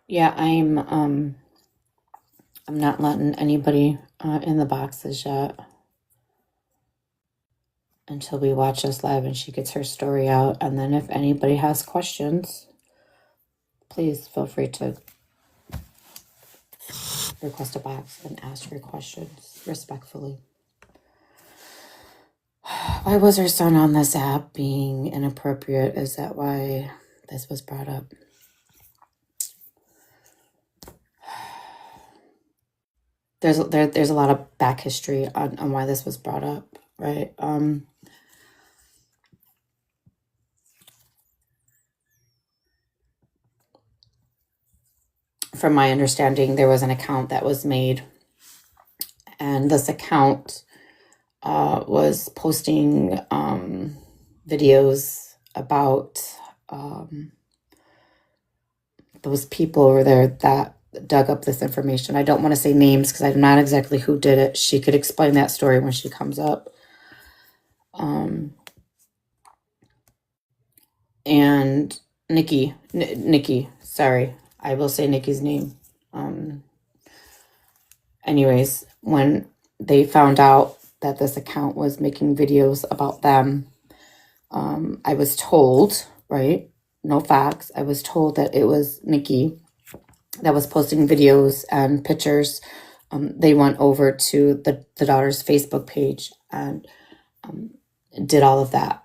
Yeah, I'm not letting anybody in the boxes yet until we watch this live and she gets her story out. And then if anybody has questions, please feel free to request a box and ask your questions respectfully. Why was her son on this app being inappropriate? Is that why this was brought up? There's a lot of back history on why this was brought up, right? From my understanding, there was an account that was made, and this account was posting videos about those people over there that dug up this information. I don't want to say names because I'm not exactly who did it. She could explain that story when she comes up. And Nikki, sorry, I will say Nikki's name. Anyways, when they found out that this account was making videos about them, I was told, right? No facts. I was told that it was Nikki that was posting videos and pictures. They went over to the daughter's Facebook page and did all of that.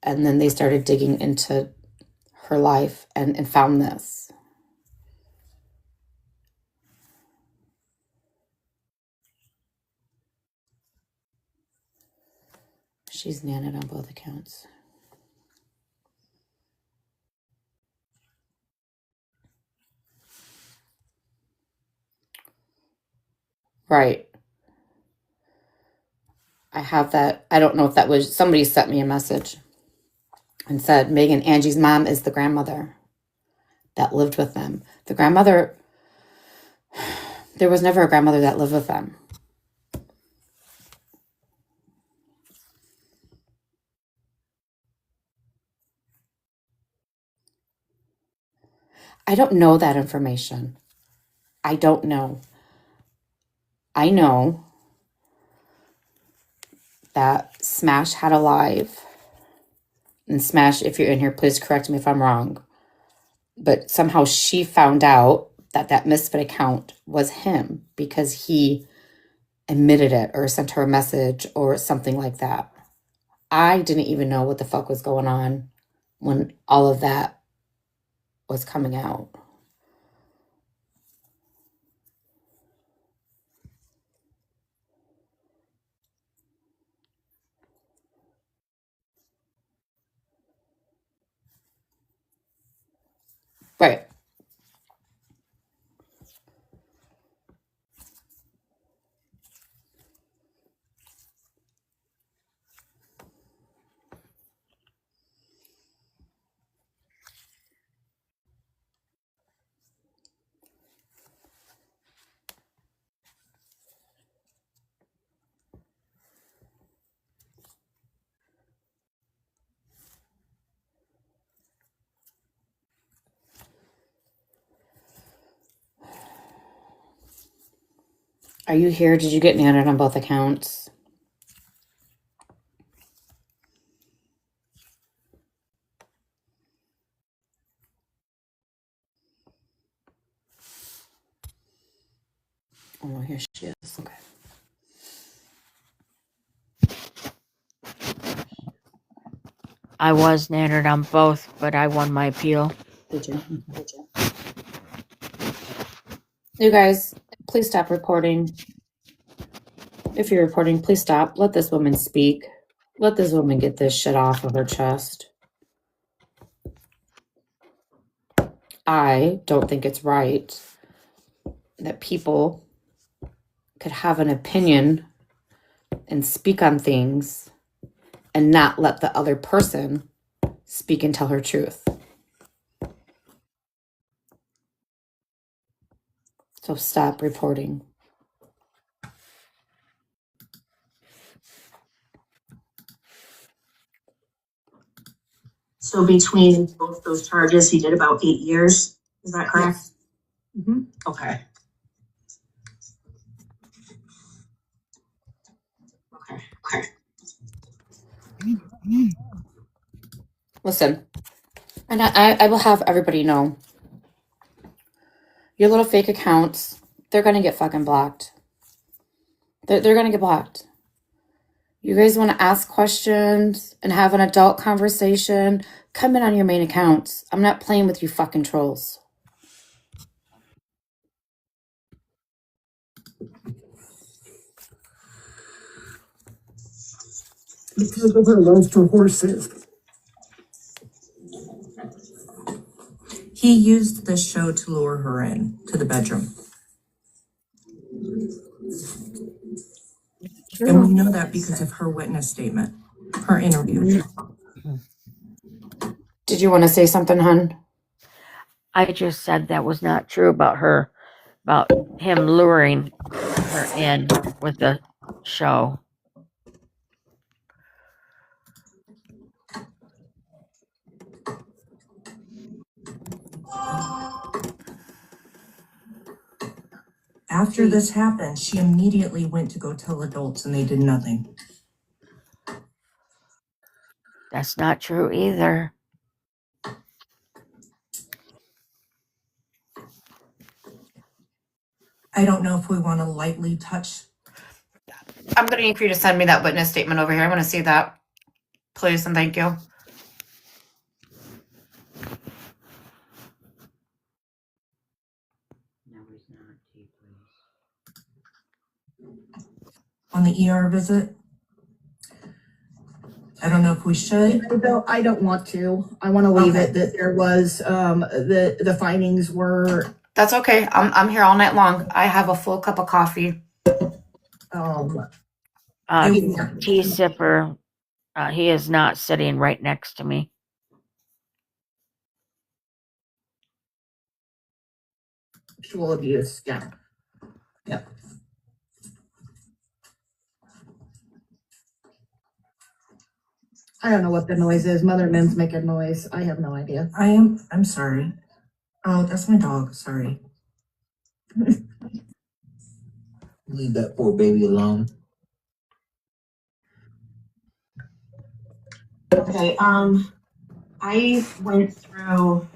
And then they started digging into her life and found this. She's nanted on both accounts. Right. I have that. I don't know if that was somebody sent me a message and said, Megan, Angie's mom is the grandmother that lived with them. The grandmother, there was never a grandmother that lived with them. I don't know that information. I don't know. I know that Smash had a live. And Smash, if you're in here, please correct me if I'm wrong. But somehow she found out that that Misfit account was him because he admitted it or sent her a message or something like that. I didn't even know what the fuck was going on when all of that was coming out. Right. Are you here? Did you get nanted on both accounts? Oh, here she is. Okay. I was nannered on both, but I won my appeal. Did you? You guys, please stop reporting. If you're reporting, please stop. Let this woman speak. Let this woman get this shit off of her chest. I don't think it's right that people could have an opinion and speak on things and not let the other person speak and tell her truth. So stop reporting. So between both those charges, he did about 8 years. Is that correct? Yes. Mm-hmm. Okay. Okay. Listen, and I will have everybody know, your little fake accounts, they're going to get fucking blocked. They're going to get blocked. You guys want to ask questions and have an adult conversation, come in on your main accounts. I'm not playing with you fucking trolls. Because of her love for horses. He used this show to lure her in to the bedroom. And we know that because of her witness statement, her interview. Did you want to say something, hun? I just said that was not true about her, about him luring her in with the show. After this happened, she immediately went to go tell adults and they did nothing. That's not true either. I don't know if we want to lightly touch. I'm going to need for you to send me that witness statement over here. I want to see that. Please and thank you. On the ER visit. I don't know if we should. I don't want to. I want to leave it that there was the findings were That's okay. I'm here all night long. I have a full cup of coffee. T Sipper, he is not sitting right next to me. sexual abuse. Yeah. Yep. I don't know what the noise is. Mother Min's making noise. I have no idea. I'm sorry. Oh, that's my dog. Sorry. Leave that poor baby alone. Okay, I went through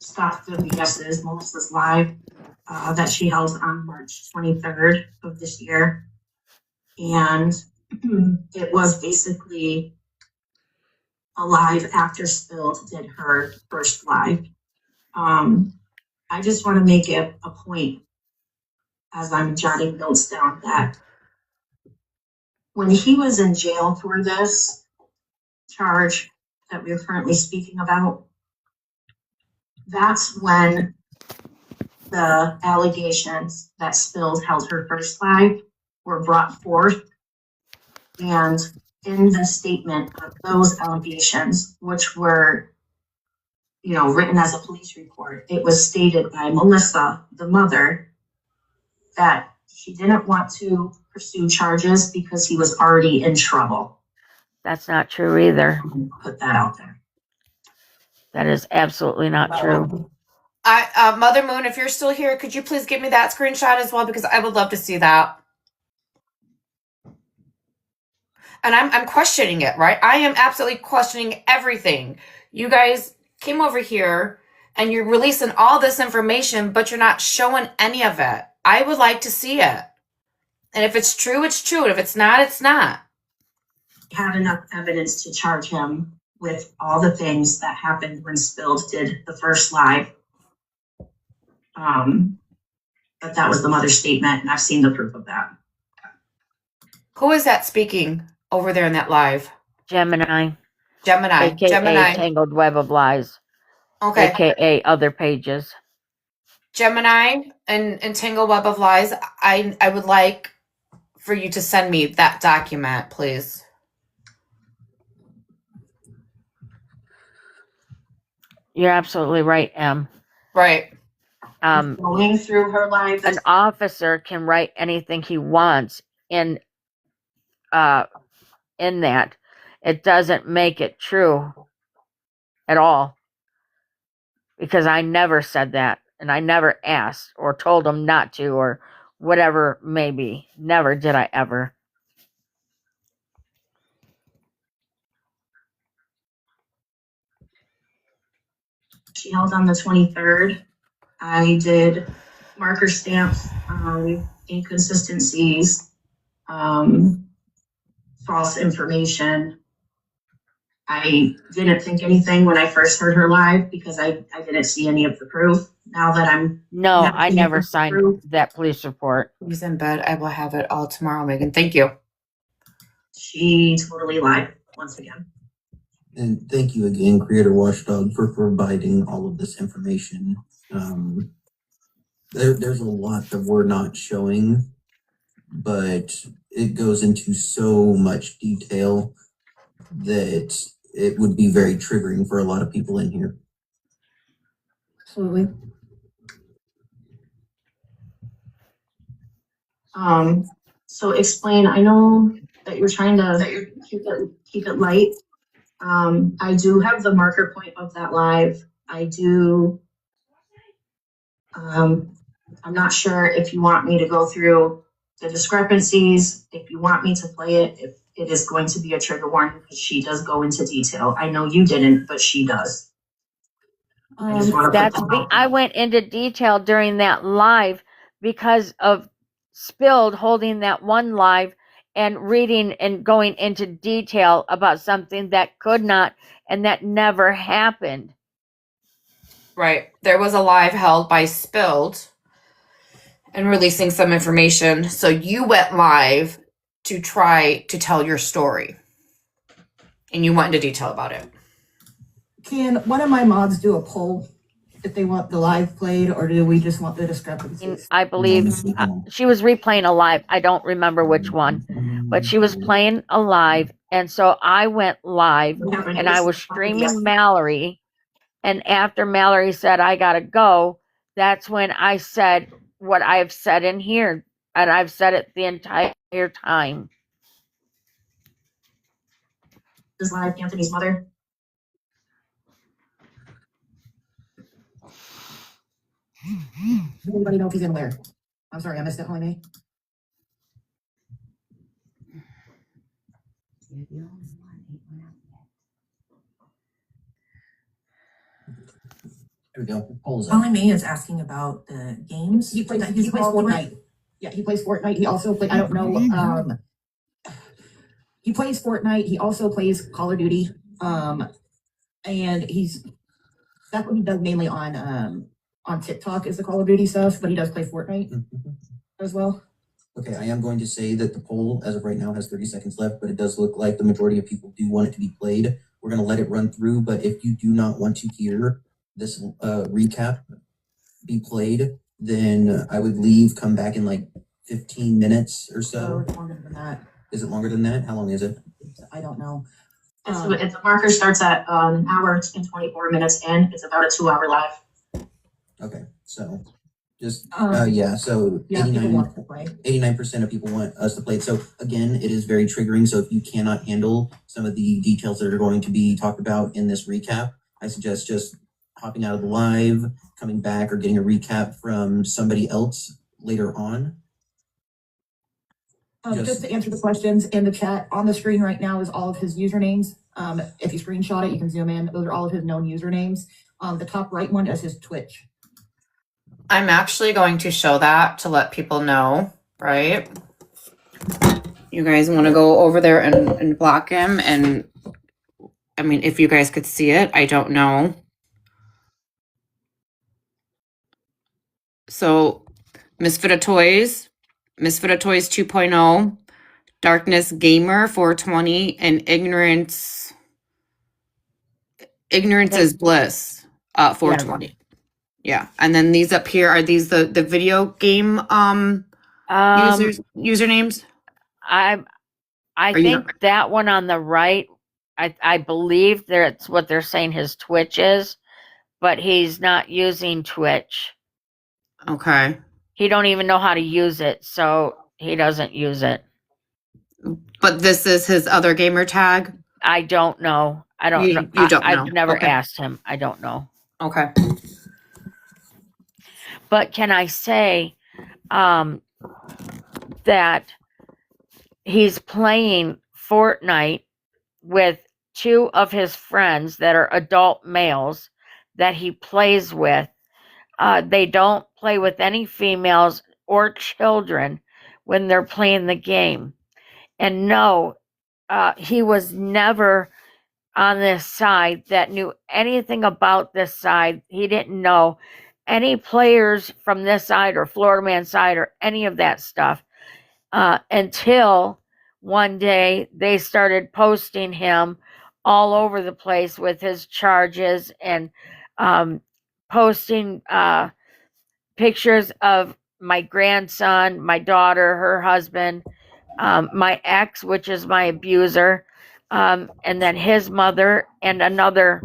stuff through the yeses, Melissa's live that she held on March 23rd of this year. And it was basically a live after Spilled did her first live. I just want to make it a point as I'm jotting notes down that when he was in jail for this charge that we're currently speaking about, that's when the allegations that Spilled held her first live were brought forth. And in the statement of those allegations, which were, written as a police report, it was stated by Melissa, the mother, that she didn't want to pursue charges because he was already in trouble. That's not true either. Put that out there. That is absolutely not true. Mother Moon, if you're still here, could you please give me that screenshot as well? Because I would love to see that. And I'm questioning it, right? I am absolutely questioning everything. You guys came over here and you're releasing all this information, but you're not showing any of it. I would like to see it. And if it's true, it's true. And if it's not, it's not. Have enough evidence to charge him with all the things that happened when Spilled did the first live. But that was the mother's statement, and I've seen the proof of that. Who is that speaking over there in that live? Gemini, Gemini. aka Gemini. Tangled Web of Lies, Okay. aka Other Pages. Gemini and Tangled Web of Lies. I would like for you to send me that document, please. You're absolutely right, Em. Right. Going through her live, An officer can write anything he wants in that. It doesn't make it true at all. Because I never said that, and I never asked or told him not to, or whatever may be. Never did I ever. she held on the 23rd. I did marker stamps, inconsistencies, false information. I didn't think anything when I first heard her live because I didn't see any of the proof. Now that I'm No, not I seeing never the signed proof, that police report. He's in bed. I will have it all tomorrow, Megan. Thank you. she totally lied once again. And thank you again, Creator Watchdog, for providing all of this information. There's a lot that we're not showing, but it goes into so much detail that it would be very triggering for a lot of people in here. Absolutely. So explain, I know that you're trying to keep it light. I do have the marker point of that live. I do, I'm not sure if you want me to go through the discrepancies, if you want me to play it, if it is going to be a trigger warning, because she does go into detail. I know you didn't, but she does. I just wanna put that out there. I went into detail during that live because of Spilled holding that one live and reading and going into detail about something that could not and that never happened. Right. There was a live held by Spilled and releasing some information. So you went live to try to tell your story. And you went into detail about it. Can one of my mods do a poll if they want the live played, or do we just want the discrepancies? I believe she was replaying a live. I don't remember which one, but she was playing a live. And so I went live and I was streaming Mallory. And after Mallory said, I gotta go, that's when I said what I've said in here. And I've said it the entire time. Is live Anthony's mother? Does anybody know if he's in where? I'm sorry, I missed it, Holly May. There we go. Polls up. Holly May is asking about the games. He plays that he's Fortnite. involved with. Yeah, he plays Fortnite. He also plays, I don't know, he plays Fortnite. He also plays Call of Duty. And that's what he does mainly on TikTok is the Call of Duty stuff, but he does play Fortnite as well. Okay, I am going to say that the poll, as of right now, has 30 seconds left, but it does look like the majority of people do want it to be played. We're going to let it run through, but if you do not want to hear this recap be played, then I would leave, come back in like 15 minutes or so. It's longer than that. Is it longer than that? How long is it? I don't know. If the marker starts at an hour and 24 minutes in, it's about a 2-hour live. Okay, so just, Um, yeah, so Yeah, people want to play. 89% of people want us to play it. So again, it is very triggering. So if you cannot handle some of the details that are going to be talked about in this recap, I suggest just hopping out of the live, coming back, or getting a recap from somebody else later on? Just to answer the questions in the chat, on the screen right now is all of his usernames. If you screenshot it, you can zoom in. Those are all of his known usernames. The top right one is his Twitch. I'm actually going to show that to let people know, right? You guys want to go over there and block him? And I mean, if you guys could see it, I don't know. So, Misfit of Toys 2.0, Darkness Gamer 420, and Ignorance is Bliss 420. Yeah. And then these up here, are these the video game usernames? I Are you think not- that one on the right, I believe that's what they're saying his Twitch is, but he's not using Twitch. Okay. He don't even know how to use it, so he doesn't use it. But this is his other gamer tag? I don't know. I don't know. You don't know. I've never Okay. asked him. I don't know. Okay. But can I say that he's playing Fortnite with two of his friends that are adult males that he plays with. They don't play with any females or children when they're playing the game. And no, he was never on this side that knew anything about this side. He didn't know any players from this side or Florida Man side or any of that stuff until one day they started posting him all over the place with his charges and posting pictures of my grandson, my daughter, her husband, my ex, which is my abuser, and then his mother and another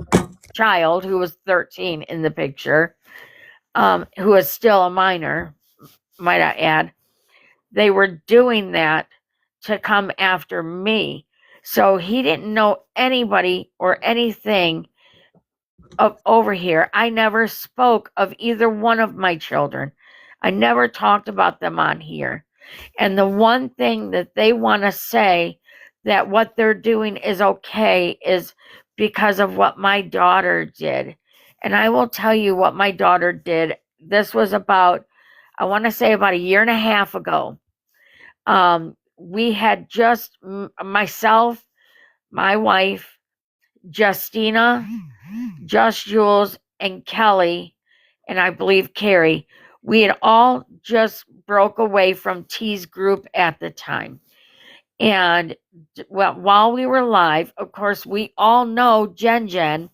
child who was 13 in the picture, who is still a minor, might I add. They were doing that to come after me. So he didn't know anybody or anything over here. I never spoke of either one of my children. I never talked about them on here. And the one thing that they want to say that what they're doing is okay is because of what my daughter did. And I will tell you what my daughter did. This was about, I want to say about a year and a half ago. We had just, myself, my wife, Justina, Just Jules, and Kelly, and I believe Carrie, we had all just broke away from T's group at the time. And well, while we were live, of course, we all know Jen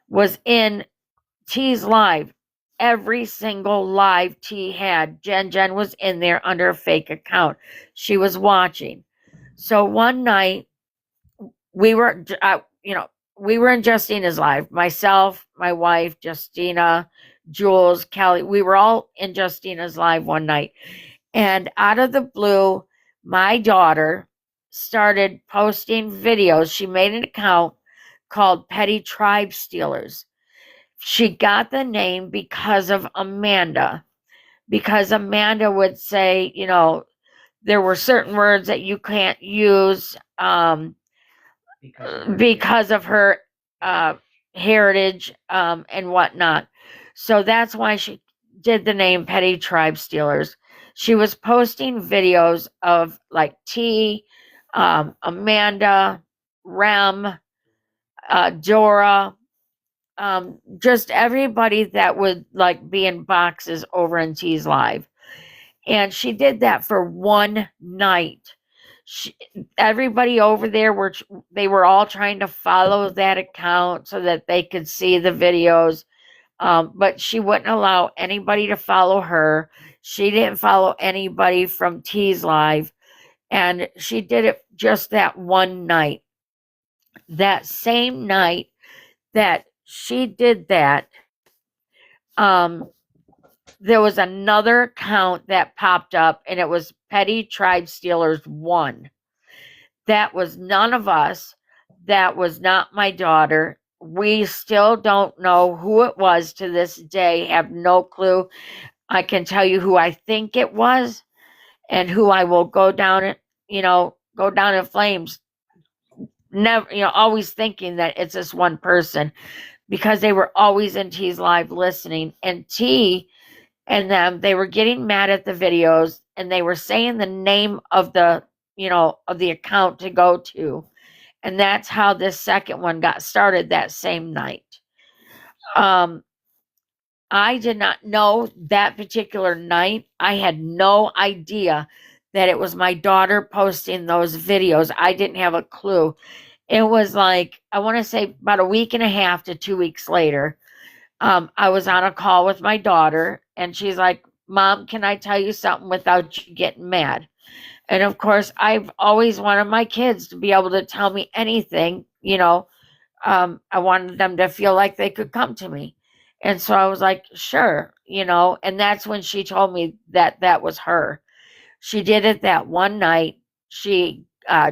was in T's live. Every single live T had, Jen was in there under a fake account. She was watching. So one night, we were, we were in Justina's live. Myself, my wife, Justina, Jules, Kelly. We were all in Justina's live one night. And out of the blue, my daughter started posting videos. She made an account called Petty Tribe Stealers. She got the name because of Amanda. Because Amanda would say, there were certain words that you can't use because of her heritage and whatnot. So that's why she did the name Petty Tribe Stealers. She was posting videos of like T, Amanda, Rem, Dora, just everybody that would like be in boxes over in T's live. And she did that for one night. Everybody over there they were all trying to follow that account so that they could see the videos. But she wouldn't allow anybody to follow her. She didn't follow anybody from T's live. And she did it just that one night. That same night that she did that, there was another account that popped up, and it was Petty Tribe Stealers 1. That was none of us. That was not my daughter. we still don't know who it was to this day, have no clue. I can tell you who I think it was and who I will go down in flames. Never, always thinking that it's this one person, because they were always in T's live listening, and T and them, they were getting mad at the videos, and they were saying the name of the account to go to. And that's how this second one got started that same night. I did not know that particular night. I had no idea that it was my daughter posting those videos. I didn't have a clue. It was like, I want to say about a week and a half to 2 weeks later. I was on a call with my daughter, and she's like, Mom, can I tell you something without you getting mad? And of course, I've always wanted my kids to be able to tell me anything, I wanted them to feel like they could come to me. And so I was like, sure, and that's when she told me that that was her. She did it that one night. She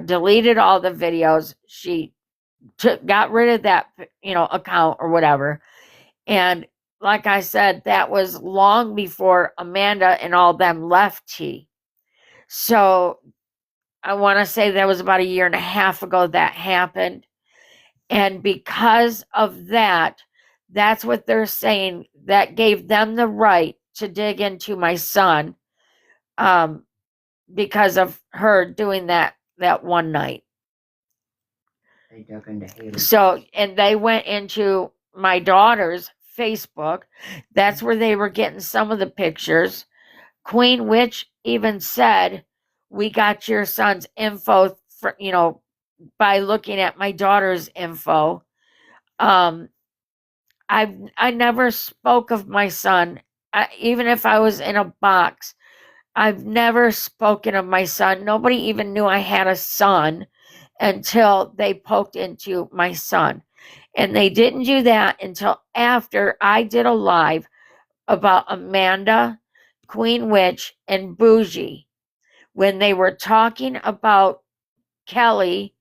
deleted all the videos. She got rid of that, account or whatever. And like I said, that was long before Amanda and all them left T. So I want to say that was about a year and a half ago that happened. And because of that, that's what they're saying, that gave them the right to dig into my son, because of her doing that one night. They dug into Haley's. So, and they went into my daughter's Facebook. That's where they were getting some of the pictures. Queen Witch even said, we got your son's info for, by looking at my daughter's info. I never spoke of my son. Even if I was in a box, I've never spoken of my son. Nobody even knew I had a son until they poked into my son. And they didn't do that until after I did a live about Amanda, Queen Witch, and Bougie, when they were talking about Kelly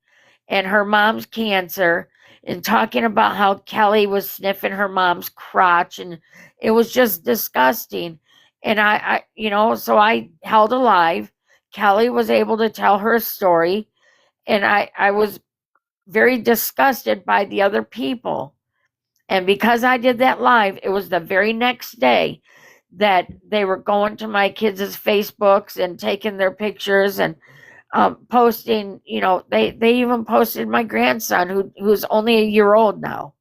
and her mom's cancer, and talking about how Kelly was sniffing her mom's crotch, and it was just disgusting. And I so I held a live. Kelly was able to tell her story, and I was very disgusted by the other people. And because I did that live, it was the very next day that they were going to my kids' Facebooks and taking their pictures and posting, they even posted my grandson who's only a year old now.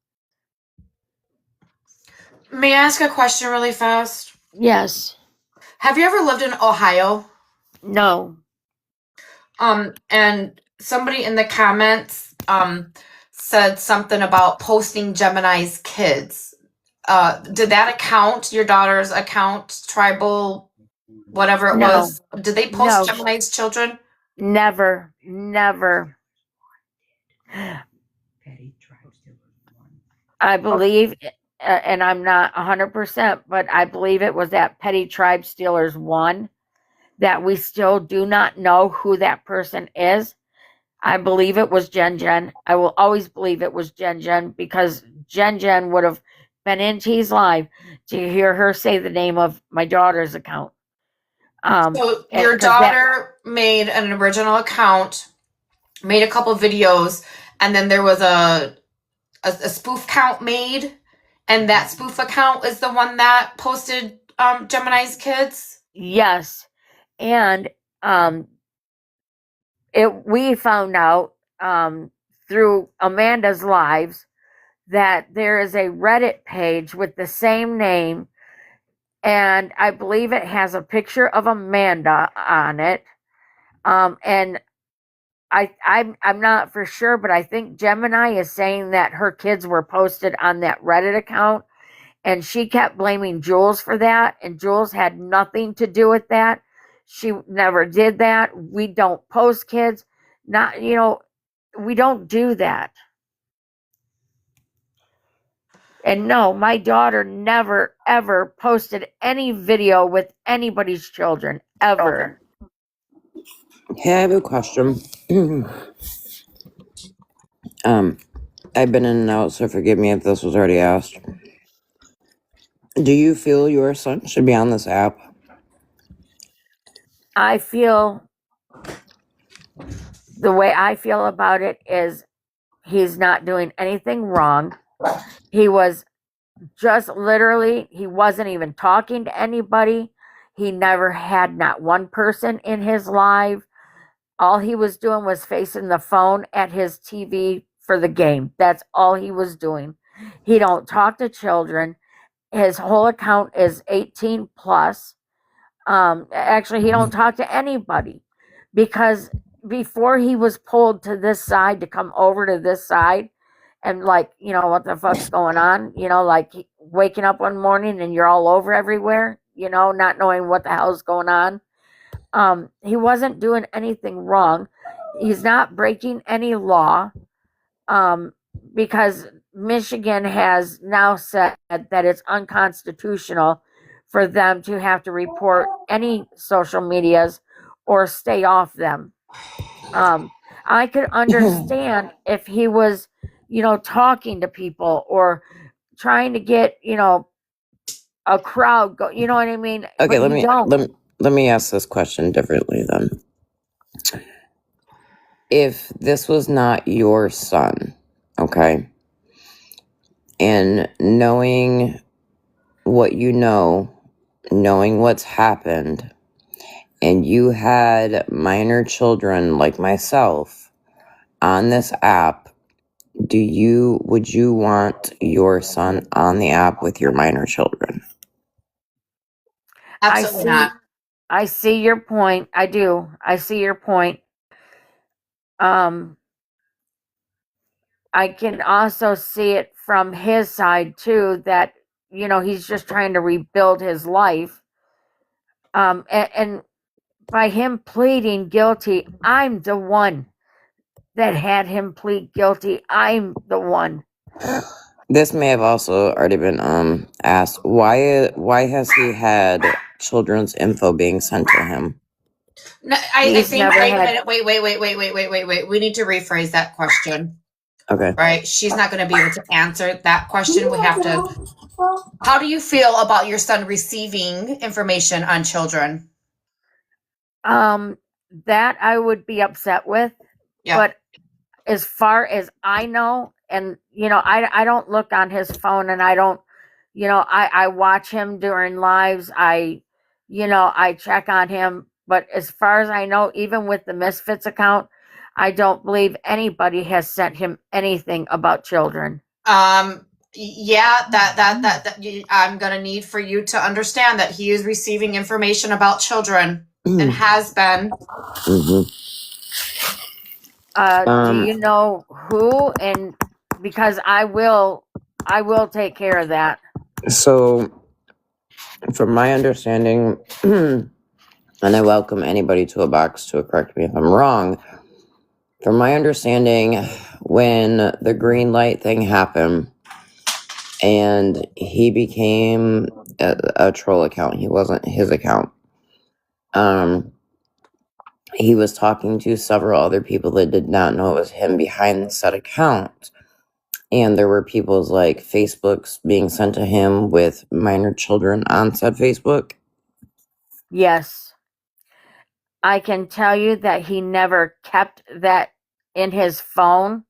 May I ask a question really fast? Yes. Have you ever lived in Ohio? No. And somebody in the comments said something about posting Gemini's kids. Did that account, your daughter's account, tribal, whatever it No. was, did they post No. Gemini's children? Never. Petty Tribe Steelers won. I believe, and I'm not 100%, but I believe it was that Petty Tribe Steelers 1, that we still do not know who that person is. I believe it was Jen. I will always believe it was Jen, because Jen would have been in T's live to hear her say the name of my daughter's account. So your 'cause daughter made an original account, made a couple videos, and then there was a spoof count made, and that spoof account is the one that posted Gemini's kids. Yes. And we found out through Amanda's lives that there is a Reddit page with the same name, and I believe it has a picture of Amanda on it. And I'm not for sure, but I think Gemini is saying that her kids were posted on that Reddit account, and she kept blaming Jules for that, and Jules had nothing to do with that. She never did that. We don't post kids. We don't do that. And no, my daughter never, ever posted any video with anybody's children, ever. Hey, I have a question. I've been in and out, so forgive me if this was already asked. Do you feel your son should be on this app? I feel the way I feel about it is he's not doing anything wrong. He was just literally, he wasn't even talking to anybody. He never had not one person in his live. All he was doing was facing the phone at his TV for the game. That's all he was doing. He don't talk to children. His whole account is 18 plus. Actually, he don't talk to anybody because before he was pulled to this side to come over to this side and like, what the fuck's going on? Like waking up one morning and you're all over everywhere, not knowing what the hell's going on. He wasn't doing anything wrong. He's not breaking any law, because Michigan has now said that it's unconstitutional for them to have to report any social medias or stay off them. I could understand if he was, talking to people or trying to get, a crowd go, you know what I mean? Okay, But let me ask this question differently then. If this was not your son, okay, and knowing what you know, knowing what's happened, and you had minor children like myself on this app, would you want your son on the app with your minor children? Absolutely not. I see your point. I do. I see your point. I can also see it from his side too, that, he's just trying to rebuild his life. And by him pleading guilty, I'm the one that had him plead guilty. I'm the one. This may have also already been asked. Why has he had children's info being sent to him? No, I He's think. never Wait, had- wait. We need to rephrase that question. Okay. Right? She's not going to be able to answer that question. We have to. How do you feel about your son receiving information on children? That I would be upset with. Yeah. But as far as I know, and I don't look on his phone, and I don't, I watch him during lives. I check on him. But as far as I know, even with the Misfits account, I don't believe anybody has sent him anything about children. Yeah, that I'm gonna need for you to understand that he is receiving information about children and has been. Mm-hmm. Do you know who? And because I will take care of that. So, from my understanding, and I welcome anybody to a box to correct me if I'm wrong. From my understanding, when the green light thing happened and he became a troll account, he wasn't his account. He was talking to several other people that did not know it was him behind said account. And there were people's like Facebooks being sent to him with minor children on said Facebook. Yes. I can tell you that he never kept that in his phone.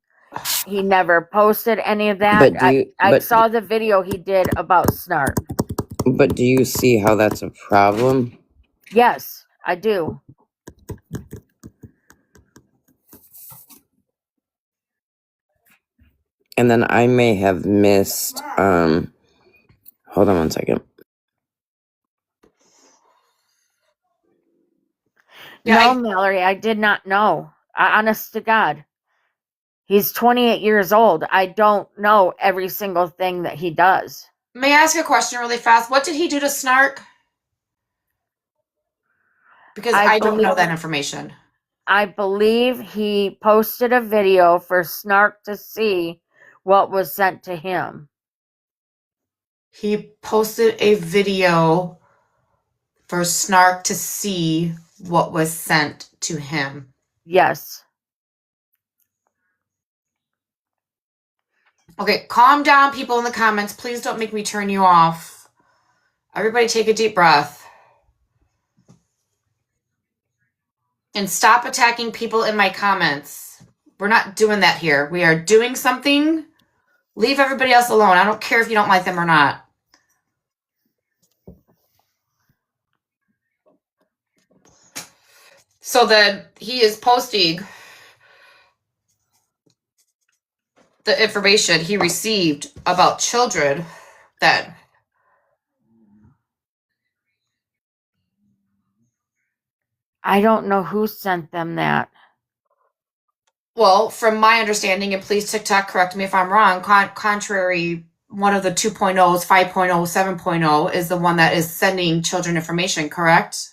He never posted any of that. I saw the video he did about Snark. But do you see how that's a problem? Yes, I do. And then I may have missed, hold on one second. Yeah, no, Mallory, I did not know. Honest to God. He's 28 years old. I don't know every single thing that he does. May I ask a question really fast? What did he do to Snark? Because I don't know that information. I believe he posted a video for Snark to see what was sent to him. He posted a video for Snark to see what was sent to him. Yes. Okay, calm down, people in the comments. Please don't make me turn you off. Everybody take a deep breath. And stop attacking people in my comments. We're not doing that here. We are doing something. Leave everybody else alone. I don't care if you don't like them or not. So then he is posting the information he received about children then. I don't know who sent them that. Well, from my understanding, and please TikTok correct me if I'm wrong, contrary, one of the 2.0s, 5.0, 7.0 is the one that is sending children information, correct?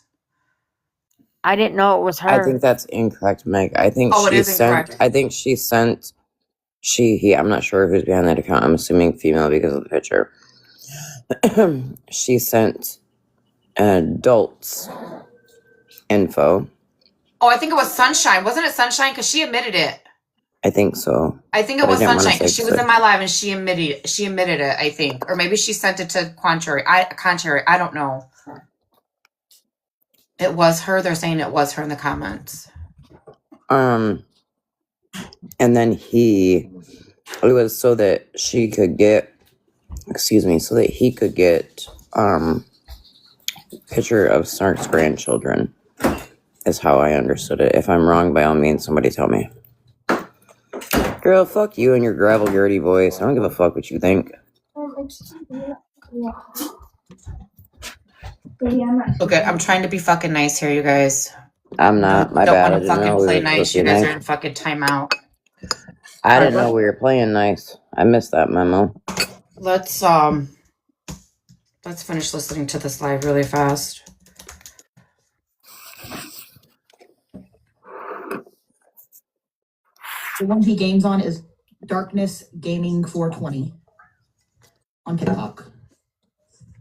I didn't know it was her. I think that's incorrect, Meg. I think Oh, it she is sent. incorrect. I think she sent. He. I'm not sure who's behind that account. I'm assuming female because of the picture. She sent adults info. Oh, I think it was Sunshine. Wasn't it Sunshine? Because she admitted it. I think so. I think it But I was didn't wanna Sunshine because say she was so. in my live and she admitted it, I think. Or maybe she sent it to Contrary. I don't know. It was her. They're saying it was her in the comments. And then it was so that she could get, so that he could get picture of Snark's grandchildren is how I understood it. If I'm wrong, by all means, somebody tell me. Girl, fuck you and your gravel girdy voice. I don't give a fuck what you think. Okay, I'm trying to be fucking nice here, you guys. I'm not. My Don't bad. I want to didn't know fucking we play were nice. supposed to You be guys nice. are in fucking timeout. I didn't know we were playing nice. I missed that memo. Let's finish listening to this live really fast. The one he games on is Darkness Gaming 420 on TikTok.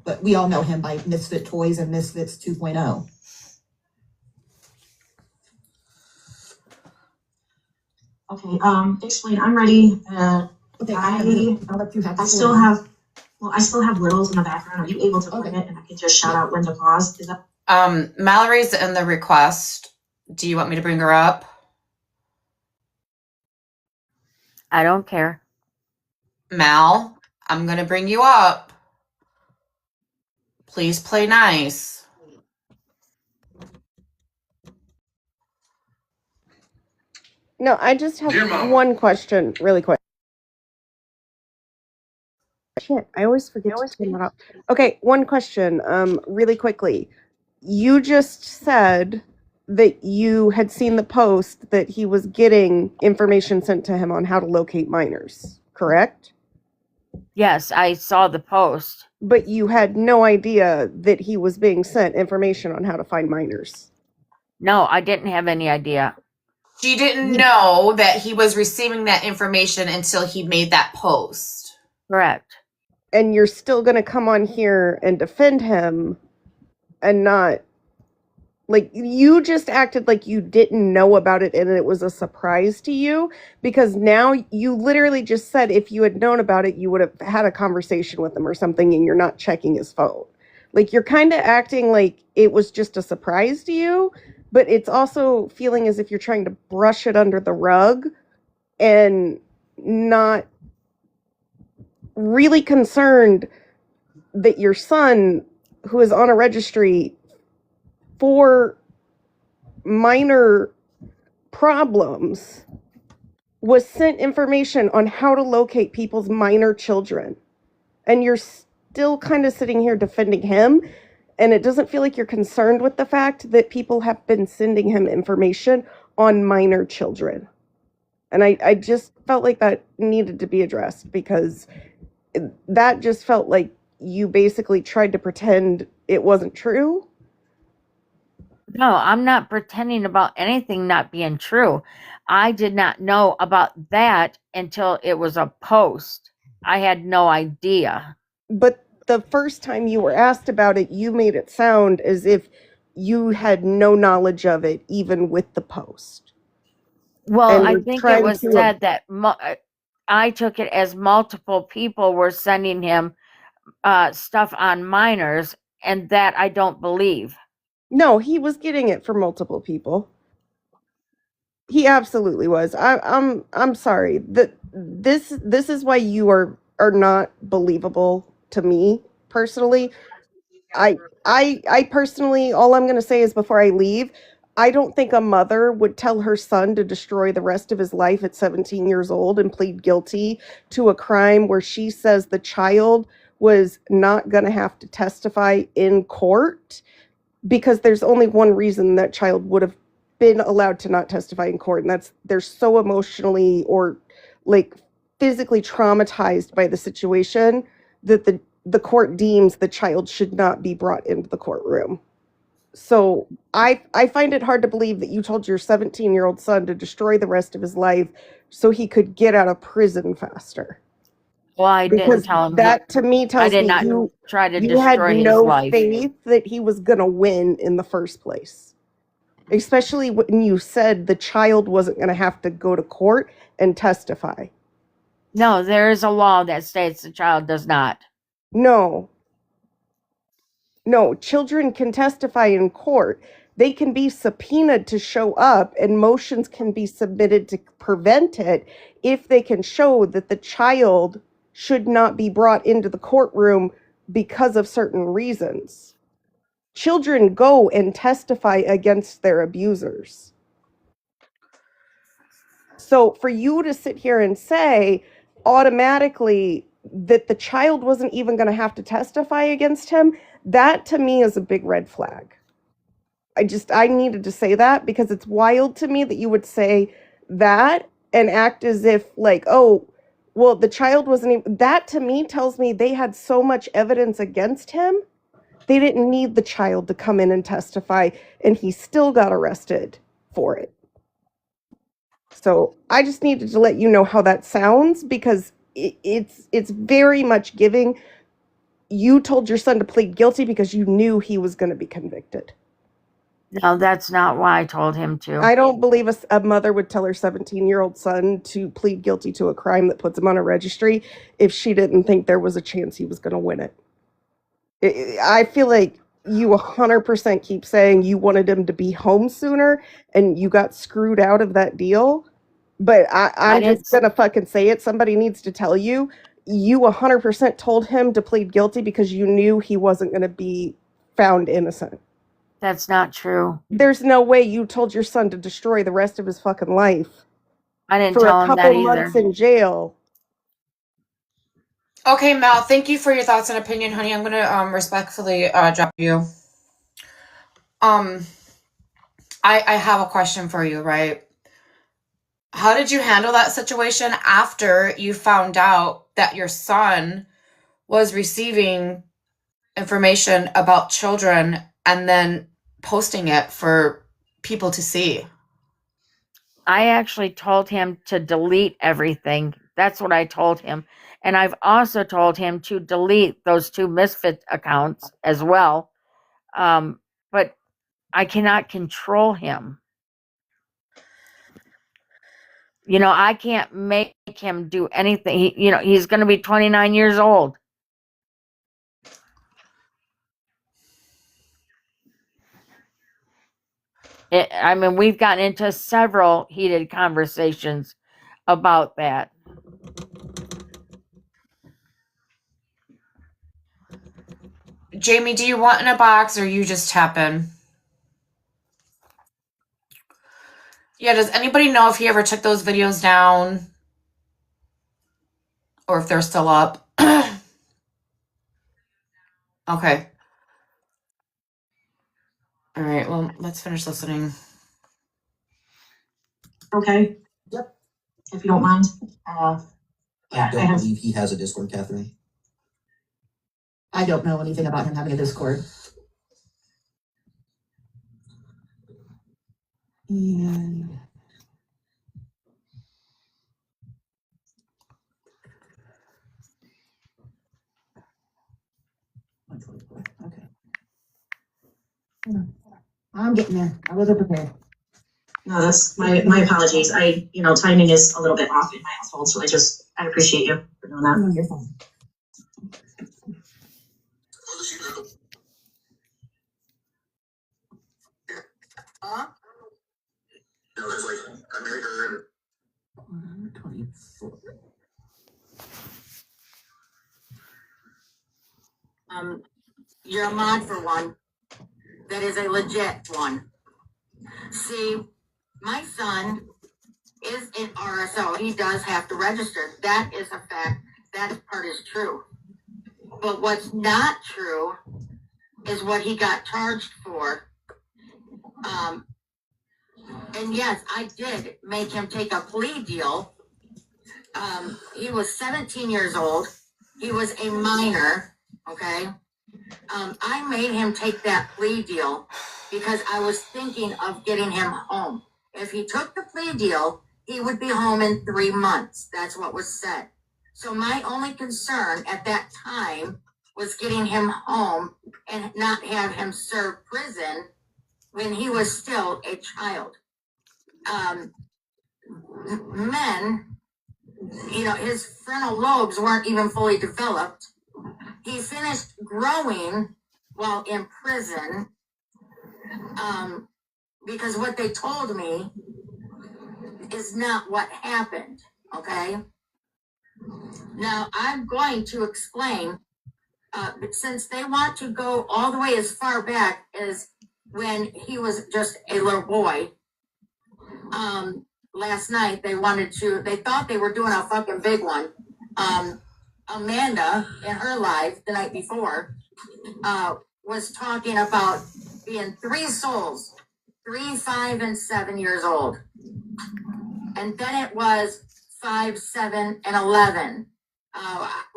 But we all know him by Misfit Toys and Misfits 2.0. Okay, Explain, I'm ready. Okay, I'll let you have I still have littles in the background. Are you able to play Okay. it? And I can just shout out when to pause. Is that Mallory's in the request. Do you want me to bring her up? I don't care. Mal, I'm gonna bring you up. Please play nice. No, I just have one question, really quick. Shit, I always forget to turn that off. Okay, one question, really quickly. You just said that you had seen the post that he was getting information sent to him on how to locate minors, correct? Yes, I saw the post. But you had no idea that he was being sent information on how to find minors. No, I didn't have any idea. She didn't know that he was receiving that information until he made that post. Correct. And you're still going to come on here and defend him and not, like, you just acted like you didn't know about it and it was a surprise to you, because now you literally just said if you had known about it, you would have had a conversation with him or something, and you're not checking his phone. Like, you're kind of acting like it was just a surprise to you, but it's also feeling as if you're trying to brush it under the rug and not really concerned that your son, who is on a registry for minor problems, was sent information on how to locate people's minor children. And you're still kind of sitting here defending him, and it doesn't feel like you're concerned with the fact that people have been sending him information on minor children. And I just felt like that needed to be addressed, because that just felt like you basically tried to pretend it wasn't true. No, I'm not pretending about anything not being true. I did not know about that until it was a post. I had no idea. But the first time you were asked about it, you made it sound as if you had no knowledge of it, even with the post. Well, And I you're think it trying was to- said that I took it as multiple people were sending him stuff on minors, and that I don't believe. No, he was getting it from multiple people. He absolutely was. I'm sorry. This is why you are not believable to me personally. I personally, all I'm going to say is before I leave, I don't think a mother would tell her son to destroy the rest of his life at 17 years old and plead guilty to a crime where she says the child was not going to have to testify in court, because there's only one reason that child would have been allowed to not testify in court, and that's they're so emotionally or like physically traumatized by the situation that the court deems the child should not be brought into the courtroom. So I find it hard to believe that you told your 17-year-old son to destroy the rest of his life so he could get out of prison faster. Well, I didn't Because tell him that to me I tells did me not you try to you had destroy his no life. faith that he was going to win in the first place. Especially when you said the child wasn't going to have to go to court and testify. No, there is a law that states the child does not. No, children can testify in court. They can be subpoenaed to show up, and motions can be submitted to prevent it if they can show that the child should not be brought into the courtroom because of certain reasons. Children go and testify against their abusers. So for you to sit here and say automatically that the child wasn't even going to have to testify against him, that to me is a big red flag. I needed to say that because it's wild to me that you would say that and act as if like, oh, well, the child wasn't even, that to me tells me they had so much evidence against him. They didn't need the child to come in and testify, and he still got arrested for it. So I just needed to let you know how that sounds, because it's very much giving. You told your son to plead guilty because you knew he was going to be convicted. No, that's not why I told him to. I don't believe a mother would tell her 17-year-old son to plead guilty to a crime that puts him on a registry if she didn't think there was a chance he was going to win it. I feel like you 100% keep saying you wanted him to be home sooner and you got screwed out of that deal. But I'm just going to fucking say it. Somebody needs to tell you. You 100% told him to plead guilty because you knew he wasn't going to be found innocent. That's not true. There's no way you told your son to destroy the rest of his fucking life I didn't for tell a him that couple either. months in jail. Okay, Mel, thank you for your thoughts and opinion, honey. I'm gonna respectfully drop you. I have a question for you, right? How did you handle that situation after you found out that your son was receiving information about children and then posting it for people to see? I actually told him to delete everything. That's what I told him. And I've also told him to delete those 2 Misfit accounts as well. But I cannot control him. You know, I can't make him do anything. He's going to be 29 years old. We've gotten into several heated conversations about that. Jamie, do you want in a box or you just tap in? Yeah, does anybody know if he ever took those videos down? Or if they're still up? Okay. All right, well, let's finish listening. Okay. Yep. If you don't mind. I Yeah, don't believe he has a Discord, Catherine. I don't know anything about him having a Discord. And okay. I'm getting there. I wasn't prepared. No, that's my apologies. Timing is a little bit off in my household, so I just I appreciate you for doing that. You're fine. You're a mod for one. That is a legit one. See, my son is in RSO. He does have to register. That is a fact. That part is true. But what's not true is what he got charged for. And yes, I did make him take a plea deal. He was 17 years old. He was a minor, okay? I made him take that plea deal because I was thinking of getting him home. If he took the plea deal, he would be home in 3 months. That's what was said. So my only concern at that time was getting him home and not have him serve prison when he was still a child. Men, his frontal lobes weren't even fully developed. He finished growing while in prison, because what they told me is not what happened, okay? Now, I'm going to explain, since they want to go all the way as far back as when he was just a little boy. Last night, they thought they were doing a fucking big one. Amanda, in her live the night before, was talking about being 3 souls, 3, 5, and 7 years old. And then it was 5, 7, and 11.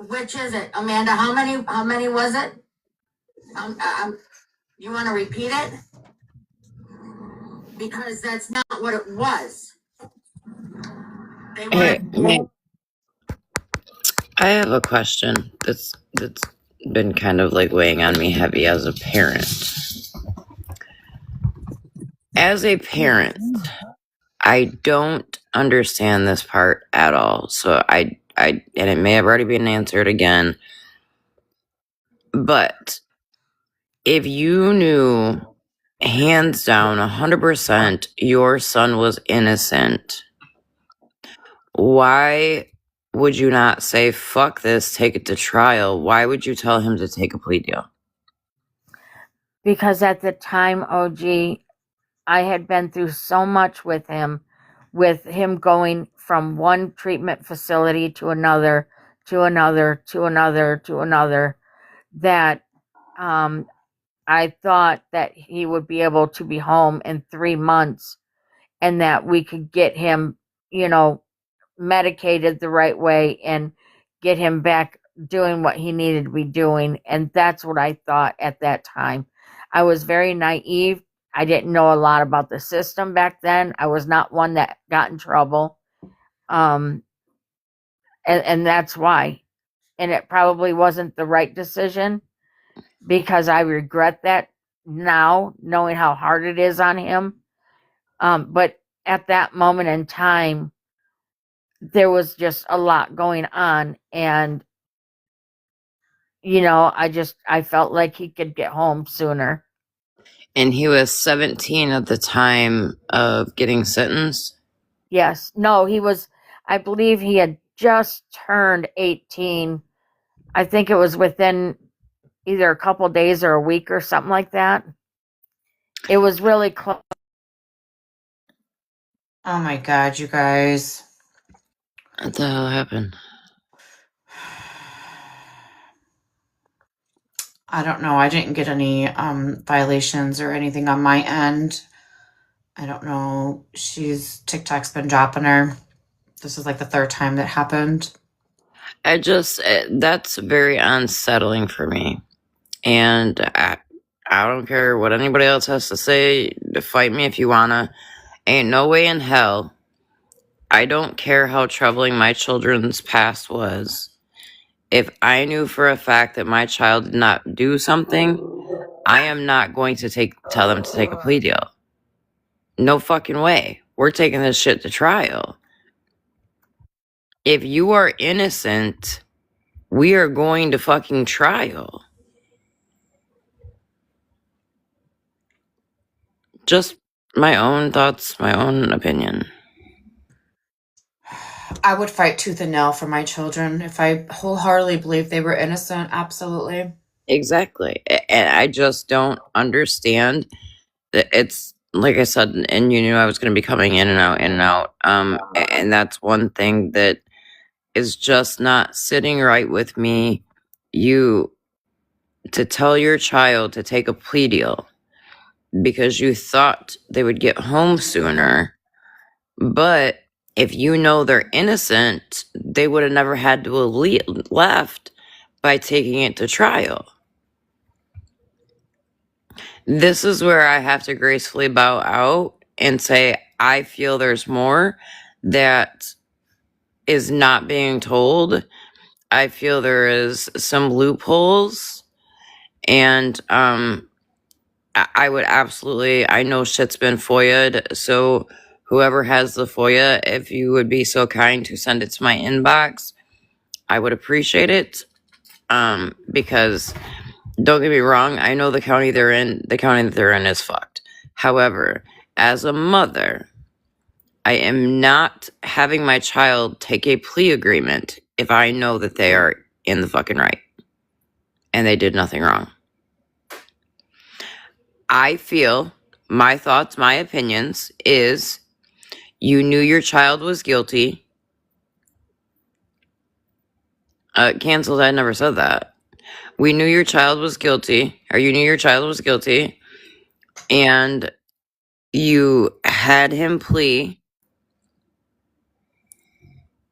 Which is it, Amanda? How many was it? You want to repeat it? Because that's not what it was. Hey, I have a question that's been kind of like weighing on me heavy as a parent. As a parent, I don't understand this part at all. So and it may have already been answered again. But if you knew hands down 100% your son was innocent, why would you not say, fuck this, take it to trial? Why would you tell him to take a plea deal? Because at the time, OG, I had been through so much with him going from one treatment facility to another, that I thought that he would be able to be home in 3 months and that we could get him, medicated the right way and get him back doing what he needed to be doing. And that's what I thought at that time. I was very naive. I didn't know a lot about the system back then. I was not one that got in trouble. And that's why. And it probably wasn't the right decision, because I regret that now, knowing how hard it is on him. But at that moment in time, there was just a lot going on. And, I felt like he could get home sooner. And he was 17 at the time of getting sentenced? Yes. No, I believe he had just turned 18. I think it was within either a couple days or a week or something like that. It was really close. Oh my God, you guys. What the hell happened? I don't know. I didn't get any violations or anything on my end. I don't know. TikTok's been dropping her. This is like the 3rd time that happened. That's very unsettling for me. And I don't care what anybody else has to say. Fight me if you wanna. Ain't no way in hell. I don't care how troubling my children's past was. If I knew for a fact that my child did not do something, I am not going to tell them to take a plea deal. No fucking way. We're taking this shit to trial. If you are innocent, we are going to fucking trial. Just my own thoughts, my own opinion. I would fight tooth and nail for my children if I wholeheartedly believed they were innocent. Absolutely. Exactly. And I just don't understand that it's like I said, and you knew I was going to be coming in and out, in and out. And that's one thing that is just not sitting right with me. You to tell your child to take a plea deal because you thought they would get home sooner, but if you know they're innocent, they would have never had to have left by taking it to trial. This is where I have to gracefully bow out and say, I feel there's more that is not being told. I feel there is some loopholes, and I would absolutely, I know shit's been FOIA'd, so whoever has the FOIA, if you would be so kind to send it to my inbox, I would appreciate it. Because don't get me wrong, I know the county that they're in is fucked. However, as a mother, I am not having my child take a plea agreement if I know that they are in the fucking right and they did nothing wrong. I feel, my thoughts, my opinions is, you knew your child was guilty. Canceled, I never said that. We knew your child was guilty, or you knew your child was guilty, and you had him plea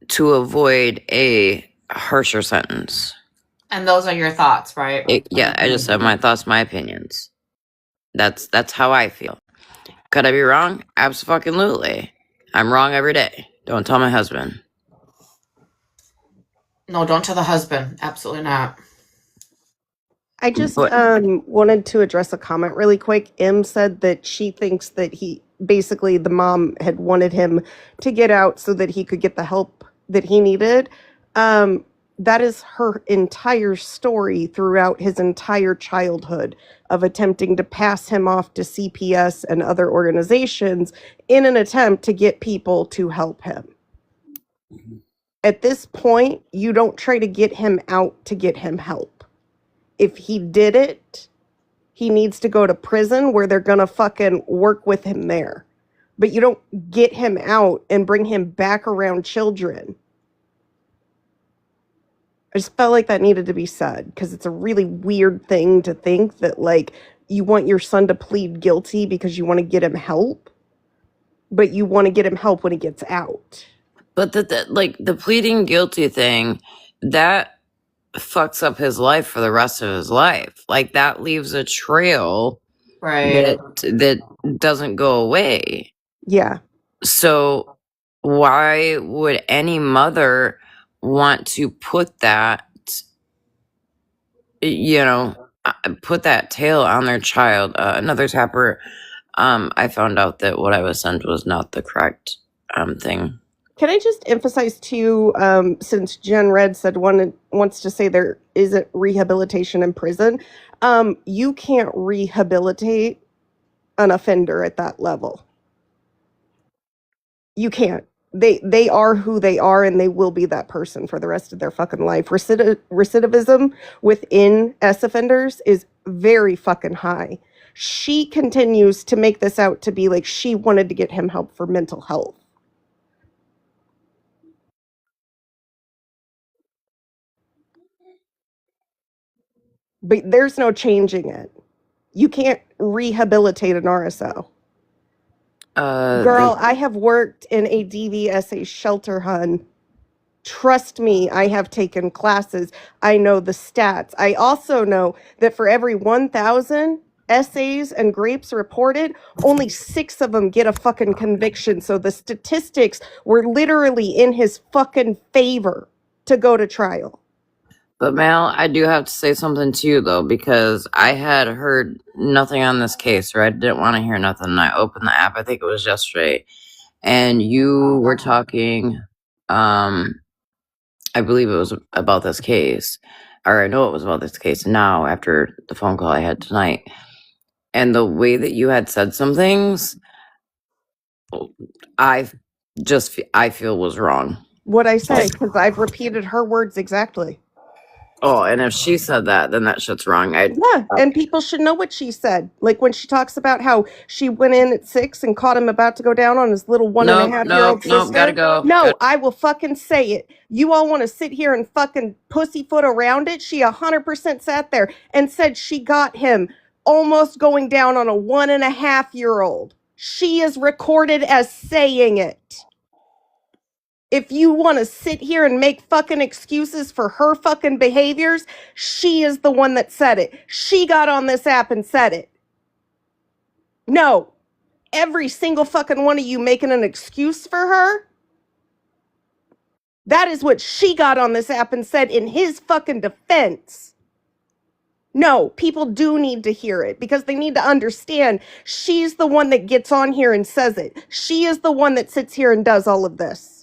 to avoid a harsher sentence. And those are your thoughts, right? Yeah, I just said my thoughts, my opinions. That's how I feel. Could I be wrong? Absolutely. I'm wrong every day. Don't tell my husband. No, don't tell the husband. Absolutely not. I just But wanted to address a comment really quick. Em said that she thinks that basically the mom had wanted him to get out so that he could get the help that he needed. That is her entire story throughout his entire childhood of attempting to pass him off to CPS and other organizations in an attempt to get people to help him. At this point, you don't try to get him out to get him help. If he did it, he needs to go to prison where they're gonna fucking work with him there. But you don't get him out and bring him back around children. I just felt like that needed to be said because it's a really weird thing to think that, like, you want your son to plead guilty because you want to get him help, but you want to get him help when he gets out. But the pleading guilty thing, that fucks up his life for the rest of his life. Like, that leaves a trail Right. that doesn't go away. Yeah. So why would any mother want to put that, put that tail on their child? Another tapper, I found out that what I was sent was not the correct thing. Can I just emphasize too, since Jen Red said wants to say there isn't rehabilitation in prison, you can't rehabilitate an offender at that level. You can't. They are who they are, and they will be that person for the rest of their fucking life. Recidivism within S offenders is very fucking high. She continues to make this out to be like she wanted to get him help for mental health. But there's no changing it. You can't rehabilitate an RSO. Girl, I have worked in a DVSA shelter, hun. Trust me, I have taken classes. I know the stats. I also know that for every 1,000 essays and grapes reported, only 6 of them get a fucking conviction. So the statistics were literally in his fucking favor to go to trial. But Mal, I do have to say something to you though, because I had heard nothing on this case, or I didn't want to hear nothing. And I opened the app, I think it was yesterday, and you were talking I believe it was about this case, or I know it was about this case now after the phone call I had tonight. And the way that you had said some things, I I feel was wrong. What I say, because I've repeated her words exactly. Oh, and if she said that, then that shit's wrong. Yeah, and people should know what she said. Like when she talks about how she went in at 6 and caught him about to go down on his little 1.5-year-old sister. Gotta go. No, I will fucking say it. You all want to sit here and fucking pussyfoot around it? She 100% sat there and said she got him almost going down on a 1.5-year-old. She is recorded as saying it. If you want to sit here and make fucking excuses for her fucking behaviors, she is the one that said it. She got on this app and said it. No, every single fucking one of you making an excuse for her, that is what she got on this app and said in his fucking defense. No, people do need to hear it because they need to understand she's the one that gets on here and says it. She is the one that sits here and does all of this.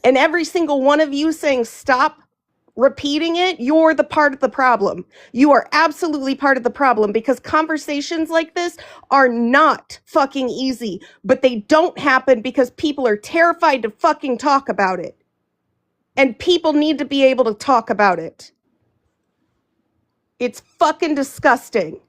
And every single one of you saying stop repeating it, you're the part of the problem. You are absolutely part of the problem because conversations like this are not fucking easy, but they don't happen because people are terrified to fucking talk about it. And people need to be able to talk about it. It's fucking disgusting.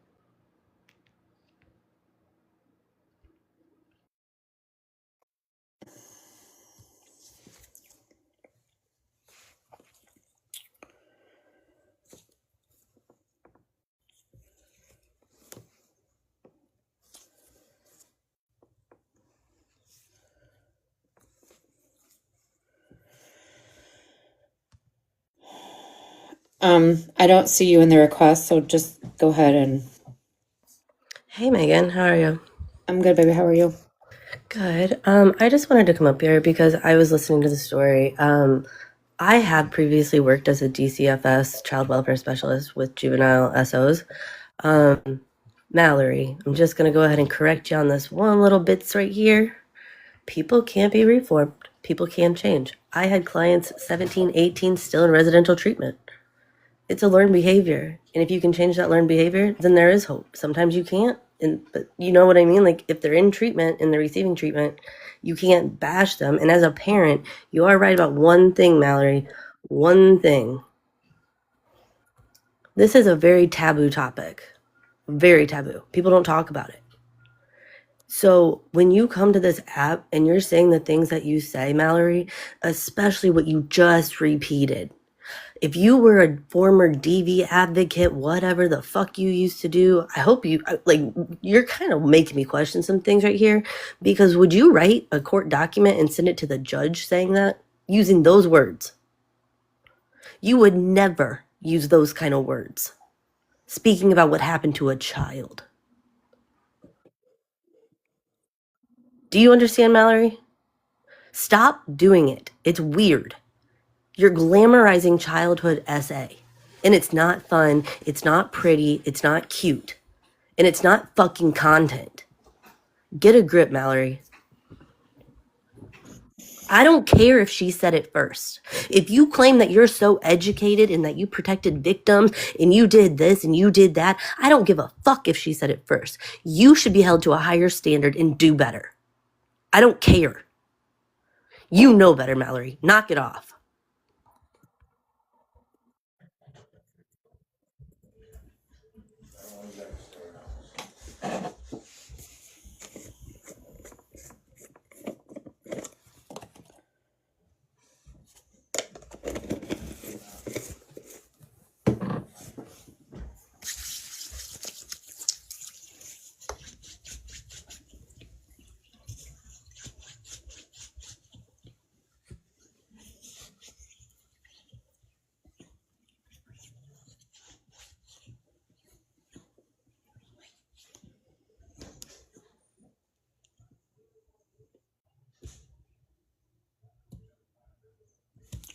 I don't see you in the request, so just go ahead and. Hey Megan, how are you? I'm good, baby. How are you? Good. I just wanted to come up here because I was listening to the story. I have previously worked as a DCFS child welfare specialist with juvenile SOs. Mallory, I'm just going to go ahead and correct you on this one little bits right here. People can't be reformed. People can change. I had clients 17, 18 still in residential treatment. It's a learned behavior. And if you can change that learned behavior, then there is hope. Sometimes you can't. But you know what I mean? Like if they're in treatment and they're receiving treatment, you can't bash them. And as a parent, you are right about one thing, Mallory. One thing. This is a very taboo topic. Very taboo. People don't talk about it. So when you come to this app and you're saying the things that you say, Mallory, especially what you just repeated, if you were a former DV advocate, whatever the fuck you used to do, I hope you, like, you're kind of making me question some things right here. Because would you write a court document and send it to the judge saying that? Using those words? You would never use those kind of words. Speaking about what happened to a child. Do you understand, Mallory? Stop doing it. It's weird. You're glamorizing childhood SA. And it's not fun, it's not pretty, it's not cute. And it's not fucking content. Get a grip, Mallory. I don't care if she said it first. If you claim that you're so educated and that you protected victims and you did this and you did that, I don't give a fuck if she said it first. You should be held to a higher standard and do better. I don't care. You know better, Mallory. Knock it off.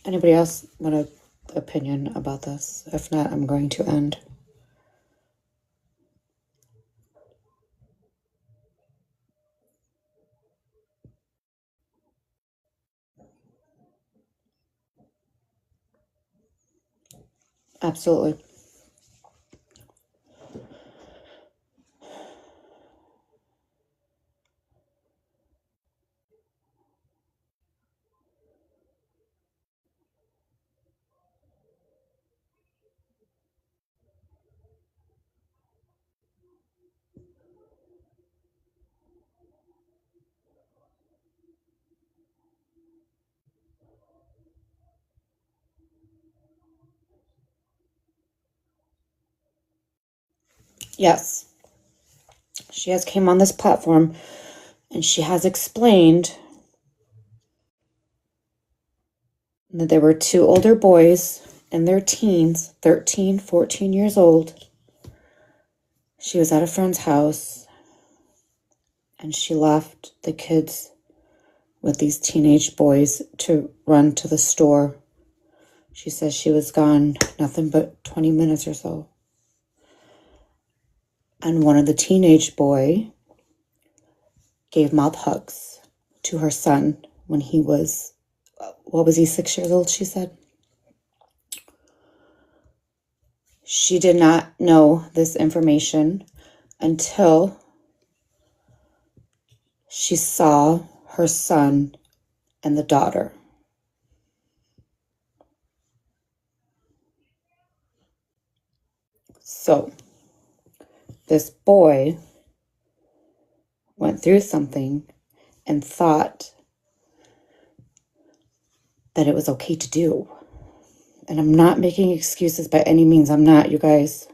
Anybody else want an opinion about this? If not, I'm going to end. Absolutely. Yes. She has came on this platform and she has explained that there were two older boys in their teens, 13, 14 years old. She was at a friend's house and she left the kids with these teenage boys to run to the store. She says she was gone nothing but 20 minutes or so. And one of the teenage boy gave mouth hugs to her son when he was, what was he, 6 years old, she said? She did not know this information until she saw her son and the daughter. So this boy went through something and thought that it was okay to do. And I'm not making excuses by any means. I'm not, you guys.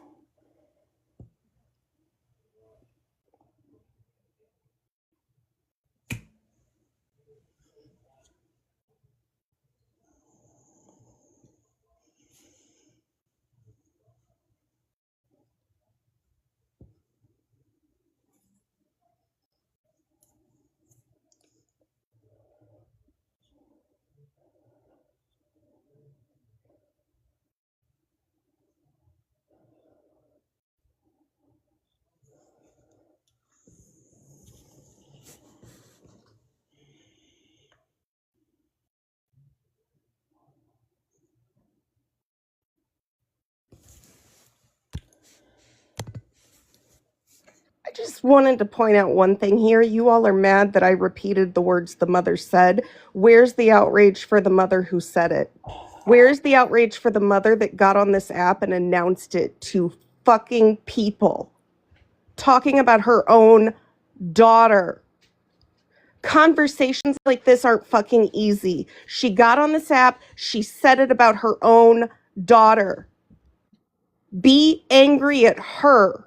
I just wanted to point out one thing here. You all are mad that I repeated the words the mother said. Where's the outrage for the mother who said it? Where's the outrage for the mother that got on this app and announced it to fucking people? Talking about her own daughter. Conversations like this aren't fucking easy. She got on this app. She said it about her own daughter. Be angry at her.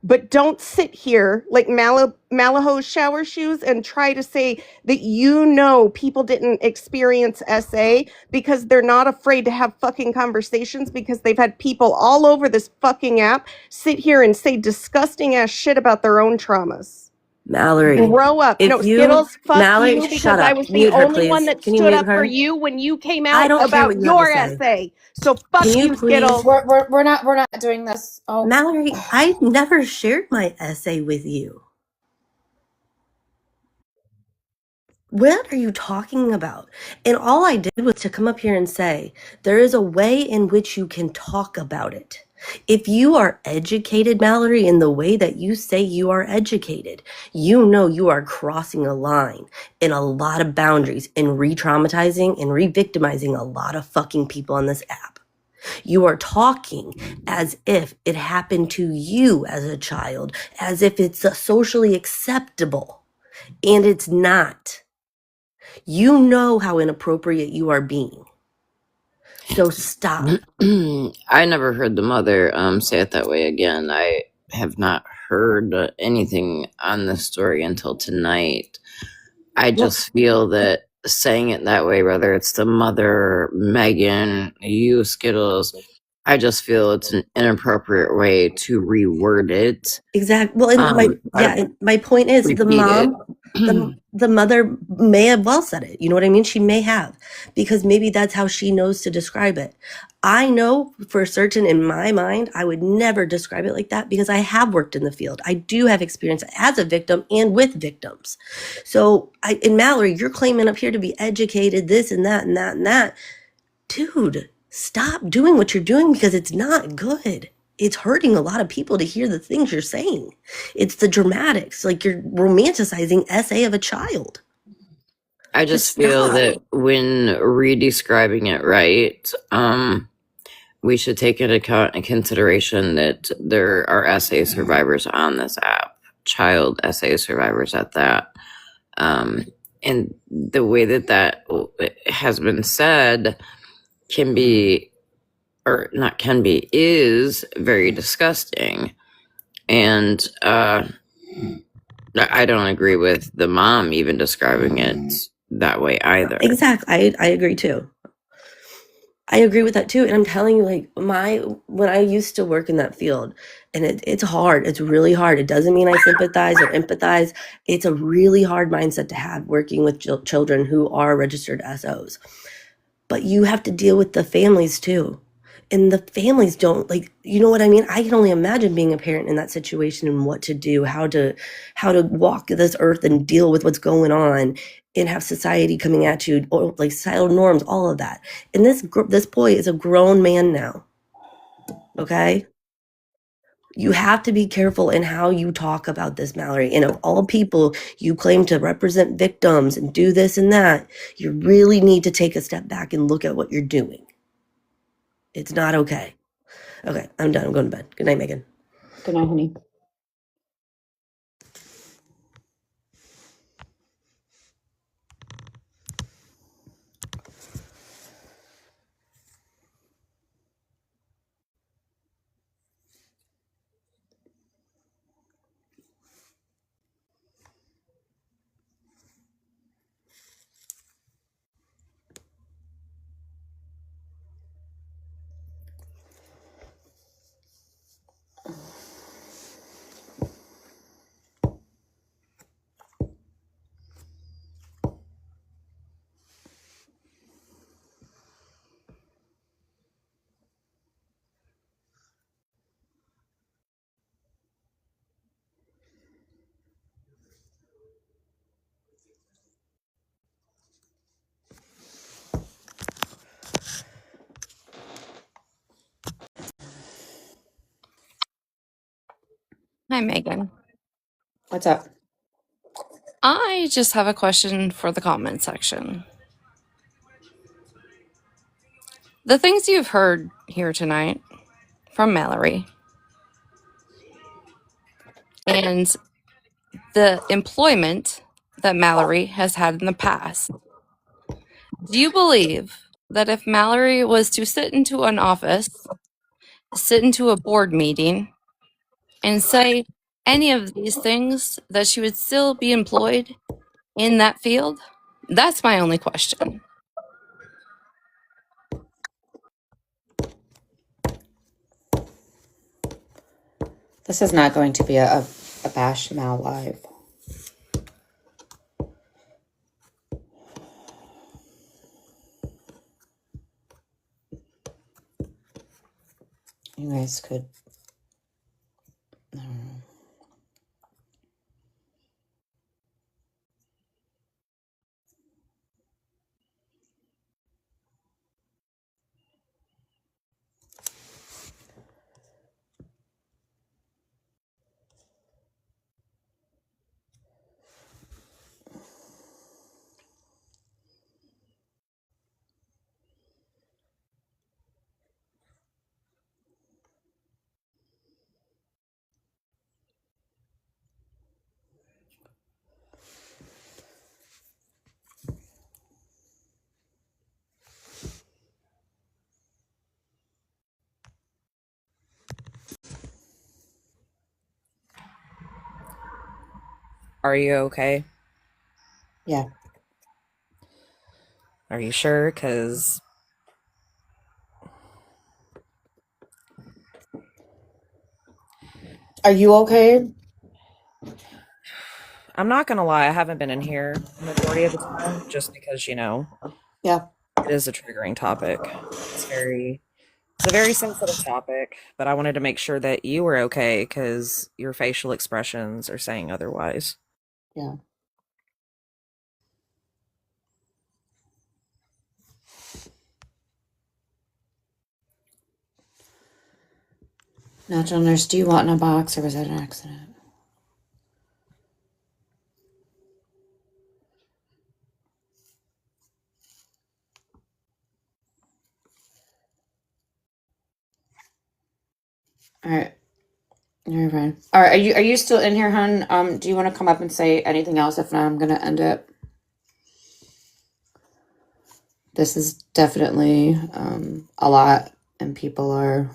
But don't sit here like Malaho's shower shoes and try to say that you know people didn't experience SA because they're not afraid to have fucking conversations because they've had people all over this fucking app sit here and say disgusting ass shit about their own traumas. Mallory, Grow up. if No, you, Skittles, fuck Mallory, you because shut I up. was the Mute her, only one please. that Can you stood mute up for her? you when you came I out don't care about what you have your to say. essay. So fuck Can you you, please? Skittles. We're not doing this. Oh, Mallory, I never shared my essay with you. What are you talking about? And all I did was to come up here and say, there is a way in which you can talk about it. If you are educated, Mallory, in the way that you say you are educated, you know you are crossing a line in a lot of boundaries and re-traumatizing and re-victimizing a lot of fucking people on this app. You are talking as if it happened to you as a child, as if it's socially acceptable, and it's not. You know how inappropriate you are being. So stop. I never heard the mother say it that way again. I have not heard anything on this story until tonight. I just feel that saying it that way, whether it's the mother, Megan, you, Skittles, I just feel it's an inappropriate way to reword it. Exactly. Well, and my point is the Repeat it. mom, the mother may have well said it. You know what I mean? She may have, because maybe that's how she knows to describe it. I know for certain in my mind, I would never describe it like that because I have worked in the field. I do have experience as a victim and with victims. So in Mallory, you're claiming up here to be educated, this and that and that and that. Dude, stop doing what you're doing because it's not good. It's hurting a lot of people to hear the things you're saying. It's the dramatics, like you're romanticizing SA of a child. I just feel that when re-describing it right, we should take into consideration that there are SA survivors on this app, child SA survivors at that. And the way that has been said can be, or not can be, is very disgusting. And I don't agree with the mom even describing it that way either. Exactly. I agree too. I agree with that too. And I'm telling you, like, when I used to work in that field, and it's hard. It's really hard. It doesn't mean I sympathize or empathize. It's a really hard mindset to have working with children who are registered SOs. But you have to deal with the families too. And the families don't, like, you know what I mean? I can only imagine being a parent in that situation and what to do, how to walk this earth and deal with what's going on and have society coming at you, or like societal norms, all of that. And this boy is a grown man now. Okay? You have to be careful in how you talk about this, Mallory. And of all people, you claim to represent victims and do this and that. You really need to take a step back and look at what you're doing. It's not okay. Okay, I'm done. I'm going to bed. Good night, Megan. Good night, honey. Hi, Megan. What's up? I just have a question for the comment section. The things you've heard here tonight from Mallory and the employment that Mallory has had in the past, do you believe that if Mallory was to sit into an office, sit into a board meeting, and say any of these things, that she would still be employed in that field? That's my only question. This is not going to be a Bash Mal live. You guys could, I don't know. Are you okay? Yeah. Are you sure? Because Are you okay? I'm not gonna lie, I haven't been in here the majority of the time just because, Yeah. it is a triggering topic. It's a very sensitive topic, but I wanted to make sure that you were okay because your facial expressions are saying otherwise. Yeah. Natural nurse, do you want in a box or was that an accident? All right. You're fine. All right. Are you still in here, hun? Do you want to come up and say anything else? If not, I'm gonna end it. This is definitely a lot, and people are.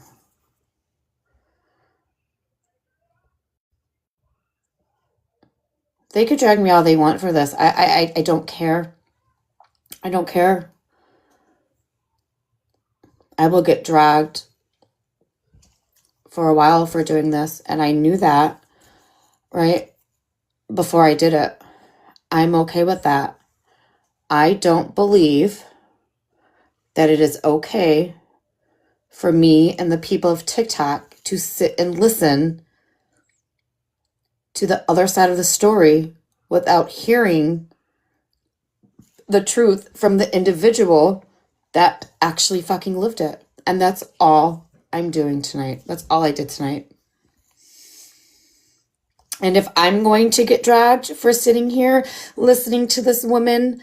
They could drag me all they want for this. I don't care. I don't care. I will get dragged for a while for doing this, and I knew that, right? Before I did it. I'm okay with that. I don't believe that it is okay for me and the people of TikTok to sit and listen to the other side of the story without hearing the truth from the individual that actually fucking lived it. And that's all I'm doing tonight. That's all I did tonight. And if I'm going to get dragged for sitting here listening to this woman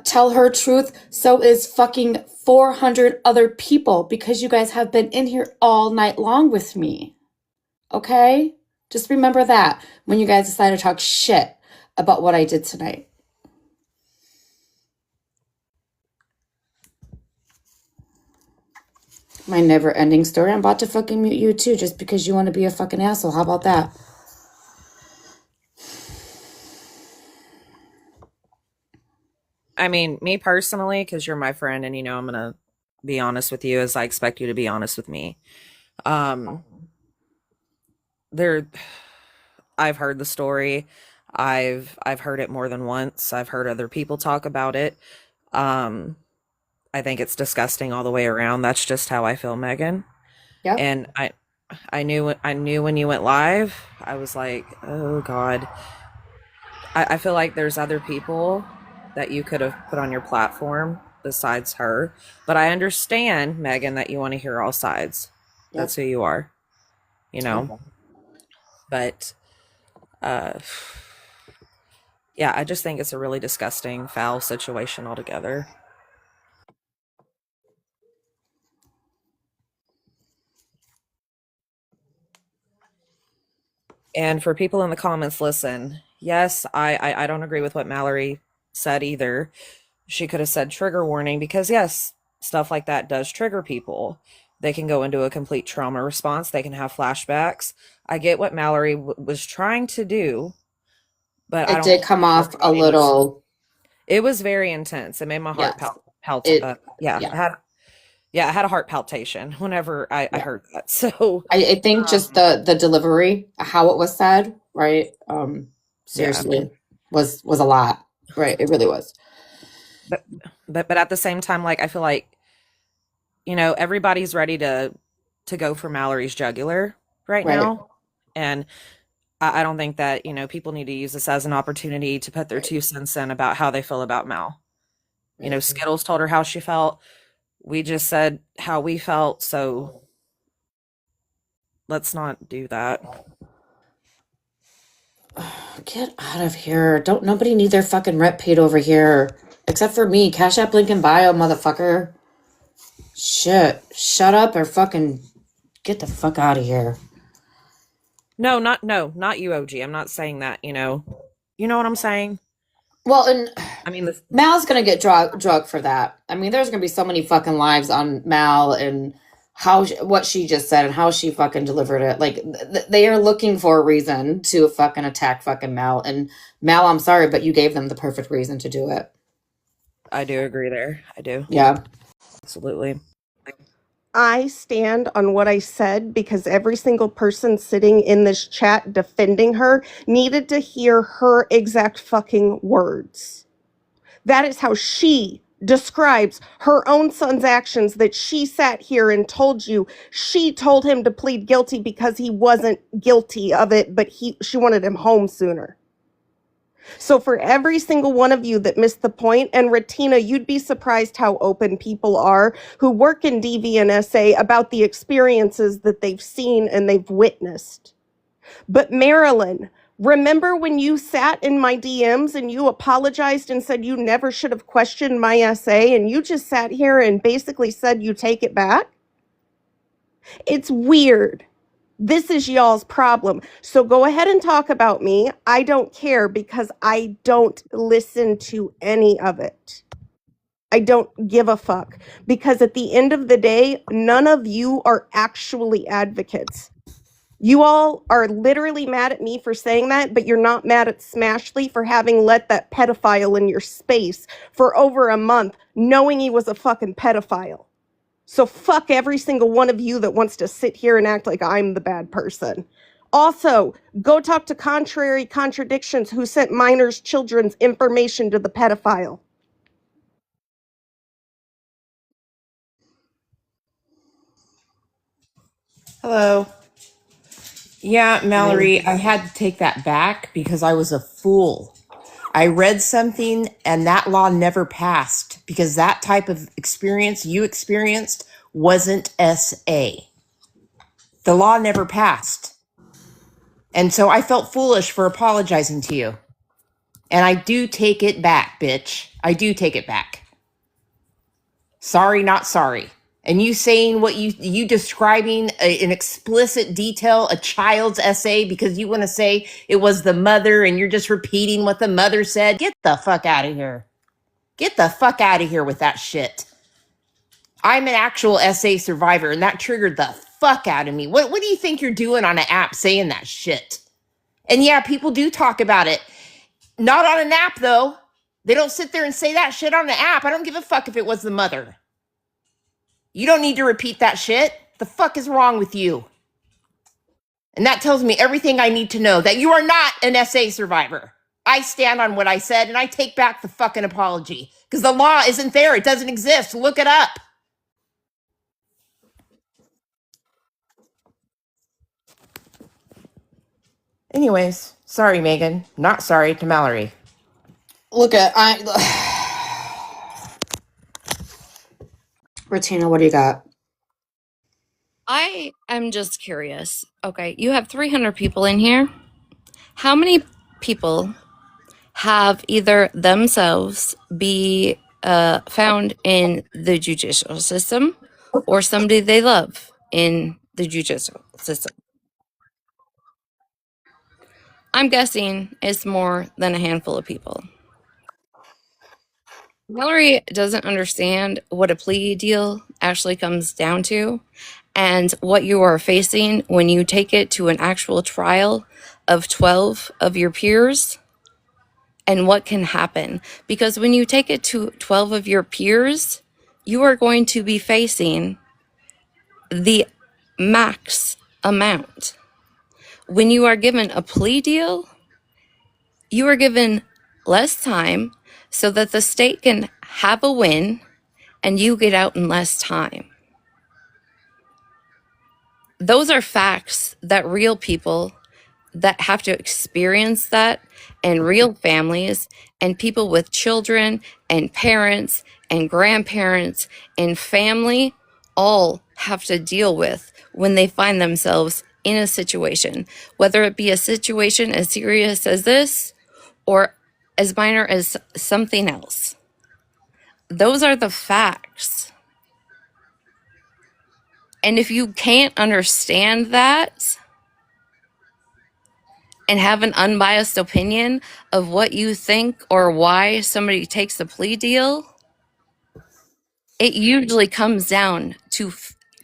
tell her truth, so is fucking 400 other people, because you guys have been in here all night long with me. Okay? Just remember that when you guys decide to talk shit about what I did tonight. My never ending story. I'm about to fucking mute you too, just because you want to be a fucking asshole. How about that? I mean, me personally, because you're my friend and I'm gonna be honest with you as I expect you to be honest with me. I've heard the story. I've heard it more than once. I've heard other people talk about it. I think it's disgusting all the way around. That's just how I feel, Megan. Yep. And I knew when you went live, I was like, oh God. I feel like there's other people that you could have put on your platform besides her. But I understand, Megan, that you want to hear all sides. Yep. That's who you are, Okay. But yeah, I just think it's a really disgusting, foul situation altogether. And for people in the comments, listen, yes, I don't agree with what Mallory said either. She could have said trigger warning because, yes, stuff like that does trigger people. They can go into a complete trauma response. They can have flashbacks. I get what Mallory was trying to do, but I It don't did come off a everybody needs- little. It was very intense. It made my heart Yes. I had a heart palpitation whenever I Yeah. heard that. So I think just the delivery, how it was said, right? Seriously, was a lot, right? It really was. but at the same time, like I feel like everybody's ready to go for Mallory's jugular right now, and I don't think that people need to use this as an opportunity to put their 2 cents in about how they feel about Mal. Skittles told her how she felt. We just said how we felt, so let's not do that. Get out of here. Don't nobody need their fucking rent paid over here. Except for me. Cash App link in bio, motherfucker. Shit. Shut up or fucking get the fuck out of here. No, not you, OG. I'm not saying that, You know what I'm saying? Well, and I mean, Mal's gonna get drugged for that. I mean, there's gonna be so many fucking lives on Mal and what she just said and how she fucking delivered it. Like they are looking for a reason to fucking attack fucking Mal. And Mal, I'm sorry, but you gave them the perfect reason to do it. I do agree there. I do. Yeah. Absolutely. I stand on what I said because every single person sitting in this chat defending her needed to hear her exact fucking words. That is how she describes her own son's actions, that she sat here and told you she told him to plead guilty because he wasn't guilty of it, but she wanted him home sooner. So for every single one of you that missed the point, and Ratina, you'd be surprised how open people are who work in DV and SA about the experiences that they've seen and they've witnessed. But Marilyn, remember when you sat in my DMs and you apologized and said you never should have questioned my SA, and you just sat here and basically said you take it back? It's weird. This is y'all's problem. So go ahead and talk about me. I don't care because I don't listen to any of it. I don't give a fuck because at the end of the day, none of you are actually advocates. You all are literally mad at me for saying that, but you're not mad at Smashley for having let that pedophile in your space for over a month, knowing he was a fucking pedophile. So fuck every single one of you that wants to sit here and act like I'm the bad person. Also, go talk to Contrary Contradictions, who sent minors' children's information to the pedophile. Hello. Yeah, Mallory, I had to take that back because I was a fool. I read something and that law never passed because that type of experience you experienced wasn't SA. The law never passed. And so I felt foolish for apologizing to you. And I do take it back, bitch. I do take it back. Sorry, not sorry. And you saying what you describing in explicit detail a child's essay because you want to say it was the mother and you're just repeating what the mother said. Get the fuck out of here. Get the fuck out of here with that shit. I'm an actual essay survivor and that triggered the fuck out of me. What do you think you're doing on an app saying that shit? And yeah, people do talk about it. Not on an app though. They don't sit there and say that shit on an app. I don't give a fuck if it was the mother. You don't need to repeat that shit. The fuck is wrong with you? And that tells me everything I need to know, that you are not an SA survivor. I stand on what I said and I take back the fucking apology. Because the law isn't there. It doesn't exist. Look it up. Anyways, sorry, Megan. Not sorry to Mallory. Look at Ratina, what do you got? I am just curious. Okay, you have 300 people in here. How many people have either themselves be found in the judicial system or somebody they love in the judicial system? I'm guessing it's more than a handful of people. Mallory doesn't understand what a plea deal actually comes down to and what you are facing when you take it to an actual trial of 12 of your peers and what can happen. Because when you take it to 12 of your peers, you are going to be facing the max amount. When you are given a plea deal, you are given less time so that the state can have a win and you get out in less time. Those are facts that real people that have to experience that, and real families and people with children and parents and grandparents and family all have to deal with when they find themselves in a situation, whether it be a situation as serious as this or as minor as something else. Those are the facts. And if you can't understand that and have an unbiased opinion of what you think or why somebody takes a plea deal, it usually comes down to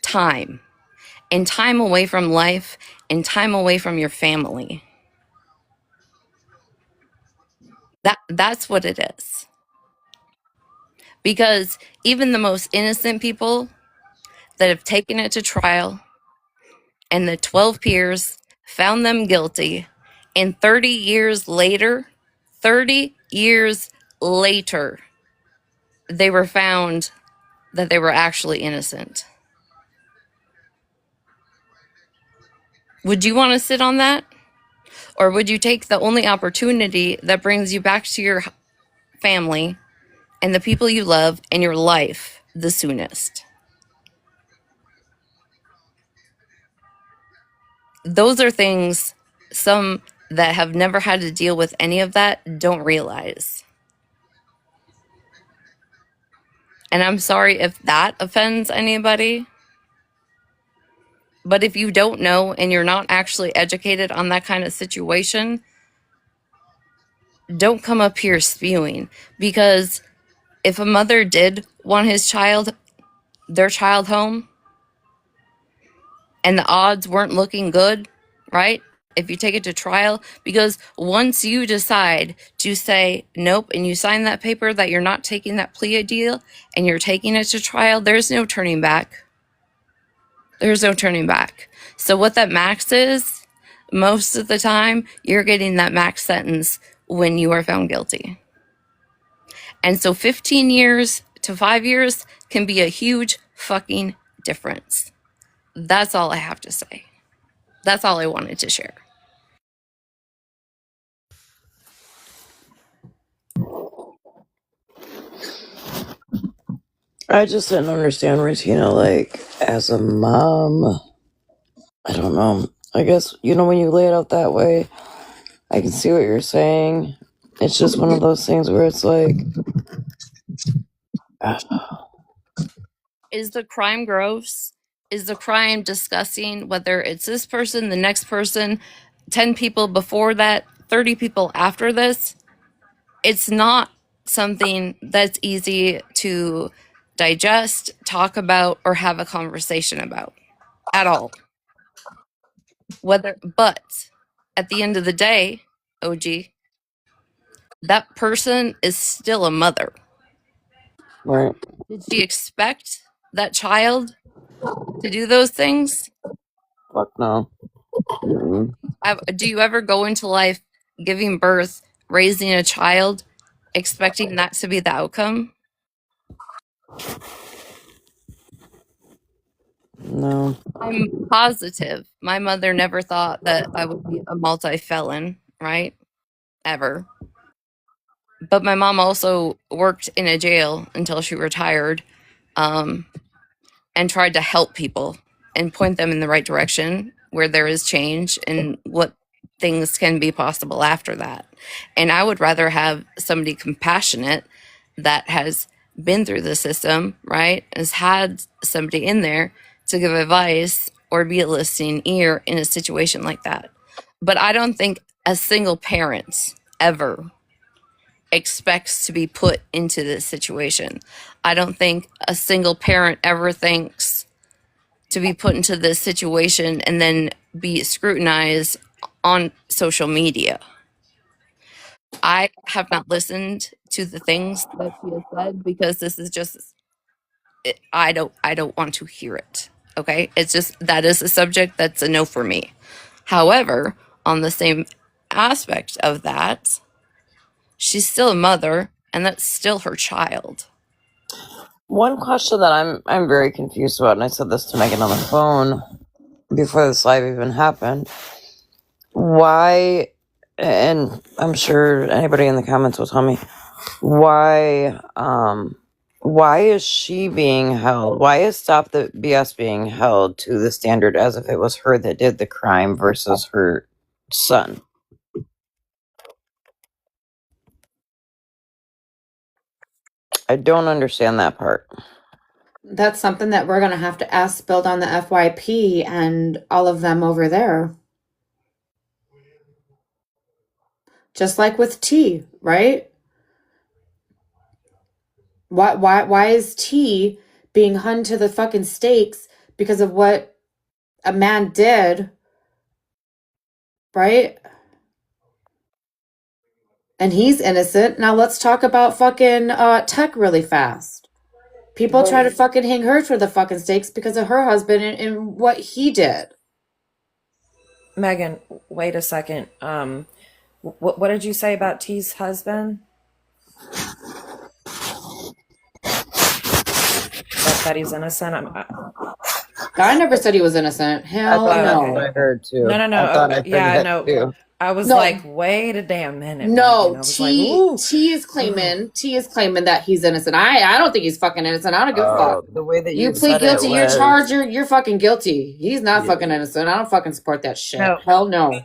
time, and time away from life and time away from your family. That's what it is. Because even the most innocent people, that have taken it to trial, and the 12 peers found them guilty, and 30 years later, they were found that they were actually innocent. Would you want to sit on that? Or would you take the only opportunity that brings you back to your family and the people you love and your life the soonest? Those are things some that have never had to deal with any of that don't realize. And I'm sorry if that offends anybody. But if you don't know and you're not actually educated on that kind of situation, don't come up here spewing. Because if a mother did want their child home, and the odds weren't looking good, right? If you take it to trial, because once you decide to say nope and you sign that paper that you're not taking that plea deal and you're taking it to trial, there's no turning back. There's no turning back. So what that max is, most of the time, you're getting that max sentence when you are found guilty. And so 15 years to 5 years can be a huge fucking difference. That's all I have to say. That's all I wanted to share. I just didn't understand, Regina, like, as a mom, I don't know. I guess, when you lay it out that way, I can see what you're saying. It's just one of those things where it's like, Is the crime gross? Is the crime disgusting? Whether it's this person, the next person, 10 people before that, 30 people after this, it's not something that's easy to digest, talk about, or have a conversation about at all. But at the end of the day, OG, that person is still a mother. right. Did she expect that child to do those things? Fuck no. Mm-mm. Do you ever go into life giving birth, raising a child, expecting that to be the outcome? No. I'm positive my mother never thought that I would be a multi-felon, right? Ever. But my mom also worked in a jail until she retired, and tried to help people and point them in the right direction where there is change and what things can be possible after that. And I would rather have somebody compassionate that has been through the system, right? Has had somebody in there to give advice or be a listening ear in a situation like that. But I don't think a single parent ever expects to be put into this situation. I don't think a single parent ever thinks to be put into this situation and then be scrutinized on social media. I have not listened to the things that she has said because this is just I don't want to hear it. Okay? It's just that is a subject that's a no for me. However, on the same aspect of that, she's still a mother and that's still her child. One question that I'm very confused about, and I said this to Megan on the phone before this live even happened. Why, and I'm sure anybody in the comments will tell me, why is she being held? Why is Stop the BS being held to the standard as if it was her that did the crime versus her son? I don't understand that part. That's something that we're going to have to ask Build on the FYP and all of them over there. Just like with T, right? Why is T being hung to the fucking stakes because of what a man did, right? And he's innocent. Now let's talk about fucking Tech really fast. People try to fucking hang her for the fucking stakes because of her husband and what he did. Megan, wait a second. What did you say about T's husband? That he's innocent? I never said he was innocent. I Hell thought that's no. what I heard too. No. I thought I heard Yeah, that no. too. I was No. like, wait a damn minute. Megan. No, I was like, T ooh. T is claiming that he's innocent. I don't think he's fucking innocent. I don't give a fuck. The way that You you plead said guilty, it you're was, charged, you're fucking guilty. He's not Yeah. fucking innocent. I don't fucking support that shit. No. Hell no.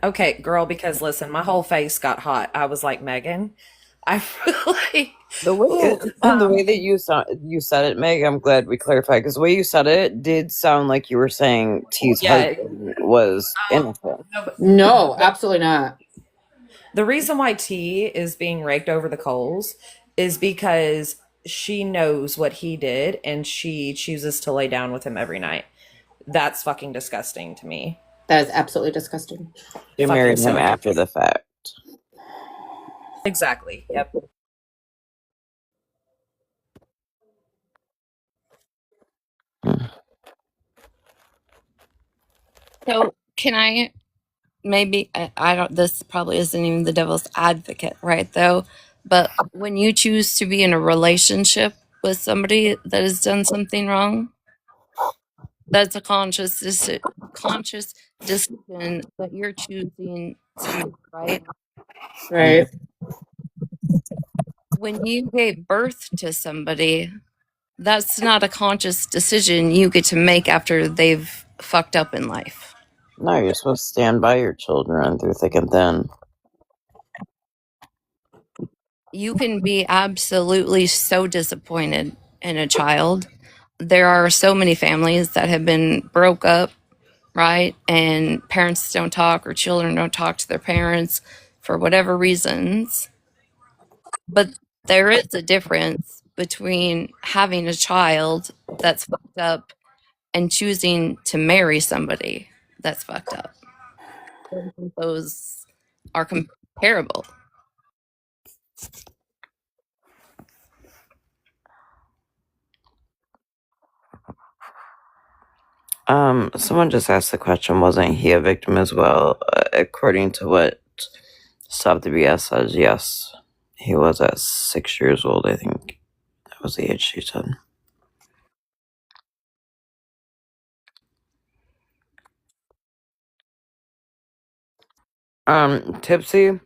Okay, girl, because listen, my whole face got hot. I was like, Megan, I really the way that you said it, Meg. I'm glad we clarified because the way you said it did sound like you were saying T's husband was innocent. No, absolutely not. The reason why T is being raked over the coals is because she knows what he did and she chooses to lay down with him every night. That's fucking disgusting to me. That is absolutely disgusting. You married him after the fact. Exactly. Yep. So can I maybe I don't this probably isn't even the devil's advocate, right though? But when you choose to be in a relationship with somebody that has done something wrong, that's a conscious decision that you're choosing to make, right? Right. When you gave birth to somebody, that's not a conscious decision you get to make after they've fucked up in life. No, you're supposed to stand by your children through thick and thin. You can be absolutely so disappointed in a child. There are so many families that have been broke up, right? And parents don't talk or children don't talk to their parents for whatever reasons. But there is a difference between having a child that's fucked up and choosing to marry somebody that's fucked up. Those are comparable. Someone just asked the question, wasn't he a victim as well? According to what Stop the BS says, yes. He was at 6 years old, I think. That was the age she said. Tipsy?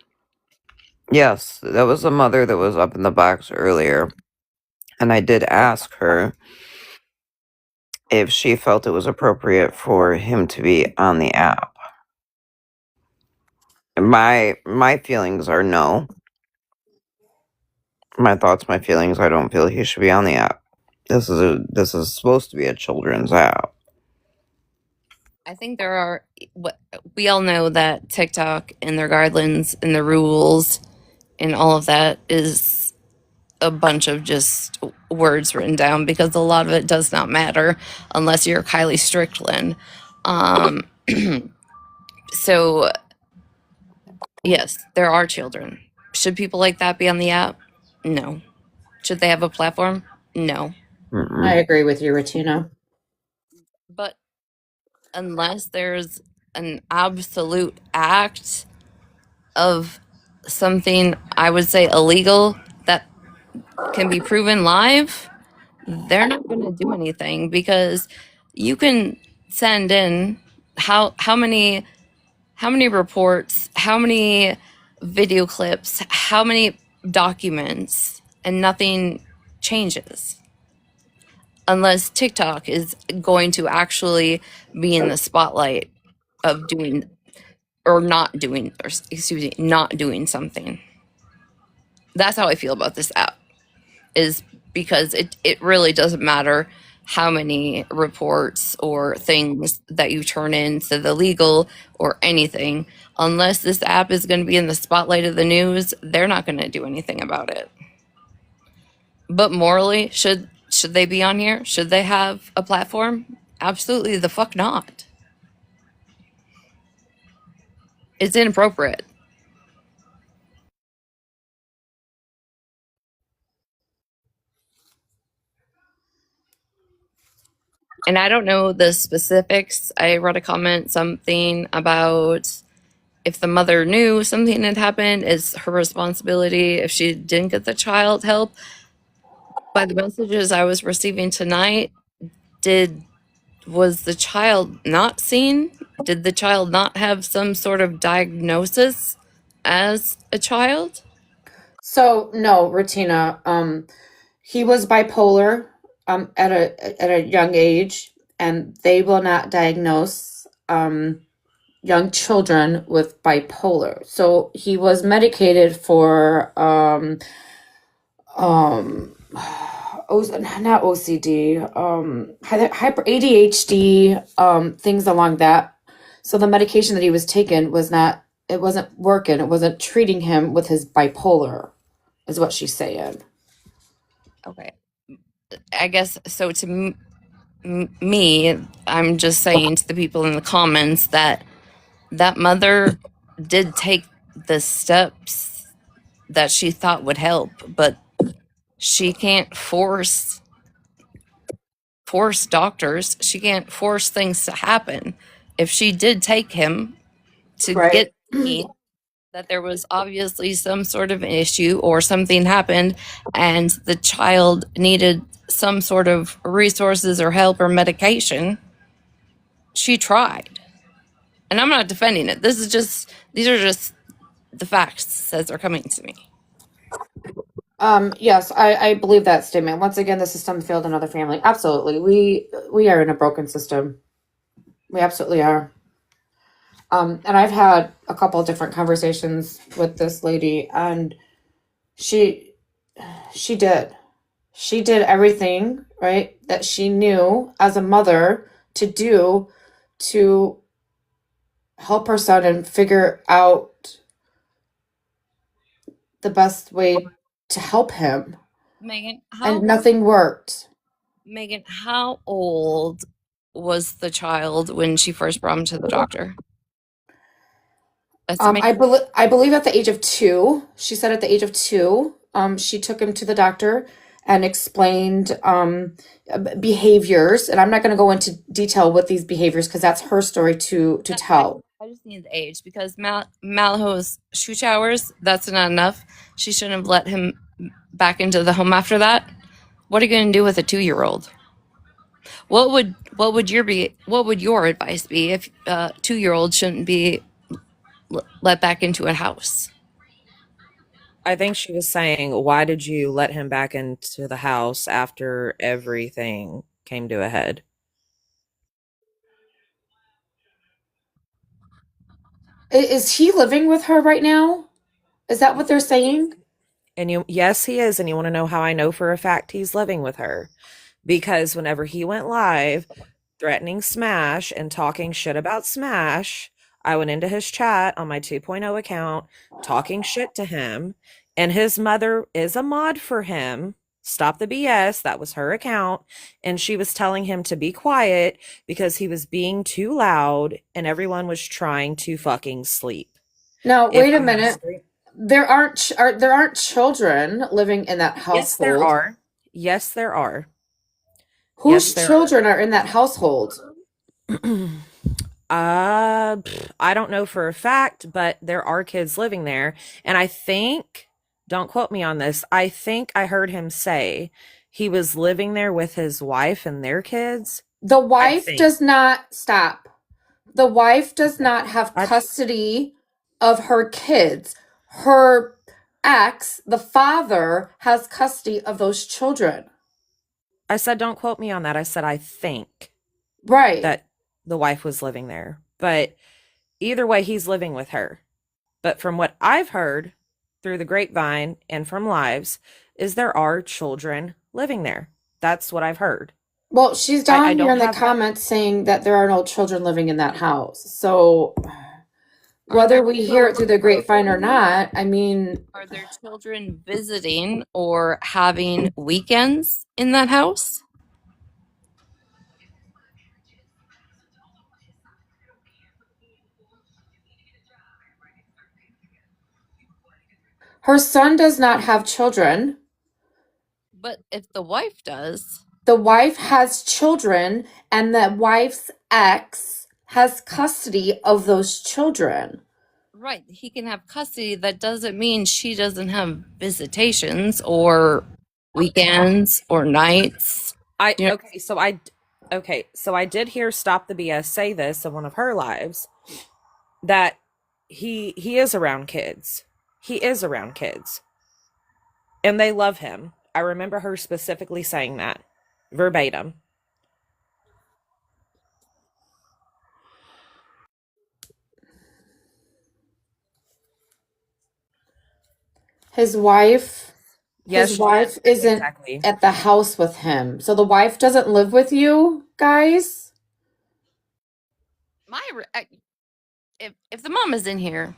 Yes, that was the mother that was up in the box earlier. And I did ask her if she felt it was appropriate for him to be on the app. My feelings are no. My thoughts, my feelings, I don't feel he should be on the app. This is supposed to be a children's app. I think there are what we all know that TikTok and their guidelines and the rules and all of that is a bunch of just words written down because a lot of it does not matter unless you're Kylie Strickland. So yes, there are children. Should people like that be on the app? No. Should they have a platform? No. I agree with you, Ratina. But unless there's an absolute act of something I would say illegal that can be proven live, they're not going to do anything because you can send in how many reports, how many video clips, how many documents, and nothing changes unless TikTok is going to actually be in the spotlight of doing or not doing, or excuse me, not doing something. That's how I feel about this app, is because it really doesn't matter how many reports or things that you turn into the legal or anything. Unless this app is going to be in the spotlight of the news, they're not going to do anything about it. But morally, should they be on here? Should they have a platform? Absolutely the fuck not. It's inappropriate. and I don't know the specifics. I read a comment, something about if the mother knew something had happened, it's her responsibility if she didn't get the child help. By the messages I was receiving tonight, was the child not seen? Did the child not have some sort of diagnosis as a child? So no, Ratina. He was bipolar at a young age, and they will not diagnose young children with bipolar. So he was medicated for not OCD, hyper ADHD, things along that. So the medication that he was taking it wasn't working. It wasn't treating him with his bipolar, is what she's saying. Okay. I guess so. To me, I'm just saying to the people in the comments that mother did take the steps that she thought would help, but she can't force doctors. She can't force things to happen. If she did take him to get me, that there was obviously some sort of issue or something happened and the child needed some sort of resources or help or medication, she tried. And I'm not defending it. These are just the facts as they're coming to me. Yes, I believe that statement. Once again, the system failed another family. Absolutely. We are in a broken system. We absolutely are. And I've had a couple of different conversations with this lady, and she did everything, right, that she knew as a mother to do to help her son and figure out the best way to help him. Megan, And nothing worked. Megan, how old was the child when she first brought him to the doctor? I believe at the age of 2. She said at the age of 2, she took him to the doctor and explained behaviors. And I'm not going to go into detail with these behaviors because that's her story to tell. I just need the age because Malaho's shoe showers, that's not enough. She shouldn't have let him back into the home after that. What are you going to do with a 2-year-old? What would your advice be if a 2-year-old shouldn't be let back into a house? I think she was saying, why did you let him back into the house after everything came to a head? Is he living with her right now? Is that what they're saying? And yes, he is. And you want to know how I know for a fact he's living with her? Because whenever he went live threatening Smash and talking shit about Smash, I went into his chat on my 2.0 account talking shit to him, and his mother is a mod for him. Stop the BS. That was her account. And she was telling him to be quiet because he was being too loud and everyone was trying to fucking sleep. Now, wait a minute. There aren't children living in that household. Yes, there are. Yes, there are. Whose children are in that household? I don't know for a fact, but there are kids living there. And I think, don't quote me on this, I think I heard him say he was living there with his wife and their kids. The wife does not stop. The wife does not have custody of her kids. Her ex, the father, has custody of those children. I said, don't quote me on that. I said, I think. Right. That the wife was living there. But either way, he's living with her. But from what I've heard through the grapevine and from lives is there are children living there. That's what I've heard. Well, she's down here in the comments saying that there are no children living in that house. So whether we hear it through the grapevine or not, I mean... Are there children visiting or having weekends in that house? Her son does not have children. But if the wife does... The wife has children, and the wife's ex has custody of those children. Right. He can have custody. That doesn't mean she doesn't have visitations or weekends or nights. You know, So I did hear Stop the BS say this in one of her lives, that he is around kids. He is around kids. And they love him. I remember her specifically saying that verbatim. His wife Yes, his wife isn't exactly. at the house with him. So the wife doesn't live with you guys? if the mom is in here,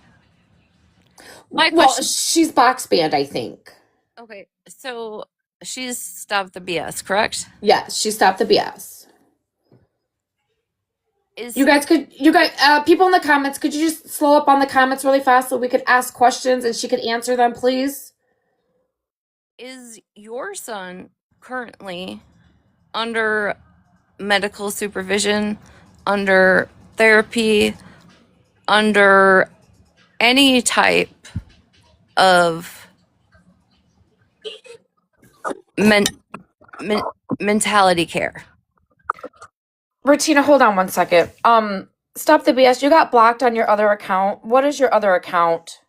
my Well, question. she's box banned, I think. Okay, so she's stopped the BS, correct? Yes, she stopped the BS. Is You guys, people in the comments, could you just slow up on the comments really fast so we could ask questions and she could answer them, please? is your son currently under medical supervision, under therapy, under any type of mentality care? Bertina, hold on one second. Stop the BS. You got blocked on your other account. What is your other account?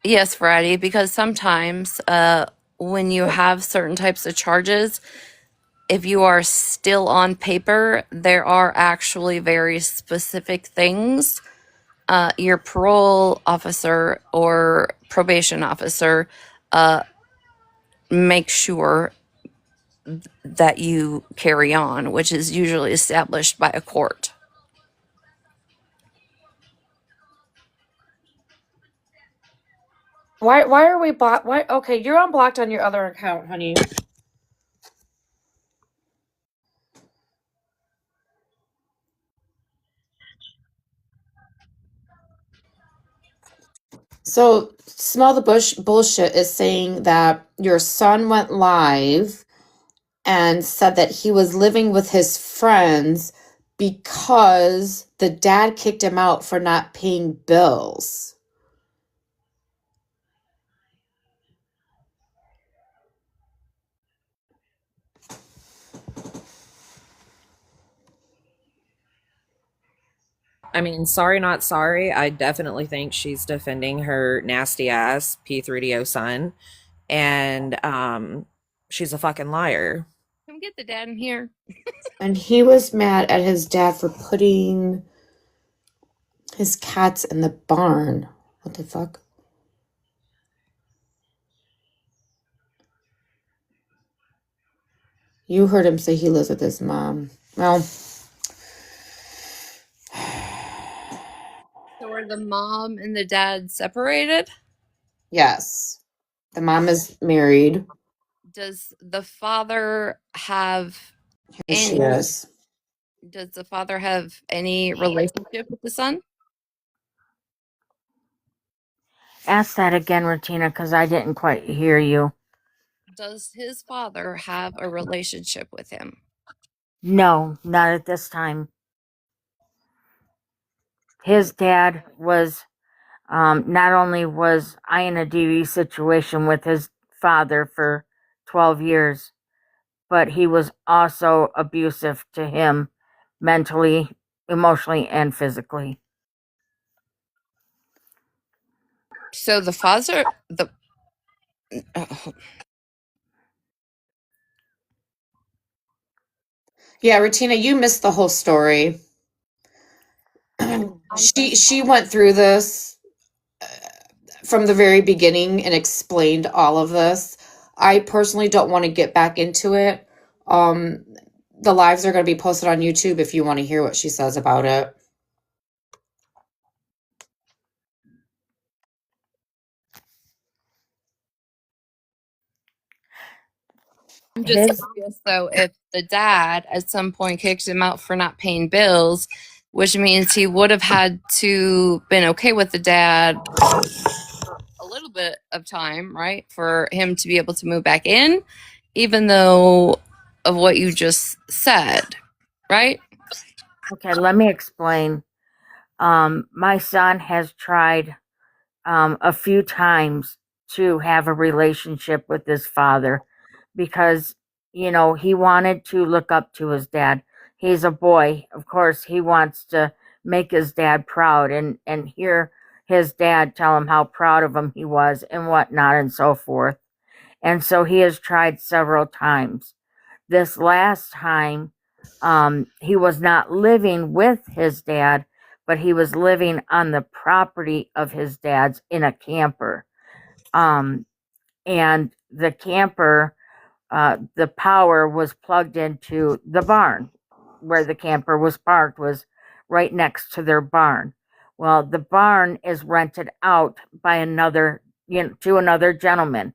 Yes, Friday, because sometimes when you have certain types of charges, if you are still on paper, there are actually very specific things your parole officer or probation officer make sure that you carry on, which is usually established by a court. Why are we blocked? Why? Okay, you're unblocked on your other account, honey. So, Smell the Bush Bullshit is saying that your son went live and said that he was living with his friends because the dad kicked him out for not paying bills. I mean, sorry, not sorry. I definitely think she's defending her nasty ass P3DO son. And she's a fucking liar. Can we get the dad in here? And he was mad at his dad for putting his cats in the barn. What the fuck? You heard him say he lives with his mom. Well, So are the mom and the dad separated? yes. The mom is married. Does the father have Here she any is. does the father have any relationship with the son? Ask that again, Regina, because I didn't quite hear you. Does his father have a relationship with him? No, not at this time. His dad was, not only was I in a DV situation with his father for 12 years, but he was also abusive to him mentally, emotionally, and physically. So the father, Yeah, Regina, you missed the whole story. She went through this from the very beginning and explained all of this. I personally don't want to get back into it. The lives are going to be posted on YouTube if you want to hear what she says about it. I'm just His curious though if the dad at some point kicked him out for not paying bills, which means he would have had to been okay with the dad for a little bit of time, right? For him to be able to move back in, even though of what you just said, right? okay, let me explain. My son has tried a few times to have a relationship with his father because, he wanted to look up to his dad. He's a boy. Of course, he wants to make his dad proud and hear his dad tell him how proud of him he was and whatnot and so forth. And so he has tried several times. This last time, he was not living with his dad, but he was living on the property of his dad's in a camper. And the camper, the power was plugged into the barn where the camper was parked, was right next to their barn. Well, the barn is rented out by to another gentleman.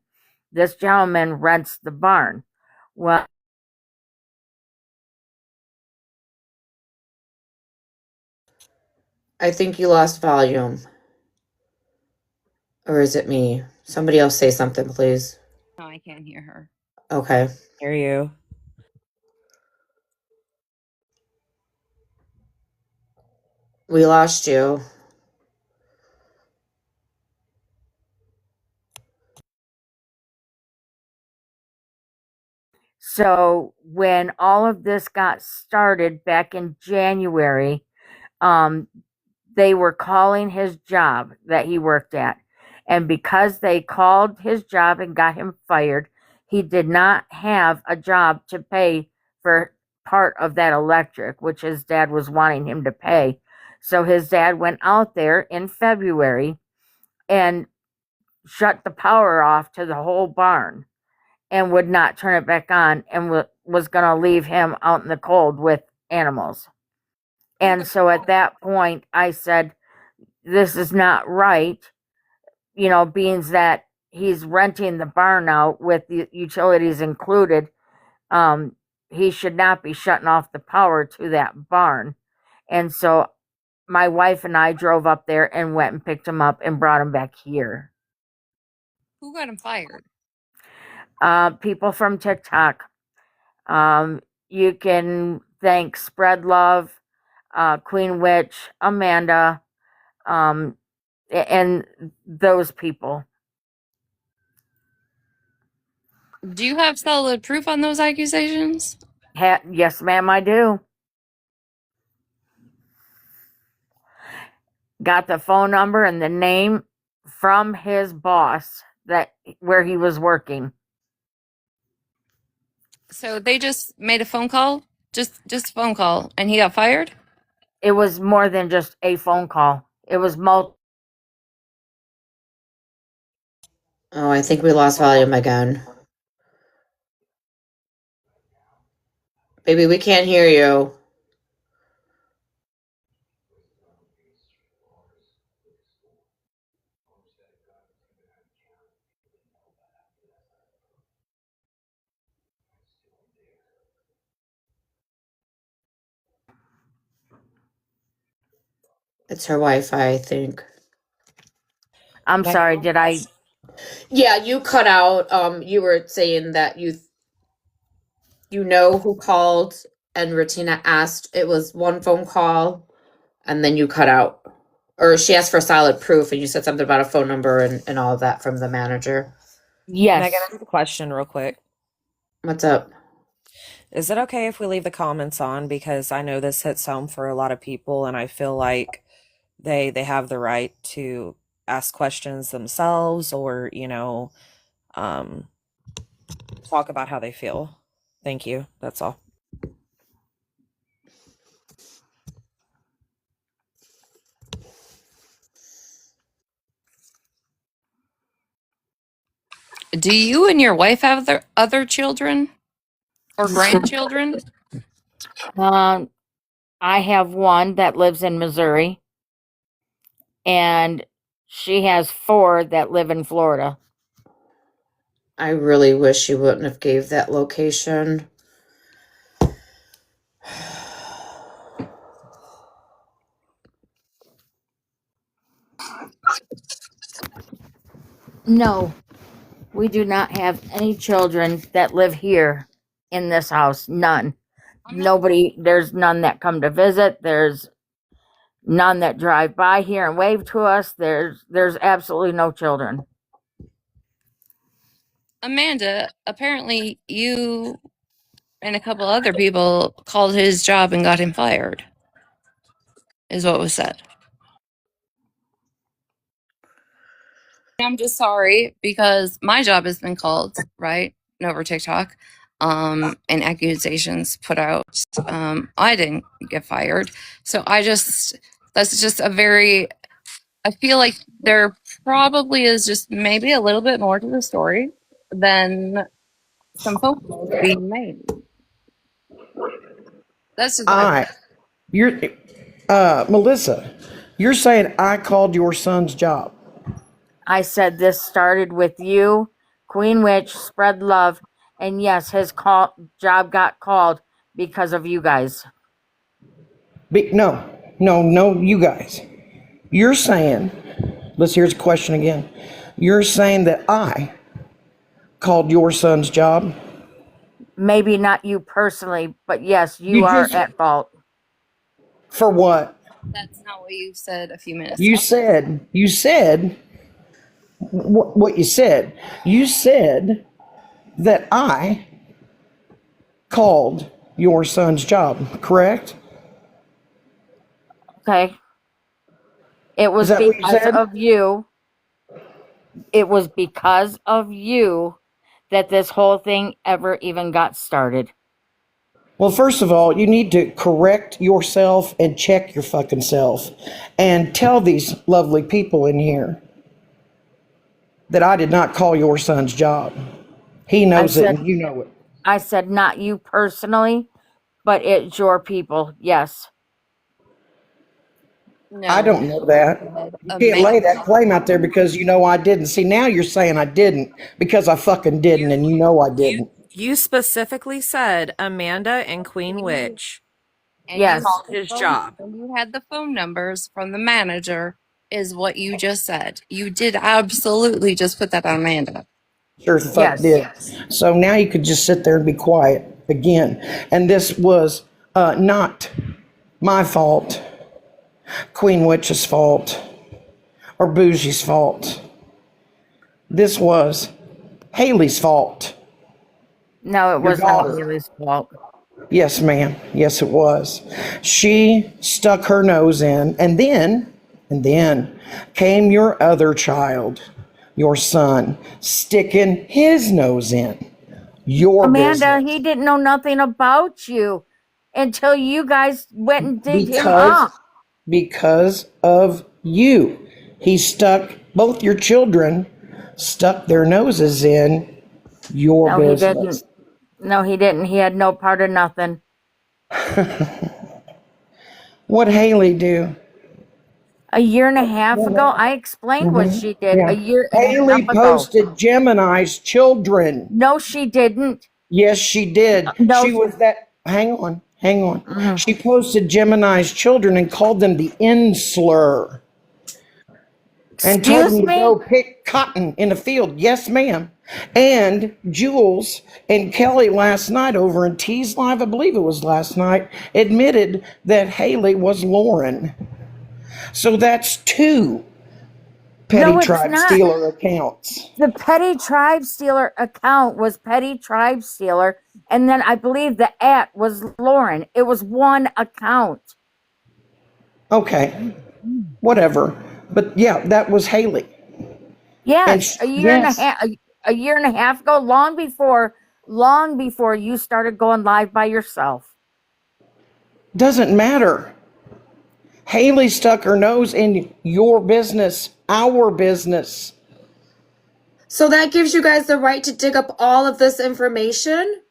This gentleman rents the barn. Well, I think you lost volume. Or is it me? Somebody else say something, please. No, I can't hear her. Okay. Hear you. We lost you. so when all of this got started back in January, they were calling his job that he worked at. And because they called his job and got him fired, he did not have a job to pay for part of that electric, which his dad was wanting him to pay. So his dad went out there in February and shut the power off to the whole barn and would not turn it back on and was going to leave him out in the cold with animals. And so at that point, I said, this is not right, being that he's renting the barn out with the utilities included. He should not be shutting off the power to that barn. And so my wife and I drove up there and went and picked him up and brought him back here. Who got him fired? People from TikTok. You can thank Spread Love, Queen Witch, Amanda, and those people. Do you have solid proof on those accusations? Yes, ma'am, I do. Got the phone number and the name from his boss where he was working. So they just made a phone call? Just a phone call and he got fired? It was more than just a phone call. It was multiple. Oh, I think we lost volume again. Baby, we can't hear you. It's her Wi-Fi, I think. I'm sorry, did I? Yeah, you cut out. You were saying that you know who called, and Ratina asked. It was one phone call, and then you cut out. Or she asked for solid proof, and you said something about a phone number and all of that from the manager. Yes. Megan, I have a question real quick. What's up? Is it okay if we leave the comments on? Because I know this hits home for a lot of people, and I feel like they have the right to ask questions themselves or, talk about how they feel. Thank you. That's all. Do you and your wife have other children or grandchildren? I have one that lives in Missouri, and she has 4 that live in Florida. I really wish she wouldn't have gave that location. No, we do not have any children that live here in this house. None. Nobody, there's none that come to visit. There's none that drive by here and wave to us. There's absolutely no children. Amanda, apparently you and a couple other people called his job and got him fired, is what was said. I'm just sorry because my job has been called, right, over TikTok, and accusations put out. I didn't get fired. So that's just a very, I feel like there probably is just maybe a little bit more to the story than some phone calls being made. That's just You're Melissa, you're saying I called your son's job. I said this started with you, Queen Witch, Spread Love, and yes, his job got called because of you guys. No, you guys. You're saying, here's a question again. You're saying that I called your son's job? Maybe not you personally, but yes, you are at fault. For what? That's not what you said a few minutes You ago. said what you said. You said that I called your son's job, correct? Okay. It was Is that what you because said? of you. It was because of you that this whole thing ever even got started. Well, first of all, you need to correct yourself and check your fucking self and tell these lovely people in here that I did not call your son's job. He knows it and you know it. I said not you personally, but it's your people. Yes. No, I don't know that. You can't lay that claim out there because you know I didn't. See, now you're saying I didn't because I fucking didn't and you know I didn't. You specifically said Amanda and Queen Witch. And yes. you called his job. And you had the phone numbers from the manager, is what you just said. You did absolutely just put that on Amanda. Sure the fuck did. So now you could just sit there and be quiet again. And this was not my fault, Queen Witch's fault, or Bougie's fault. This was Haley's fault. No, it Your was not daughter. Haley's fault. Yes, ma'am. Yes, it was. She stuck her nose in, and then came your other child, your son, sticking his nose in. Your Amanda, business. he didn't know nothing about you until you guys went and digged him up. Because of you. He stuck, both your children stuck their noses in your No, business. he didn't. No, he didn't. He had no part of nothing. What'd Haley do? A year and a half ago, I explained what she did. Yeah. A year and Haley a half ago. posted Gemini's children. No, she didn't. Yes, she did. No. She was that. Hang on. She posted Gemini's children and called them the Insular. And told them to go pick cotton in the field. Yes, ma'am. And Jules and Kelly last night over in T's Live, I believe it was last night, admitted that Haley was Lauren. So that's two Petty No, it's Tribe not. Stealer accounts. The Petty Tribe Stealer account was Petty Tribe Stealer, and then I believe the @ was Lauren. It was one account. Okay, whatever. But yeah, that was Haley. Yes, And a year yes. and a half. A year and a half ago, long before you started going live by yourself. Doesn't matter. Haley stuck her nose in your business, our business. So that gives you guys the right to dig up all of this information?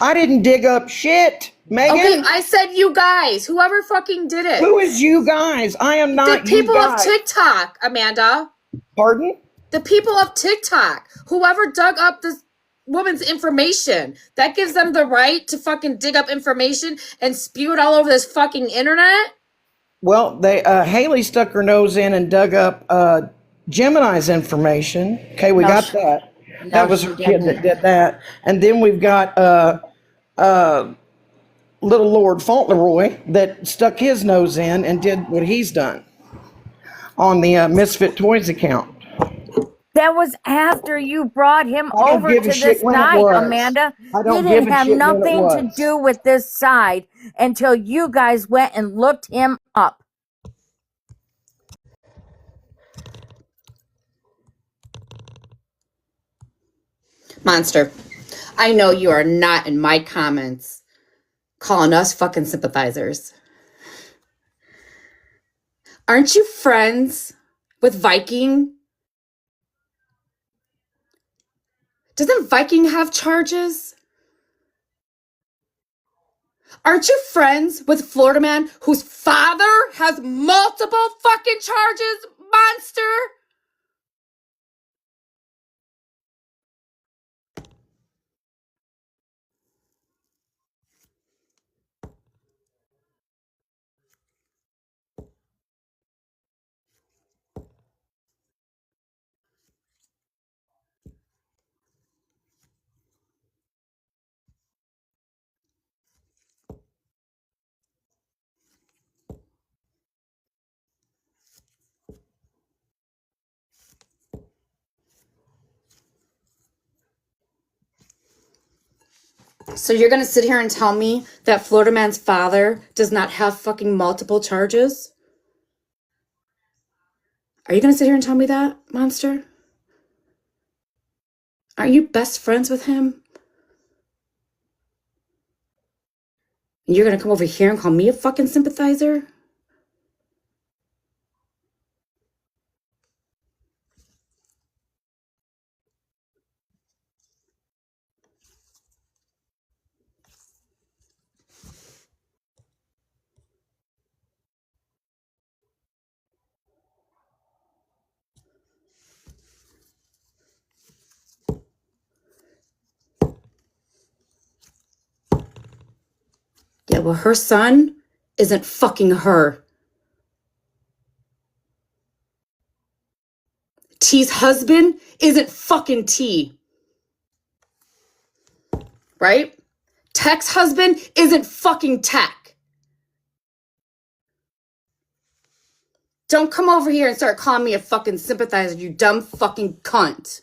I didn't dig up shit, Megan. Okay, I said you guys. Whoever fucking did it. Who is you guys? I am The not you people of guys. TikTok, Amanda. Pardon? The people of TikTok, whoever dug up this woman's information, that gives them the right to fucking dig up information and spew it all over this fucking internet? Well, they Haley stuck her nose in and dug up Gemini's information. Okay, we No, got she, that. no, That was she her kid that didn't. did that. And then we've got little Lord Fauntleroy that stuck his nose in and did what he's done on the Misfit Toys account. That was after you brought him I don't over give a to shit this when it site, was. Amanda. I He don't didn't give a have shit when it nothing to was. do with this side until you guys went and looked him up. Monster, I know you are not in my comments calling us fucking sympathizers. Aren't you friends with Viking? Doesn't Viking have charges? Aren't you friends with Florida Man whose father has multiple fucking charges, monster? So you're gonna sit here and tell me that Florida Man's father does not have fucking multiple charges? Are you gonna sit here and tell me that, monster? Aren't you best friends with him? And you're gonna come over here and call me a fucking sympathizer? Yeah, well, her son isn't fucking her. T's husband isn't fucking T. Right? Tech's husband isn't fucking Tech. Don't come over here and start calling me a fucking sympathizer, you dumb fucking cunt.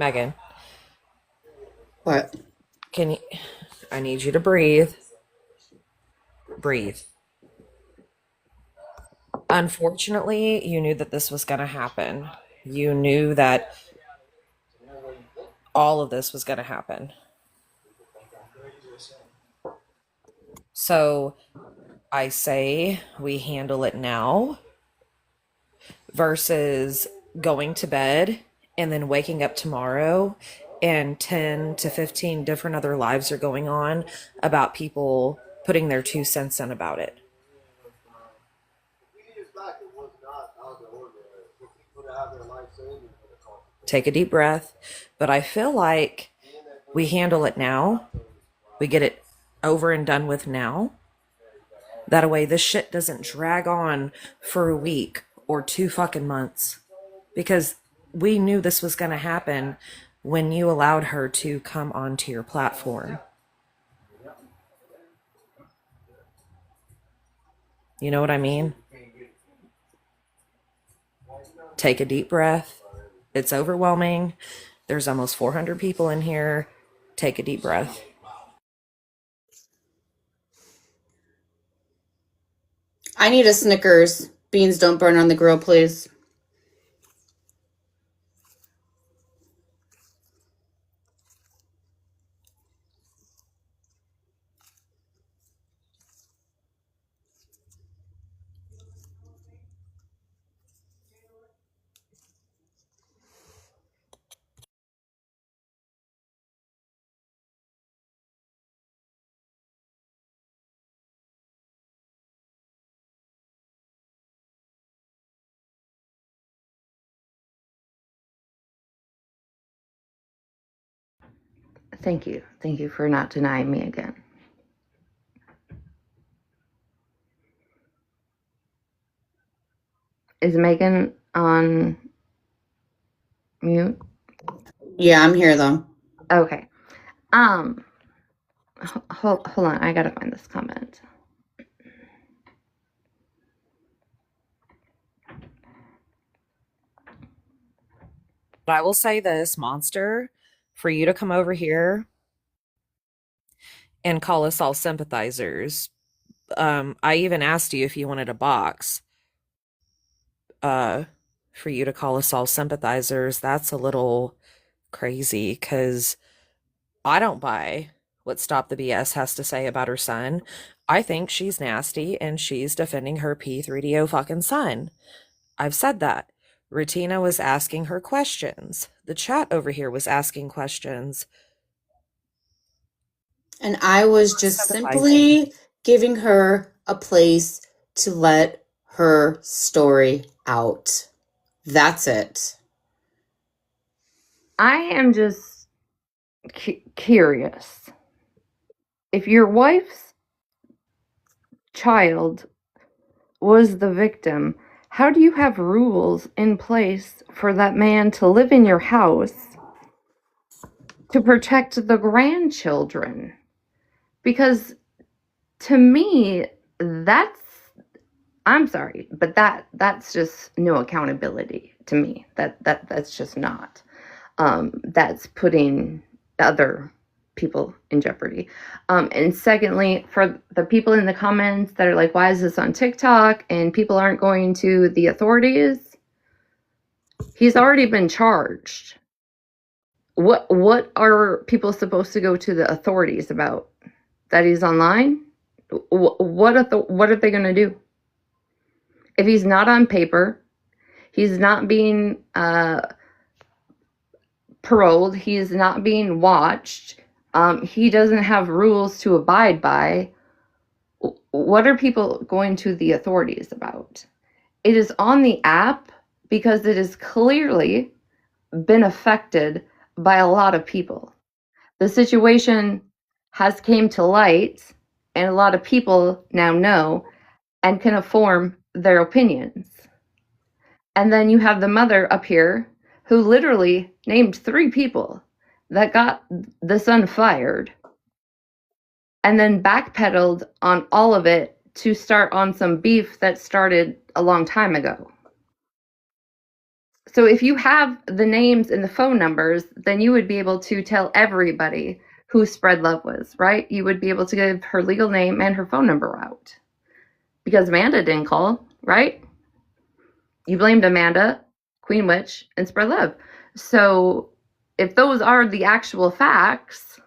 Megan, What? can you? I need you to breathe. Breathe. Unfortunately, you knew that this was going to happen. You knew that all of this was going to happen. So I say we handle it now versus going to bed and then waking up tomorrow and 10 to 15 different other lives are going on about people putting their 2 cents in about it. Take a deep breath. But I feel like we handle it now. We get it over and done with now. That way this shit doesn't drag on for a week or 2 fucking months. Because we knew this was going to happen when you allowed her to come onto your platform. You know what I mean? Take a deep breath. It's overwhelming. There's almost 400 people in here. Take a deep breath. I need a Snickers. Beans don't burn on the grill, please. Thank you. Thank you for not denying me again. Is Megan on mute? Yeah, I'm here though. Okay. Hold on. I gotta find this comment. But I will say this, Monster, for you to come over here and call us all sympathizers. I even asked you if you wanted a box. For you to call us all sympathizers, that's a little crazy because I don't buy what Stop the BS has to say about her son. I think she's nasty and she's defending her P3DO fucking son. I've said that. Rutina was asking her questions. The chat over here was asking questions. And I was just simply giving her a place to let her story out. That's it. I am just curious. If your wife's child was the victim, how do you have rules in place for that man to live in your house to protect the grandchildren? Because to me, I'm sorry, but that's just no accountability to me. That's just not. That's putting other people in jeopardy. And secondly, for the people in the comments that are like, why is this on TikTok and people aren't going to the authorities? He's already been charged. What are people supposed to go to the authorities about? That he's online? What are they going to do? If he's not on paper, he's not being paroled, he's not being watched, he doesn't have rules to abide by, what are people going to the authorities about? It is on the app because it has clearly been affected by a lot of people. The situation has came to light and a lot of people now know and can form their opinions. And then you have the mother up here who literally named 3 people that got the son fired and then backpedaled on all of it to start on some beef that started a long time ago. So if you have the names and the phone numbers, then you would be able to tell everybody who Spread Love was, right? You would be able to give her legal name and her phone number out. Because Amanda didn't call, right? You blamed Amanda, Queen Witch, and Spread Love. So if those are the actual facts,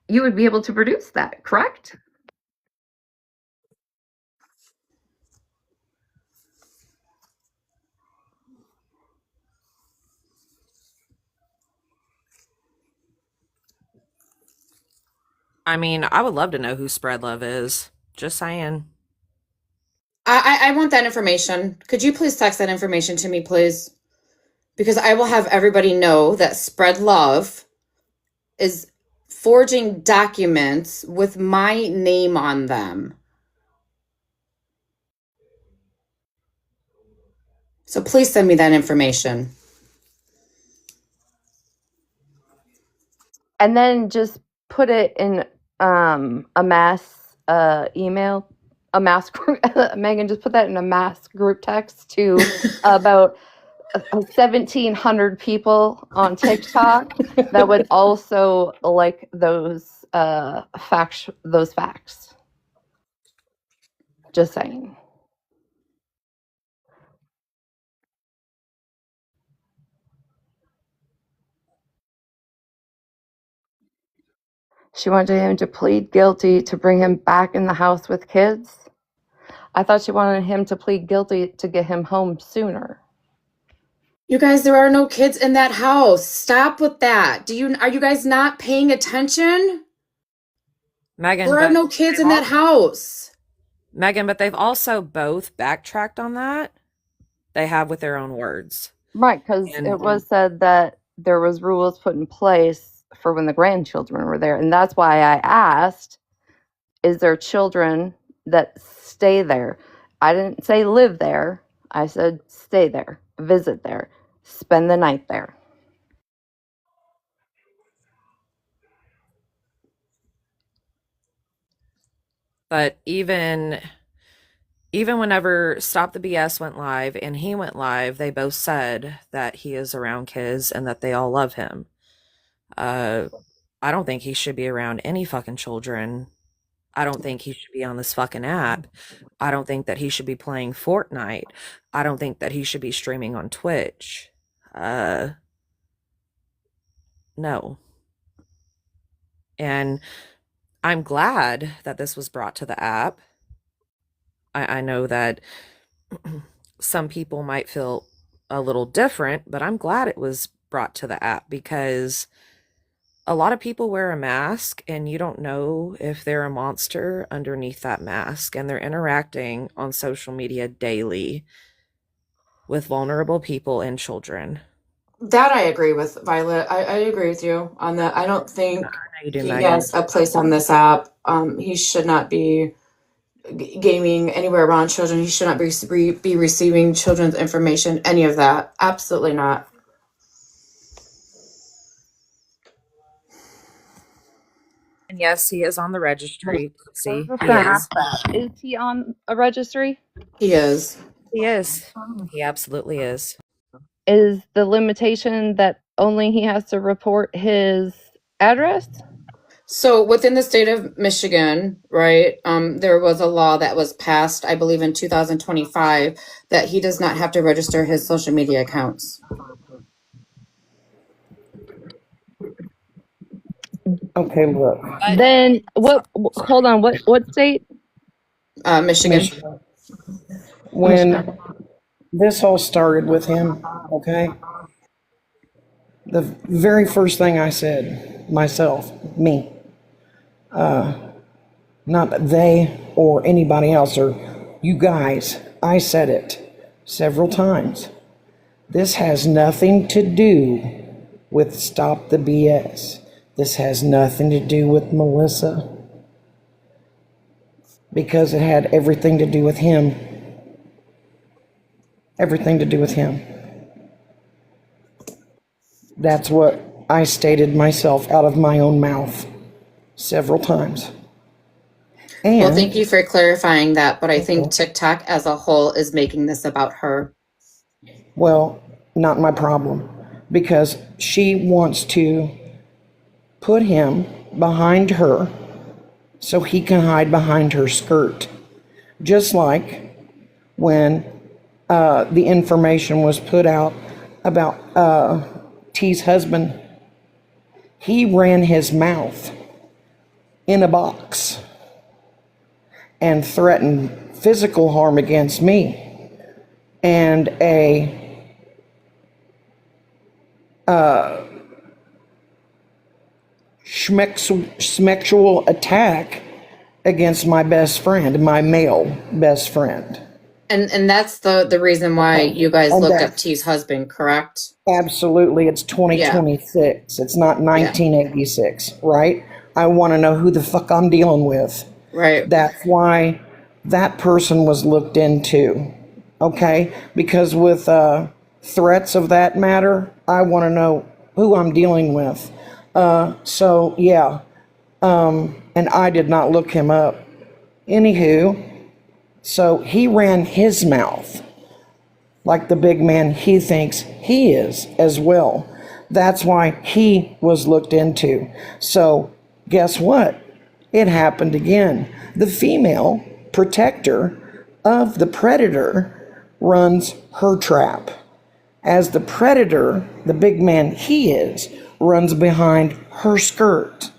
you would be able to produce that, correct? I mean, I would love to know who Spread Love is. Just saying. I want that information. Could you please text that information to me, please? Because I will have everybody know that Spread Love is forging documents with my name on them. So please send me that information. And then just put it in a mass email, a mass group. Megan, just put that in a mass group text to about 1,700 people on TikTok that would also like those facts. Those facts. Just saying. She wanted him to plead guilty to bring him back in the house with kids. I thought she wanted him to plead guilty to get him home sooner. You guys, there are no kids in that house. Stop with that. Are you guys not paying attention? Megan, There are but no kids in that house. Megan, but they've also both backtracked on that. They have with their own words. Right, because it was said that there was rules put in place for when the grandchildren were there. And that's why I asked, is there children that stay there? I didn't say live there. I said stay there, visit there, spend the night there. But even whenever Stop the BS went live and he went live, they both said that he is around kids and that they all love him. I don't think he should be around any fucking children. I don't think he should be on this fucking app. I don't think that he should be playing Fortnite. I don't think that he should be streaming on Twitch. No. And I'm glad that this was brought to the app. I know that some people might feel a little different, but I'm glad it was brought to the app because a lot of people wear a mask and you don't know if they're a monster underneath that mask, and they're interacting on social media daily with vulnerable people and children. That I agree with, Violet. I agree with you on that. I don't think You do, he Megan. has a place on this app. He should not be gaming anywhere around children. He should not be receiving children's information, any of that. Absolutely not. And yes, he is on the registry. See, I was he gonna is. ask that. Is he on a registry? He is. He is. He absolutely is. Is the limitation that only he has to report his address? So within the state of Michigan, right, there was a law that was passed, I believe in 2025, that he does not have to register his social media accounts. Okay, look. Then what? Hold on. What state? Michigan. When this all started with him, okay, the very first thing I said, myself, me, not they or anybody else or you guys, I said it several times. This has nothing to do with Stop the BS. This has nothing to do with Melissa, because it had everything to do with him. Everything to do with him. That's what I stated myself out of my own mouth several times. And Well, thank you for clarifying that, but I think TikTok as a whole is making this about her. Well, not my problem, because she wants to put him behind her so he can hide behind her skirt. Just like when the information was put out about T's husband, he ran his mouth in a box and threatened physical harm against me and a schmexual attack against my best friend, my male best friend. And that's the reason why you guys And looked that- up T's husband, correct? Absolutely, it's 2026. It's not 1986, right? I want to know who the fuck I'm dealing with. Right. That's why that person was looked into, okay? Because with threats of that matter, I want to know who I'm dealing with. So, yeah, and I did not look him up. Anywho, so he ran his mouth like the big man he thinks he is as well. That's why he was looked into. So guess what? It happened again. The female protector of the predator runs her trap, as the predator, the big man he is, runs behind her skirt.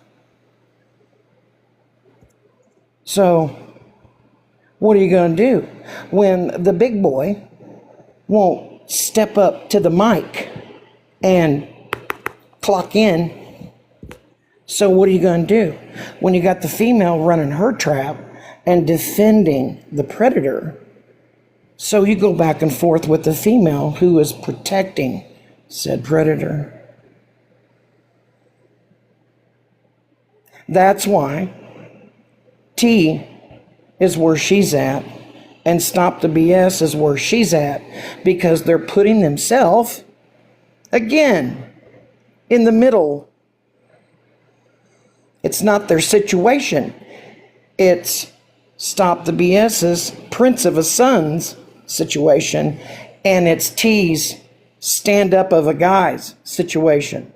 So what are you going to do when the big boy won't step up to the mic and clock in? So what are you going to do when you got the female running her trap and defending the predator? So you go back and forth with the female who is protecting said predator. That's why T is where she's at, and Stop the BS is where she's at, because they're putting themselves, again, in the middle. It's not their situation. It's Stop the BS's Prince of a Son's situation, and it's T's stand up of a guy's situation.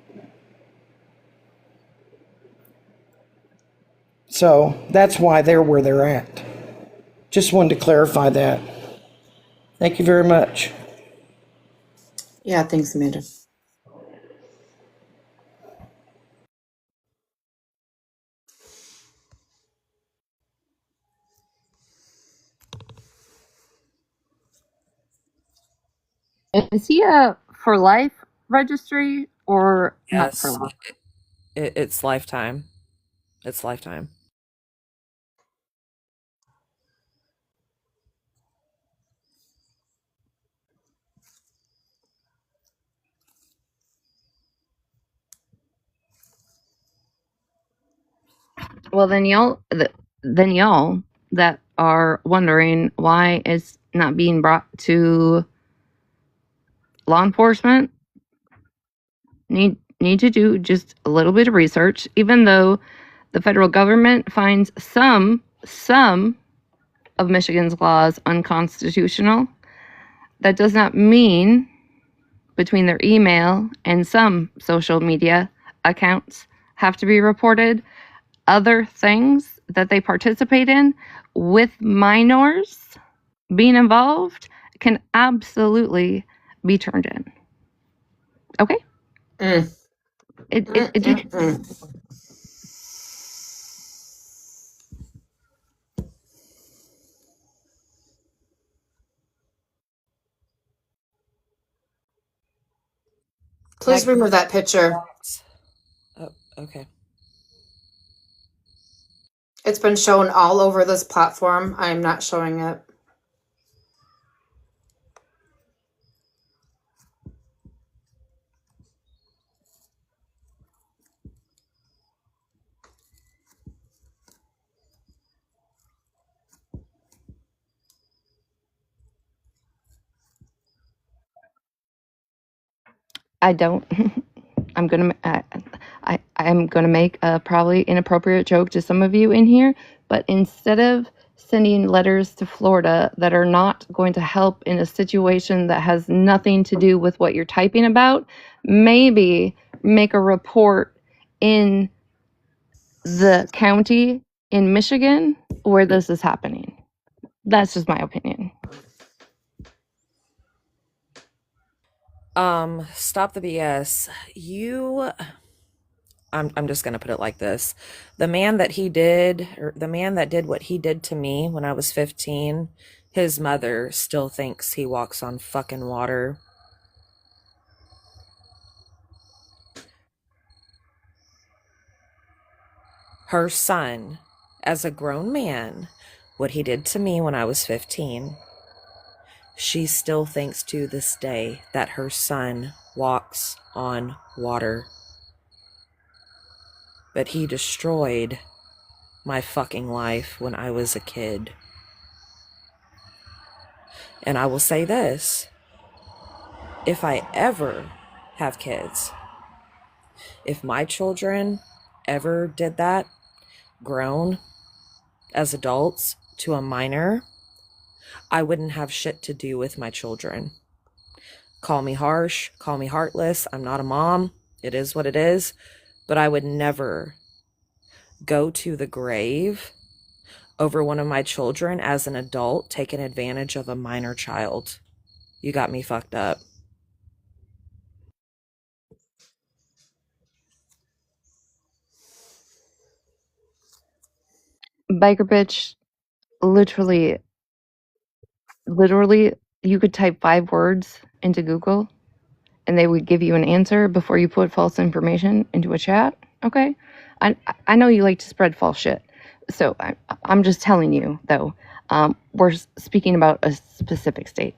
So that's why they're where they're at. Just wanted to clarify that. Thank you very much. Yeah, thanks, Amanda. Is he a for life registry or not for Yes, life? it's lifetime. It's lifetime. Well, then y'all that are wondering why it's not being brought to law enforcement need to do just a little bit of research. Even though the federal government finds some of Michigan's laws unconstitutional, that does not mean between their email and some social media accounts have to be reported. Other things that they participate in with minors being involved can absolutely be turned in. Okay? It just, Please remove that picture. Oh, okay. It's been shown all over this platform. I'm not showing it. I don't. I'm gonna. I'm gonna make a probably inappropriate joke to some of you in here, but instead of sending letters to Florida that are not going to help in a situation that has nothing to do with what you're typing about. Maybe make a report in the county in Michigan where this is happening. That's just my opinion. Stop the BS. I'm just gonna put it like this. The man that did what he did to me when I was 15, his mother still thinks he walks on fucking water. Her son, as a grown man, what he did to me when I was 15, she still thinks to this day that her son walks on water. But he destroyed my fucking life when I was a kid. And I will say this, if I ever have kids, if my children ever did that, grown as adults to a minor, I wouldn't have shit to do with my children. Call me harsh, call me heartless. I'm not a mom. It is what it is. But I would never go to the grave over one of my children as an adult taking advantage of a minor child. You got me fucked up. Biker bitch, literally, you could type 5 words into Google and they would give you an answer before you put false information into a chat. Okay, I know you like to spread false shit, so I'm just telling you though. We're speaking about a specific state.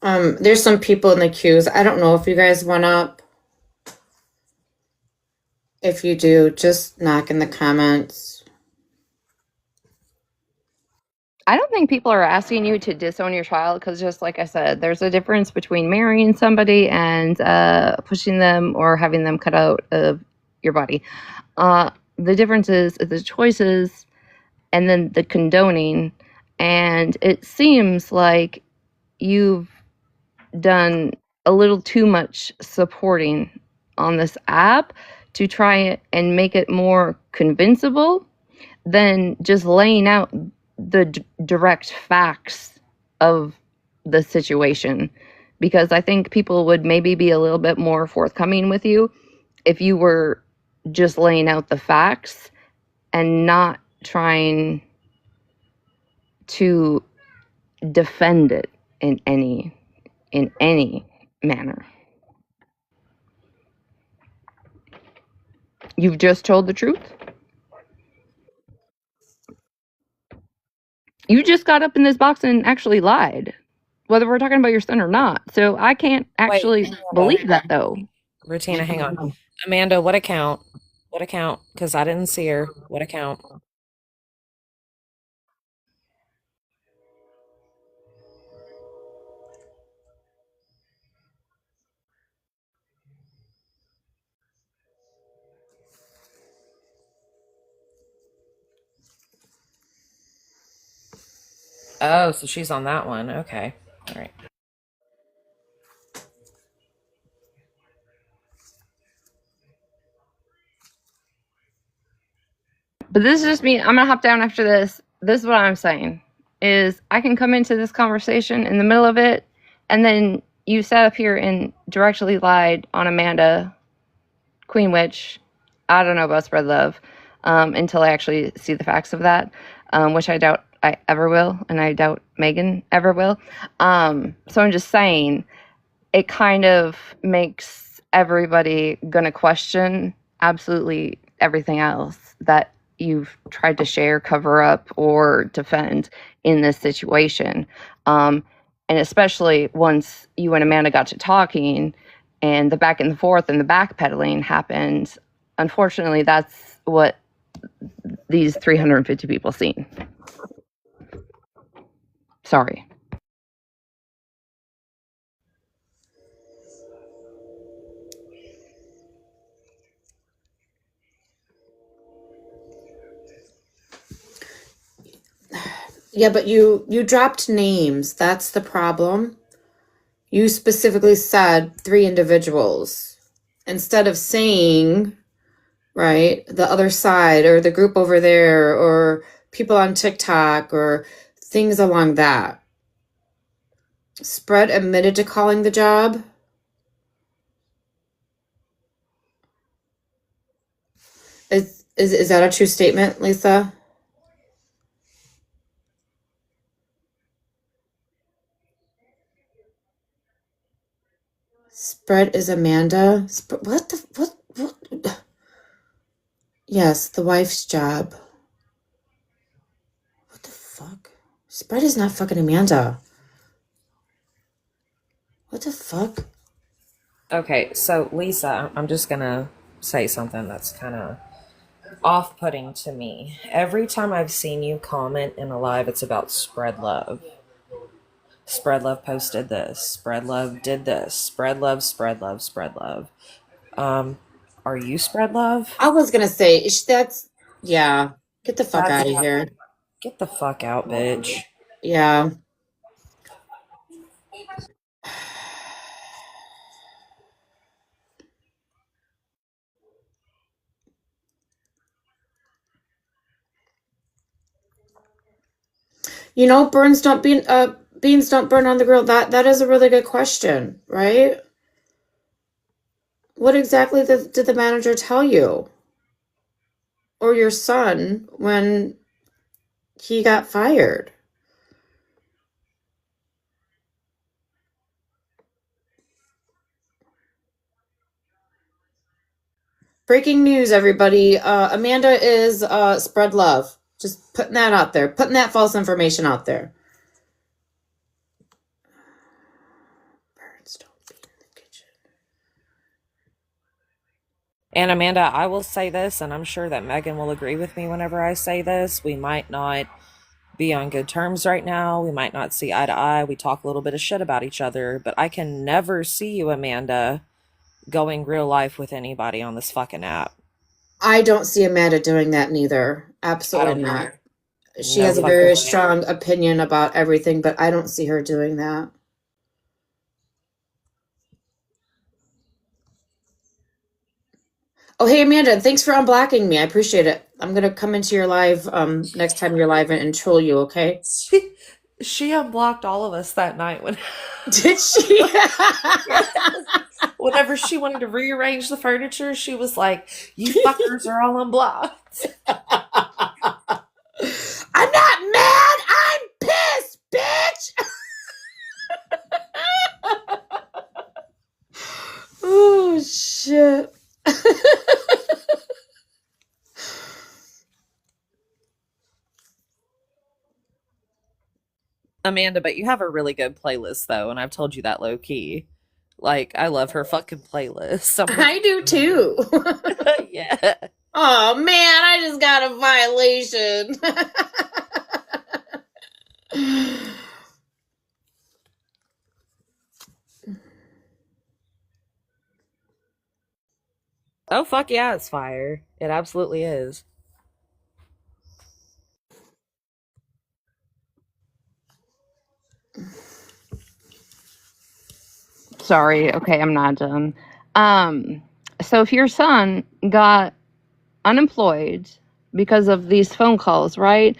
There's some people in the queues. I don't know if you guys went up. If you do, just knock in the comments. I don't think people are asking you to disown your child because, just like I said, there's a difference between marrying somebody and pushing them or having them cut out of your body. The difference is the choices and then the condoning. And it seems like you've done a little too much supporting on this app to try and make it more convincible than just laying out the direct facts of the situation, because I think people would maybe be a little bit more forthcoming with you if you were just laying out the facts and not trying to defend it in any manner. You've just told the truth. You just got up in this box and actually lied, whether we're talking about your son or not. So I can't actually believe that, though. Rutina, hang on. Amanda, what account? What account? Because I didn't see her. What account? Oh, so she's on that one. Okay. All right. But this is just me. I'm gonna hop down after this. This is what I'm saying is I can come into this conversation in the middle of it, and then you sat up here and directly lied on Amanda, Queen Witch. I don't know about Spread Love until I actually see the facts of that, which I doubt I ever will, and I doubt Megan ever will. So I'm just saying it kind of makes everybody gonna question absolutely everything else that you've tried to share, cover up, or defend in this situation. And especially once you and Amanda got to talking and the back and forth and the backpedaling happened, unfortunately, that's what these 350 people seen. Sorry. Yeah, but you dropped names. That's the problem. You specifically said 3 individuals instead of saying, right, the other side or the group over there or people on TikTok or things along that. Spread admitted to calling the job. Is that a true statement, Lisa? Spread is Amanda. What the what? Yes, the wife's job. What the fuck? Spread is not fucking Amanda. What the fuck? Okay, so Lisa, I'm just gonna say something that's kind of off-putting to me. Every time I've seen you comment in a live, it's about spread love. Spread love posted this. Spread love did this. Spread love, spread love, spread love. Are you spread love? I was gonna say that's yeah. Get the fuck out of here. Get the fuck out, bitch. Yeah. You know, beans don't burn on the grill. That is a really good question, right? What exactly did the manager tell you? Or your son when he got fired? Breaking news, everybody. Amanda is spread love. Just putting that out there. Putting that false information out there. Birds don't be in the kitchen. And Amanda, I will say this, and I'm sure that Megan will agree with me whenever I say this. We might not be on good terms right now. We might not see eye to eye. We talk a little bit of shit about each other, but I can never see you, Amanda, going real life with anybody on this fucking app. I don't see Amanda doing that neither. Absolutely not. She has a very strong opinion about everything, but I don't see her doing that. Oh, hey, Amanda, thanks for unblocking me. I appreciate it. I'm going to come into your live next time you're live and troll you, okay? She unblocked all of us that night when Did she? whenever she wanted to rearrange the furniture, she was like, "You fuckers are all unblocked." I'm not mad. I'm pissed, bitch. Oh, shit. Amanda, but you have a really good playlist though, and I've told you that low key. Like, I love her fucking playlist. I do too. Yeah. Oh man, I just got a violation. Oh fuck yeah, it's fire. It absolutely is. Sorry, okay, I'm not done. So if your son got unemployed because of these phone calls, right?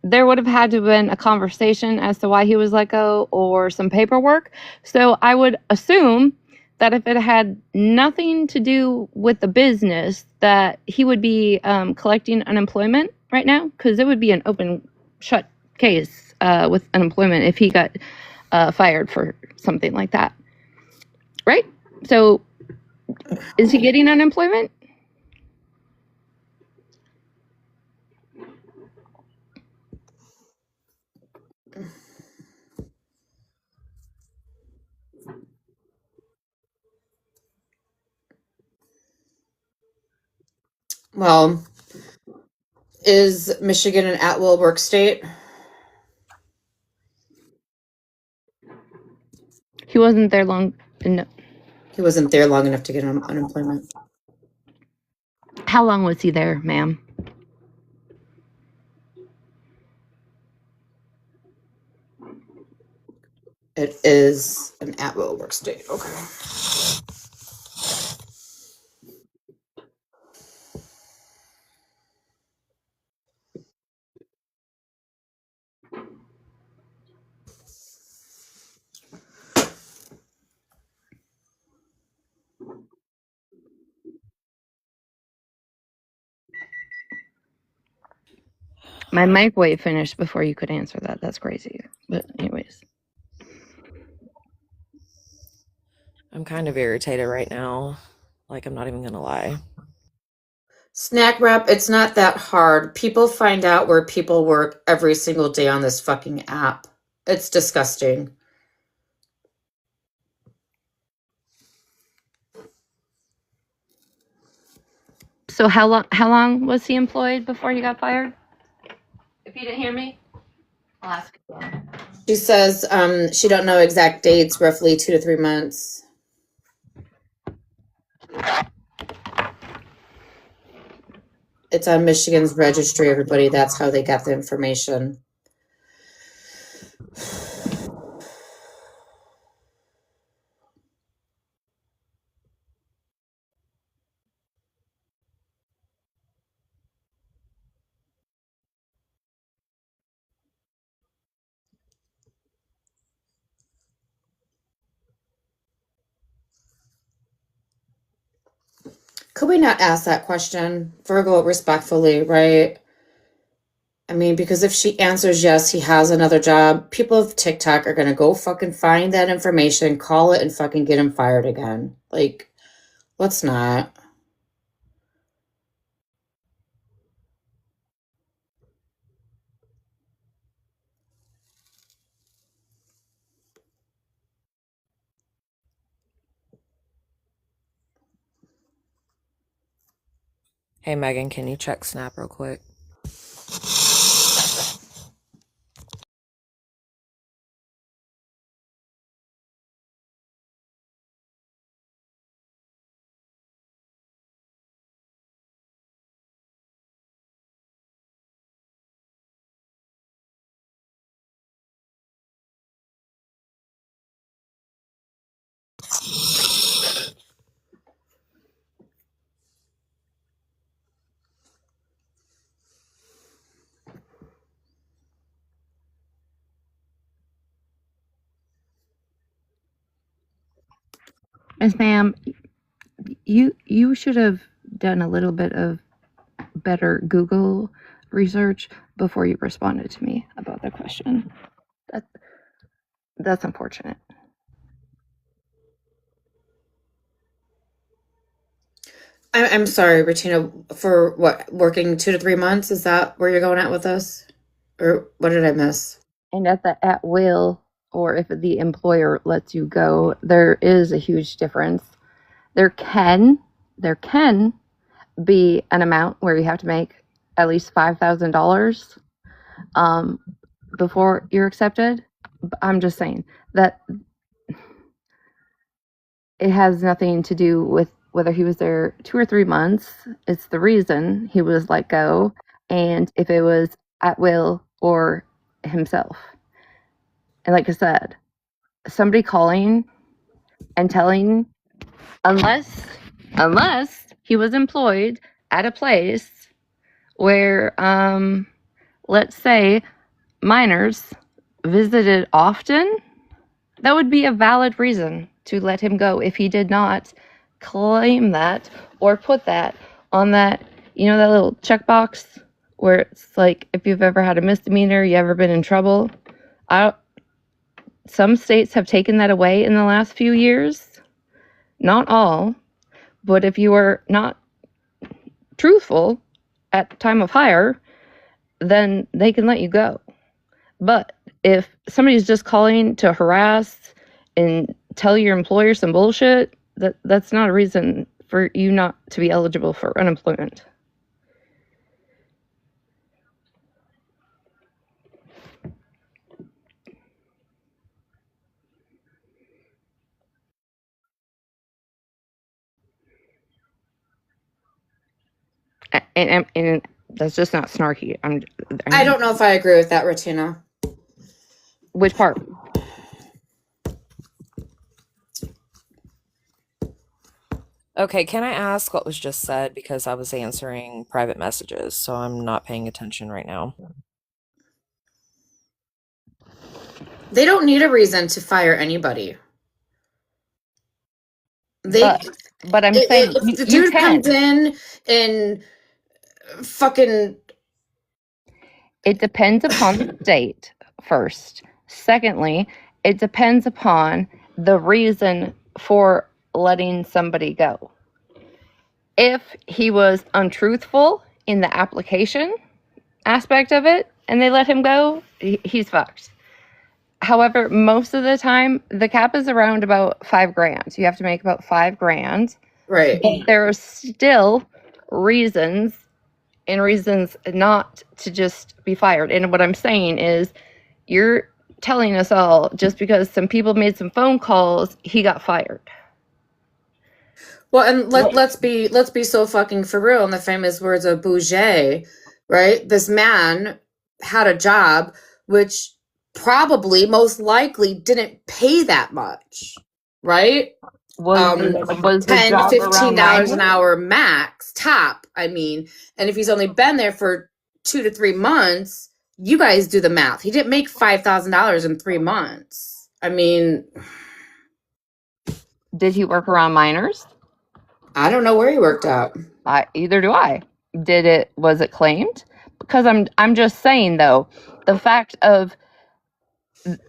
There would have had to have been a conversation as to why he was let go or some paperwork. So I would assume that if it had nothing to do with the business, that he would be collecting unemployment right now, because it would be an open shut case with unemployment if he got fired for something like that, right? So is he getting unemployment? Well, is Michigan an at-will work state? He wasn't there long. No. He wasn't there long enough to get unemployment. How long was he there, ma'am? It is an at-will work state. Okay. My microwave finished before you could answer that. That's crazy. But anyways. I'm kind of irritated right now. Like, I'm not even gonna lie. Snack Wrap, it's not that hard. People find out where people work every single day on this fucking app. It's disgusting. So how long was he employed before he got fired? If you didn't hear me, I'll ask again. She says she don't know exact dates, roughly 2 to 3 months. It's on Michigan's registry, everybody. That's how they got the information. Could we not ask that question, Virgo, respectfully, right? I mean, because if she answers yes, he has another job, people of TikTok are going to go fucking find that information, call it, and fucking get him fired again. Like, let's not. Hey, Megan, can you check Snap real quick? Miss Ma'am, you should have done a little bit of better Google research before you responded to me about the question. That's unfortunate. I'm sorry, Bettina, for what, working 2 to 3 months? Is that where you're going at with this? Or what did I miss? And at will, or if the employer lets you go, there is a huge difference. There can be an amount where you have to make at least $5,000 before you're accepted. I'm just saying that it has nothing to do with whether he was there 2 or 3 months. It's the reason he was let go, and if it was at will or himself. And like I said, somebody calling and telling, unless he was employed at a place where, let's say, minors visited often, that would be a valid reason to let him go if he did not claim that or put that on that, that little checkbox where it's like, if you've ever had a misdemeanor, you ever been in trouble. Some states have taken that away in the last few years. Not all, but if you are not truthful at time of hire, then they can let you go. But if somebody's just calling to harass and tell your employer some bullshit, that's not a reason for you not to be eligible for unemployment. And that's just not snarky. I don't know if I agree with that, Ratina. Which part? Okay, can I ask what was just said? Because I was answering private messages, so I'm not paying attention right now. They don't need a reason to fire anybody. They But I'm saying if the you dude can. comes in and fucking It depends upon the state, first. Secondly, it depends upon the reason for letting somebody go. If he was untruthful in the application aspect of it and they let him go, he's fucked. However, most of the time, the cap is around about $5,000. You have to make about $5,000. right. But there are still reasons and reasons not to just be fired. And what I'm saying is, you're telling us all just because some people made some phone calls, he got fired. Well, and let's be so fucking for real in the famous words of Bouger, right? This man had a job which probably most likely didn't pay that much, right? Was the 10 job $15 around an minors? hour max top, I mean. And if he's only been there for 2 to 3 months, you guys do the math. He didn't make $5,000 in 3 months. I mean, Did he work around minors? I don't know where he worked at. Either do I. Was it claimed? Because I'm just saying though, the fact of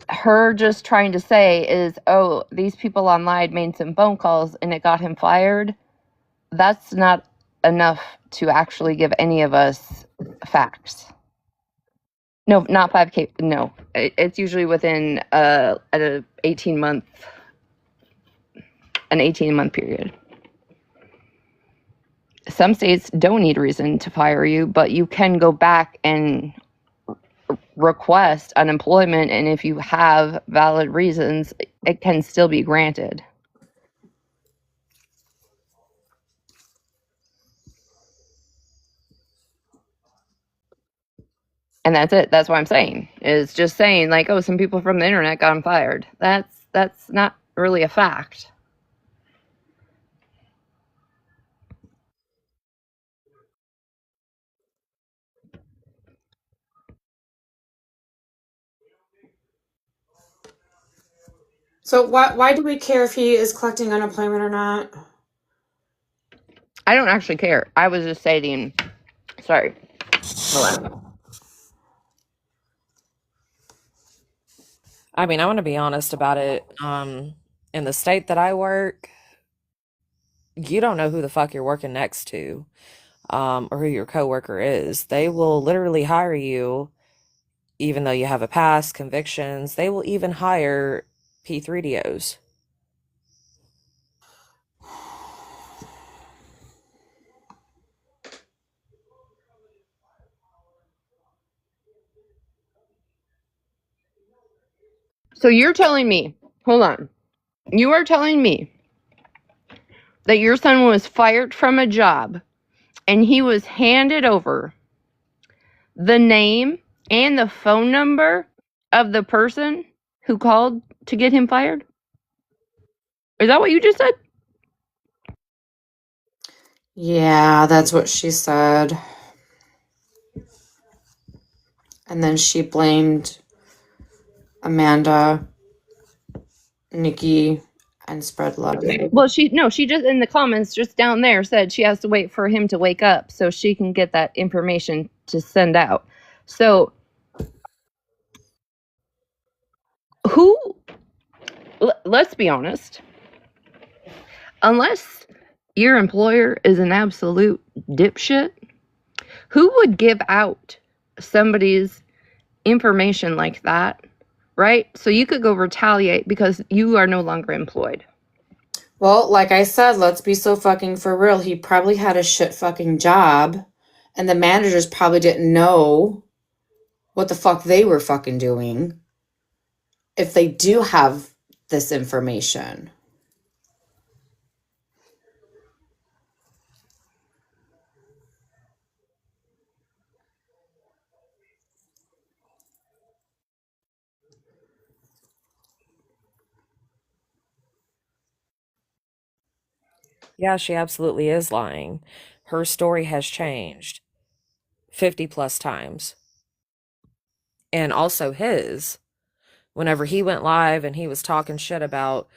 her just trying to say is, oh, these people online made some phone calls and it got him fired. That's not enough to actually give any of us facts. No, not 5K. No, it's usually within an 18-month period. Some states don't need a reason to fire you, but you can go back and request unemployment, and if you have valid reasons, it can still be granted. And that's it. That's what I'm saying. Is just saying like, oh, some people from the internet got him fired. That's not really a fact. So why do we care if he is collecting unemployment or not? I don't actually care. I was just stating. Sorry. Hold on. I mean, I want to be honest about it. In the state that I work, you don't know who the fuck you're working next to, or who your coworker is. They will literally hire you, even though you have a past, convictions. They will even hire P3DOs. So you're telling me, hold on. You are telling me that your son was fired from a job and he was handed over the name and the phone number of the person who called to get him fired? Is that what you just said? Yeah, that's what she said. And then she blamed Amanda, Nikki, and Spread Love. Well, she just in the comments just down there said she has to wait for him to wake up so she can get that information to send out. So let's be honest. Unless your employer is an absolute dipshit, who would give out somebody's information like that, right? So you could go retaliate because you are no longer employed. Well, like I said, let's be so fucking for real. He probably had a shit fucking job, and the managers probably didn't know what the fuck they were fucking doing if they do have this information. Yeah, she absolutely is lying. Her story has changed 50 plus times. And also his, whenever he went live and he was talking shit about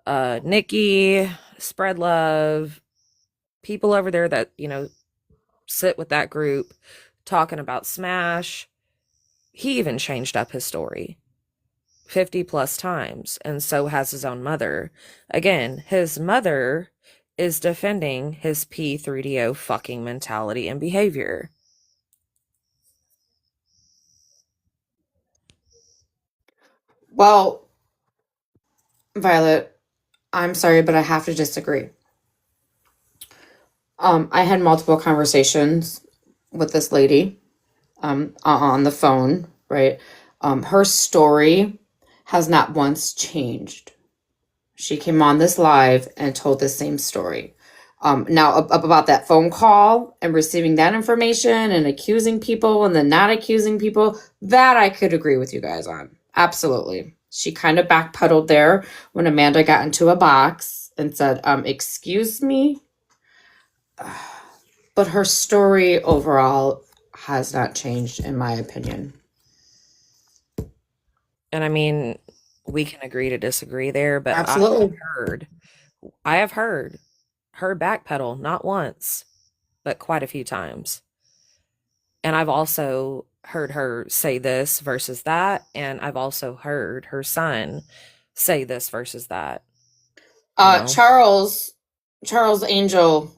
Nikki, Spread Love, people over there that, sit with that group talking about Smash, he even changed up his story 50 plus times, and so has his own mother. Again, his mother is defending his P3DO fucking mentality and behavior. Well, Violet, I'm sorry, but I have to disagree. I had multiple conversations with this lady on the phone, right? Her story has not once changed. She came on this live and told the same story. Now, about that phone call and receiving that information and accusing people and then not accusing people, that I could agree with you guys on. Absolutely. She kind of backpedaled there when Amanda got into a box and said, excuse me. But her story overall has not changed, in my opinion. And I mean, we can agree to disagree there, but Absolutely. I have heard her backpedal not once, but quite a few times. And I've also heard her say this versus that, and I've also heard her son say this versus that. Charles Angel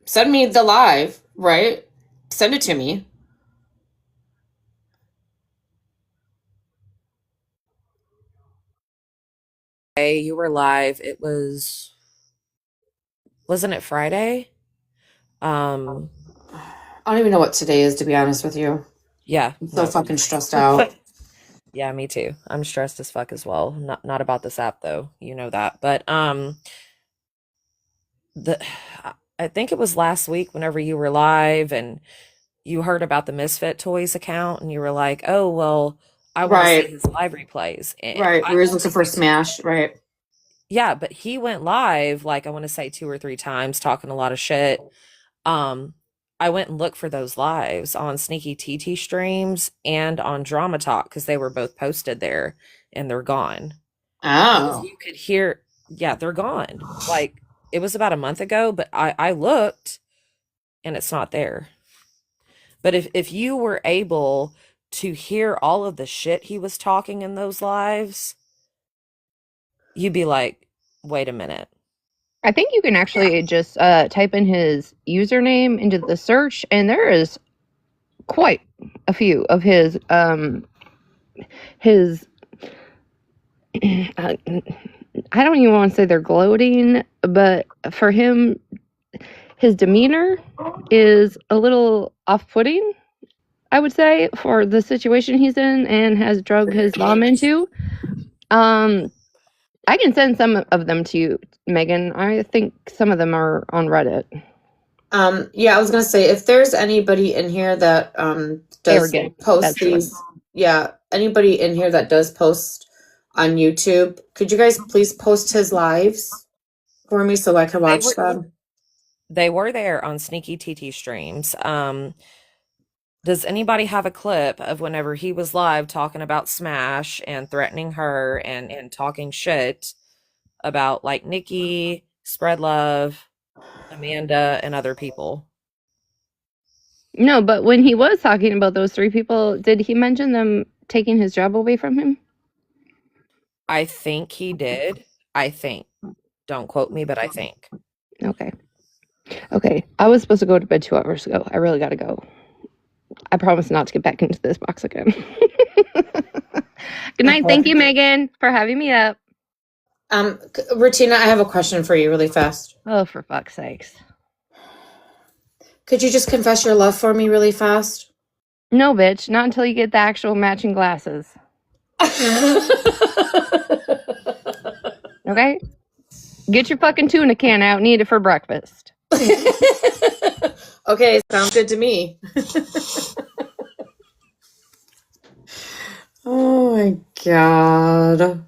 send me the live, right? Send it to me. Hey, you were live. It wasn't it Friday? I don't even know what today is, to be honest with you. Yeah. I'm so fucking stressed out. Yeah, me too. I'm stressed as fuck as well. Not about this app though. You know that. But I think it was last week whenever you were live and you heard about the Misfit Toys account and you were like, "Oh, well, I want to see his live replays." And Right. We were looking for Smash, right? yeah, but he went live like I want to say 2 or 3 times talking a lot of shit. I went and looked for those lives on Sneaky TT streams and on Drama Talk because they were both posted there and they're gone. Oh. You could hear, yeah, they're gone. Like it was about a month ago, but I looked and it's not there. But if you were able to hear all of the shit he was talking in those lives, you'd be like, wait a minute. I think you can actually just type in his username into the search, and there is quite a few of his I don't even want to say they're gloating, but for him, his demeanor is a little off-putting, I would say, for the situation he's in and has drug his mom into. I can send some of them to you, Megan. I think some of them are on Reddit. Yeah, I was gonna say if there's anybody in here that does Arrogant, post that's true. these, yeah, anybody in here that does post on YouTube, could you guys please post his lives for me so I can watch them? They were there on Sneaky TT streams. Does anybody have a clip of whenever he was live talking about Smash and threatening her and talking shit about like Nikki, Spread Love, Amanda, and other people? No, but when he was talking about those 3 people, did he mention them taking his job away from him? I think he did. I think. Don't quote me, but I think. Okay. Okay. I was supposed to go to bed 2 hours ago. I really got to go. I promise not to get back into this box again. Good night. Thank you, Megan, for having me up. Rutina, I have a question for you really fast. Oh, for fuck's sakes. Could you just confess your love for me really fast? No, bitch. Not until you get the actual matching glasses. Okay? Get your fucking tuna can out and eat it for breakfast. Okay, sounds good to me. Oh my god.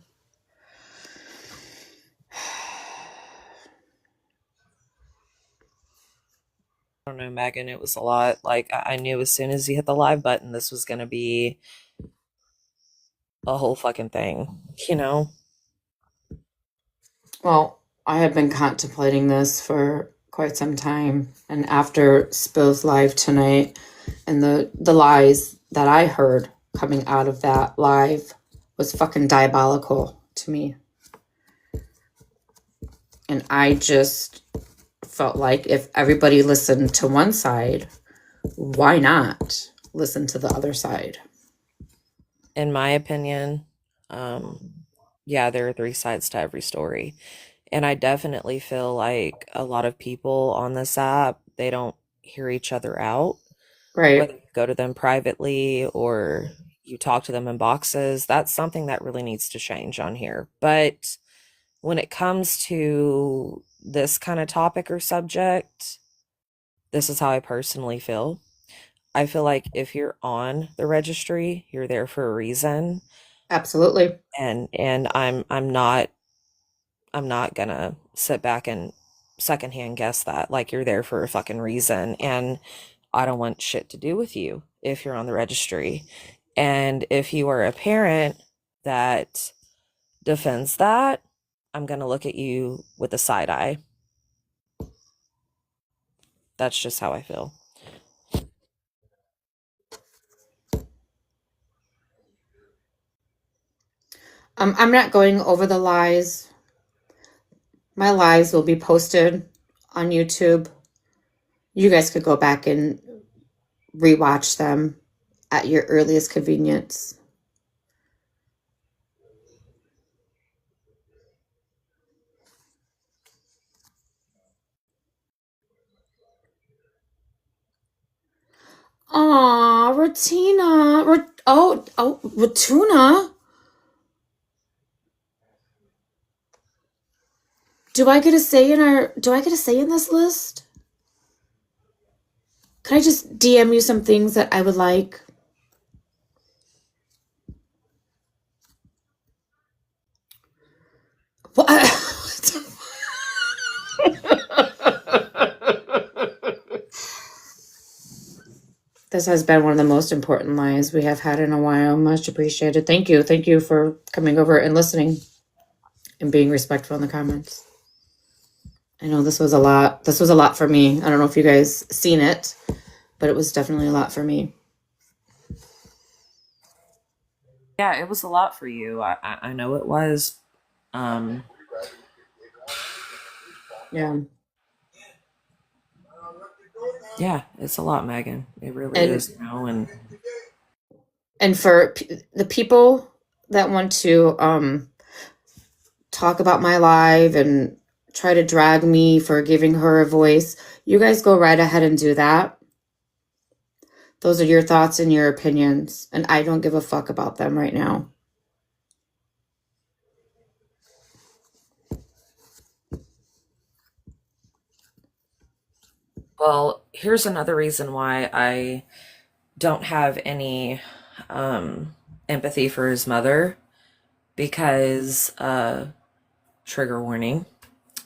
I don't know, Megan, it was a lot. Like, I knew as soon as you hit the live button, this was going to be a whole fucking thing, you know? Well, I have been contemplating this for quite some time, and after Spill's live tonight and the lies that I heard coming out of that live was fucking diabolical to me. And I just felt like if everybody listened to one side, why not listen to the other side? In my opinion, yeah, there are three sides to every story. And I definitely feel like a lot of people on this app, they don't hear each other out. Right. Whether you go to them privately or you talk to them in boxes, that's something that really needs to change on here. But when it comes to this kind of topic or subject, this is how I personally feel. I feel like if you're on the registry, you're there for a reason. Absolutely. And I'm not gonna sit back and secondhand guess that. Like, you're there for a fucking reason, and I don't want shit to do with you if you're on the registry. And if you are a parent that defends that, I'm gonna look at you with a side eye. That's just how I feel. I'm not going over the lies. My lies will be posted on YouTube. You guys could go back and rewatch them at your earliest convenience. Aw, Ratina. Ratuna. Do I get a say in this list? Can I just DM you some things that I would like? What? This has been one of the most important lives we have had in a while. Much appreciated. Thank you. Thank you for coming over and listening and being respectful in the comments. I know this was a lot. This was a lot for me. I don't know if you guys seen it, but it was definitely a lot for me. Yeah, it was a lot for you. I know it was. Yeah. Yeah, it's a lot, Megan. It really is, you know. And for the people that want to talk about my live and try to drag me for giving her a voice, you guys go right ahead and do that. Those are your thoughts and your opinions, and I don't give a fuck about them right now. Well, here's another reason why I don't have any empathy for his mother, because trigger warning,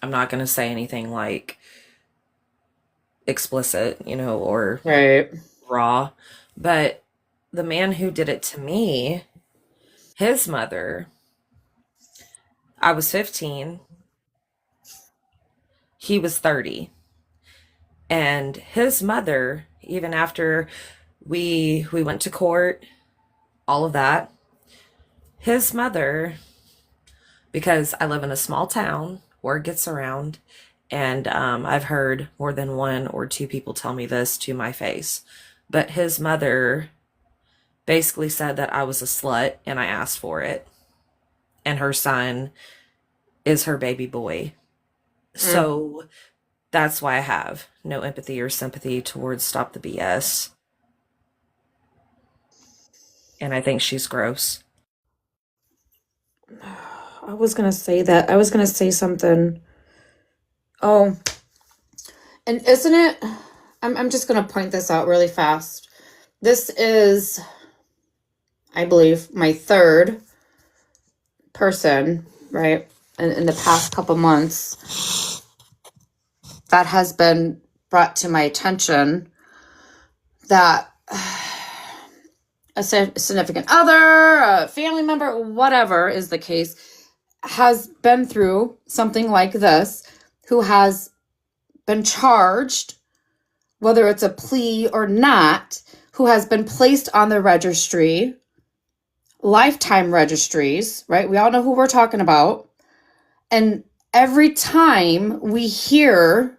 I'm not going to say anything like explicit, you know, or right, raw, but the man who did it to me, his mother, I was 15, he was 30. And his mother, even after we went to court, all of that, his mother, because I live in a small town, word gets around, and I've heard more than one or two people tell me this to my face, but his mother basically said that I was a slut and I asked for it, and her son is her baby boy. So that's why I have no empathy or sympathy towards Stop the BS. And I think she's gross. I was going to say that. I was going to say something. Oh, and isn't it? I'm just going to point this out really fast. This is, I believe, my third person, right, in the past couple months that has been brought to my attention that a significant other, a family member, whatever is the case, has been through something like this, who has been charged, whether it's a plea or not, who has been placed on the registry, lifetime registries, right? We all know who we're talking about. And every time we hear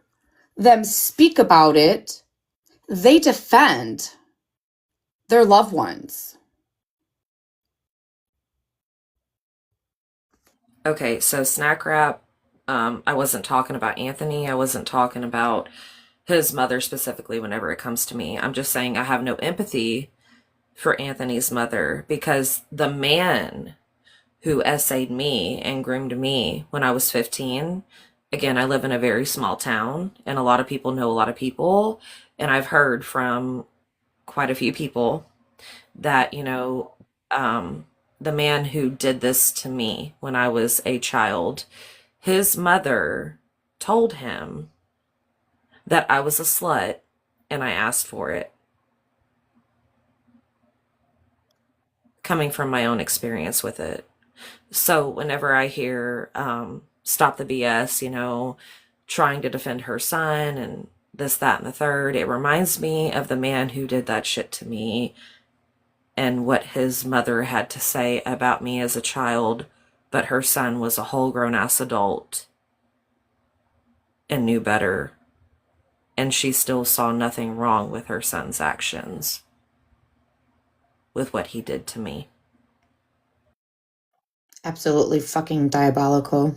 them speak about it, they defend their loved ones. Okay, so snack wrap. I wasn't talking about Anthony. I wasn't talking about his mother specifically whenever it comes to me. I'm just saying I have no empathy for Anthony's mother because the man who essayed me and groomed me when I was 15, again, I live in a very small town and a lot of people know a lot of people. And I've heard from quite a few people that, the man who did this to me when I was a child, his mother told him that I was a slut and I asked for it. Coming from my own experience with it. So whenever I hear stop the BS, trying to defend her son and this, that, and the third, it reminds me of the man who did that shit to me and what his mother had to say about me as a child, but her son was a whole grown-ass adult and knew better, and she still saw nothing wrong with her son's actions, with what he did to me. Absolutely fucking diabolical.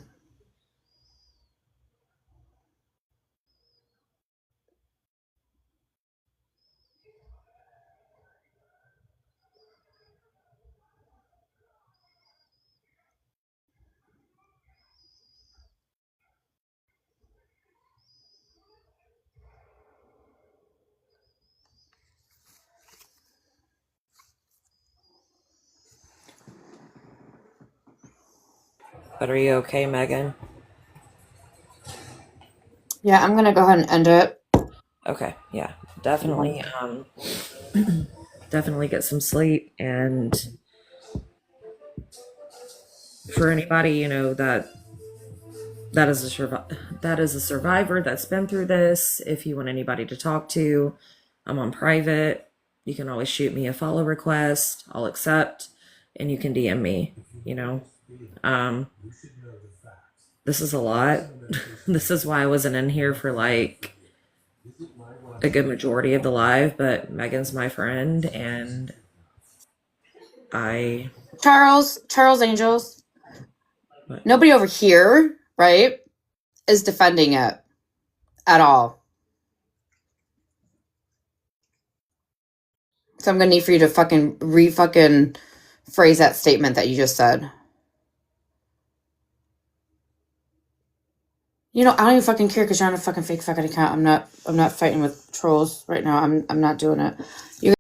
But are you okay, Megan? Yeah, I'm gonna go ahead and end it. Okay, yeah, definitely definitely get some sleep. And for anybody that is a survivor that's been through this, if you want anybody to talk to, I'm on private. You can always shoot me a follow request. I'll accept, and you can DM me. This is a lot. This is why I wasn't in here for like a good majority of the live, but Megan's my friend, and Charles Angels. What? Nobody over here, right, is defending it at all. So I'm gonna need for you to fucking phrase that statement that you just said. I don't even fucking care because you're on a fucking fake fucking account. I'm not fighting with trolls right now. I'm not doing it.